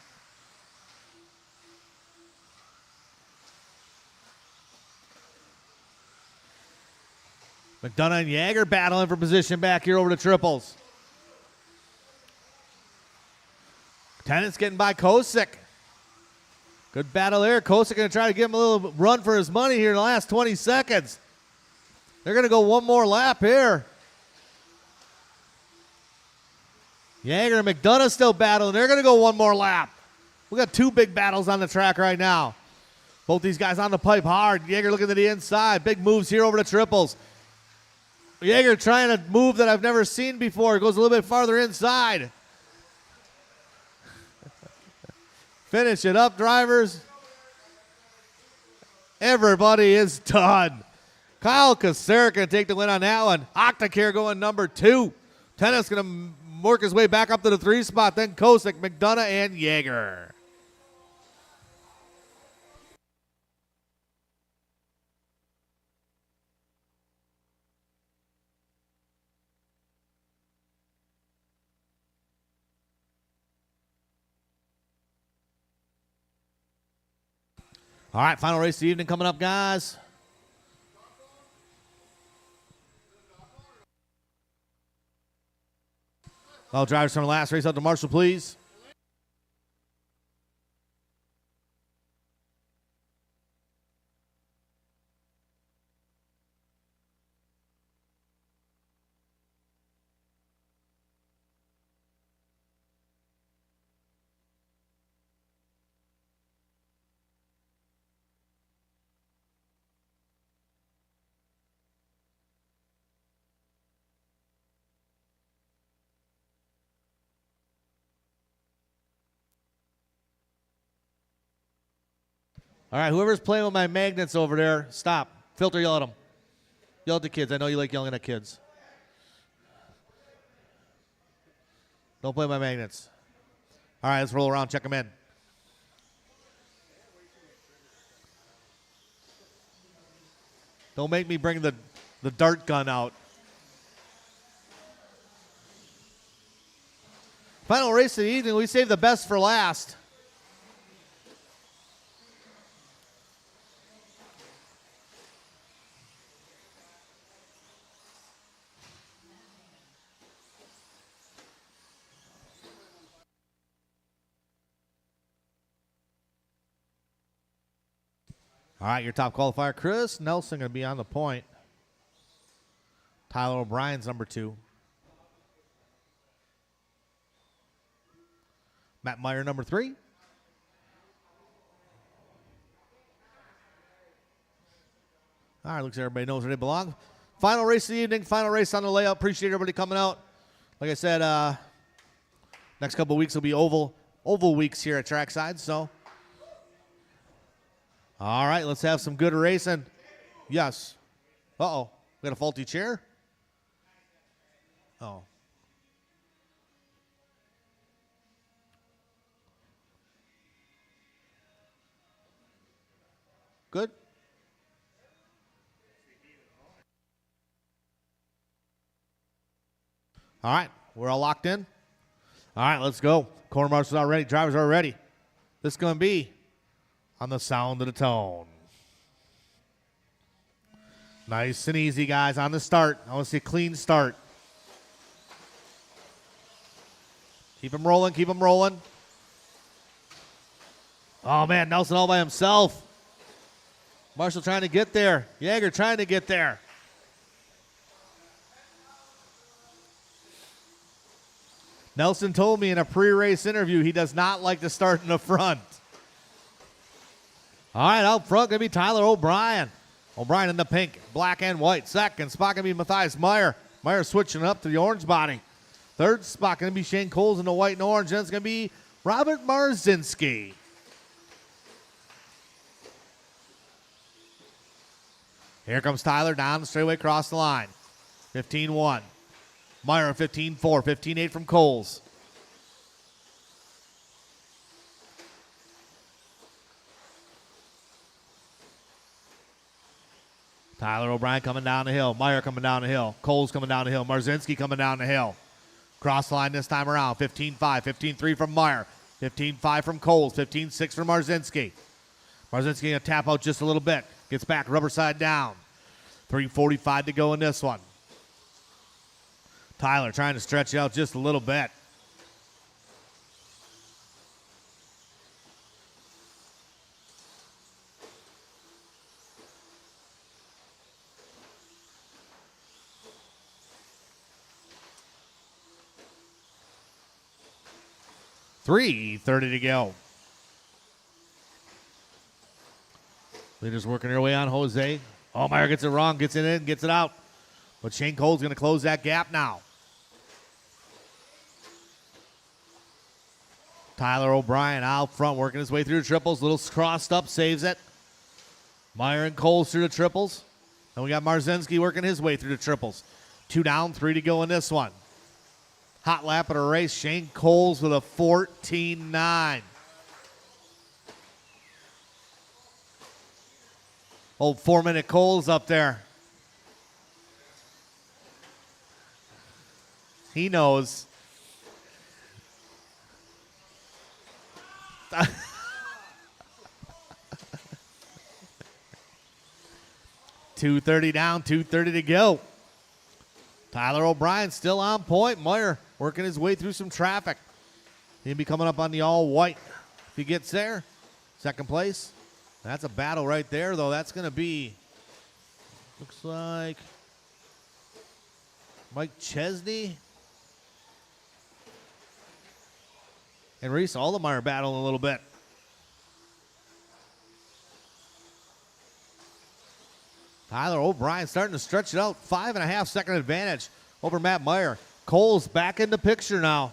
McDonough and Jaeger battling for position back here over the triples. Tennis getting by Kosick. Good battle there. Kosick going to try to give him a little run for his money here in the last 20 seconds. They're going to go one more lap here. Jaeger and McDonough still battling. They're going to go one more lap. We got two big battles on the track right now. Both these guys on the pipe hard. Jaeger looking to the inside. Big moves here over the triples. Jaeger trying a move that I've never seen before. Goes a little bit farther inside. Finish it up, drivers. Everybody is done. Kyle Kosick going to take the win on that one. Octacare going number 2. Tennis going to work his way back up to the 3 spot. Then Kosick, McDonough, and Jaeger. All right, final race of the evening coming up, guys. All drivers from the last race out to Marshall, please. All right, whoever's playing with my magnets over there, stop. Filter, yell at them. Yell at the kids. I know you like yelling at kids. Don't play with my magnets. All right, let's roll around, check them in. Don't make me bring the dart gun out. Final race of the evening, we saved the best for last. All right, your top qualifier, Chris Nelson, going to be on the point. Tyler O'Brien's number 2. Matt Meyer, number 3. All right, looks like everybody knows where they belong. Final race of the evening, final race on the layout. Appreciate everybody coming out. Like I said, next couple of weeks will be oval weeks here at Trackside. So, all right, let's have some good racing. Yes. Uh-oh. We got a faulty chair? Oh. Good. All right, we're all locked in. All right, let's go. Corner marshals are ready. Drivers are ready. This is going to be on the sound of the tone. Nice and easy, guys, on the start. I want to see a clean start. Keep them rolling, keep them rolling. Oh, man, Nelson all by himself. Marshall trying to get there. Yeager trying to get there. Nelson told me in a pre-race interview he does not like to start in the front. All right, out front going to be Tyler O'Brien. O'Brien in the pink, black and white. Second spot going to be Matthias Meyer. Meyer switching up to the orange body. Third spot going to be Shane Coles in the white and orange. Then it's going to be Robert Marzinski. Here comes Tyler down the straightaway across the line. 15-1. Meyer 15-4, 15-8 from Coles. Tyler O'Brien coming down the hill. Meyer coming down the hill. Coles coming down the hill. Marzinski coming down the hill. Cross the line this time around. 15-5, 15-3 from Meyer. 15-5 from Coles. 15-6 from Marzinski. Marzinski going to tap out just a little bit. Gets back, rubber side down. 3:45 to go in this one. Tyler trying to stretch it out just a little bit. $3:30 to go. Leaders working their way on Jose. Oh, Meyer gets it wrong, gets it in, gets it out. But Shane Cole's going to close that gap now. Tyler O'Brien out front, working his way through the triples. Little crossed up, saves it. Meyer and Coles through the triples. And we got Marzinski working his way through the triples. 2 down, 3 to go in this one. Hot lap of the race. Shane Coles with a 14-9. Old 4-minute Coles up there. He knows. $2:30 down, $2:30 to go. Tyler O'Brien still on point. Meyer working his way through some traffic. He'll be coming up on the all-white if he gets there. Second place. That's a battle right there, though. That's going to be, looks like, Mike Chesney and Reese Aldemeyer battling a little bit. Tyler O'Brien starting to stretch it out. 5.5 second advantage over Matt Meyer. Coles back in the picture now.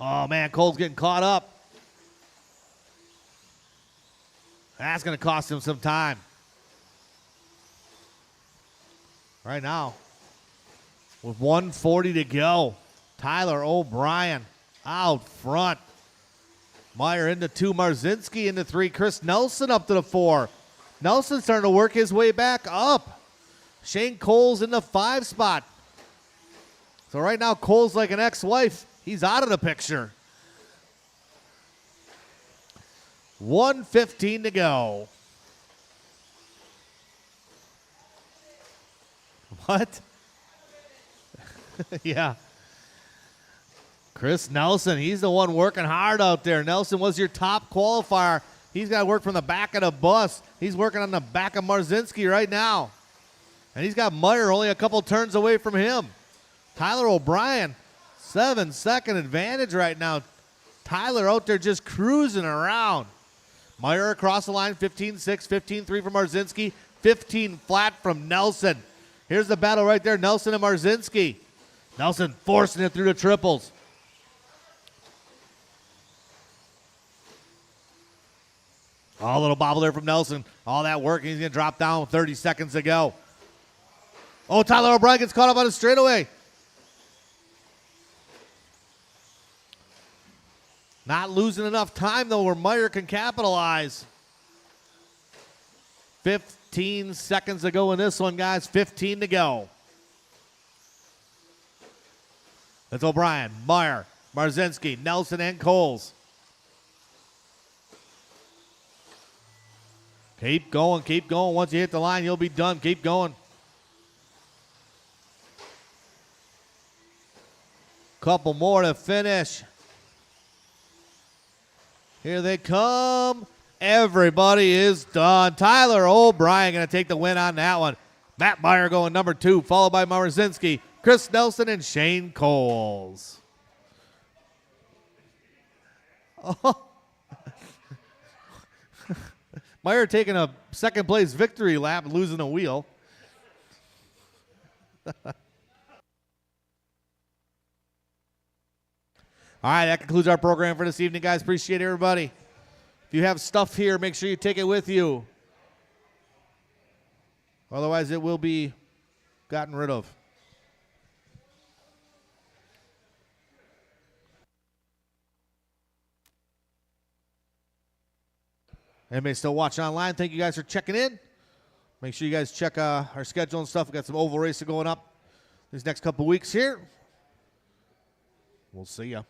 Oh, man, Cole's getting caught up. That's going to cost him some time. Right now, with 1:40 to go, Tyler O'Brien out front. Meyer into 2, Marzinski into 3, Chris Nelson up to the 4. Nelson starting to work his way back up. Shane Coles in the 5 spot. So right now, Coles like an ex-wife. He's out of the picture. 1:15 to go. What? Yeah. Chris Nelson, he's the one working hard out there. Nelson was your top qualifier. He's got to work from the back of the bus. He's working on the back of Marzinski right now. And he's got Meyer only a couple turns away from him. Tyler O'Brien, 7-second advantage right now. Tyler out there just cruising around. Meyer across the line, 15-6, 15-3 from Marzinski, 15 flat from Nelson. Here's the battle right there, Nelson and Marzinski. Nelson forcing it through the triples. Oh, a little bobble there from Nelson. All that work, and he's going to drop down with 30 seconds to go. Oh, Tyler O'Brien gets caught up on a straightaway. Not losing enough time, though, where Meyer can capitalize. 15 seconds to go in this one, guys. 15 to go. That's O'Brien, Meyer, Marzinski, Nelson, and Coles. Keep going, keep going. Once you hit the line, you'll be done. Keep going. Couple more to finish. Here they come. Everybody is done. Tyler O'Brien going to take the win on that one. Matt Meyer going number 2, followed by Marzinski, Chris Nelson, and Shane Coles. Oh. Meyer taking a second place victory lap, losing a wheel. All right, that concludes our program for this evening, guys. Appreciate everybody. If you have stuff here, make sure you take it with you. Otherwise, it will be gotten rid of. Anybody still watching online, thank you guys for checking in. Make sure you guys check our schedule and stuff. We've got some oval racing going up these next couple weeks here. We'll see ya.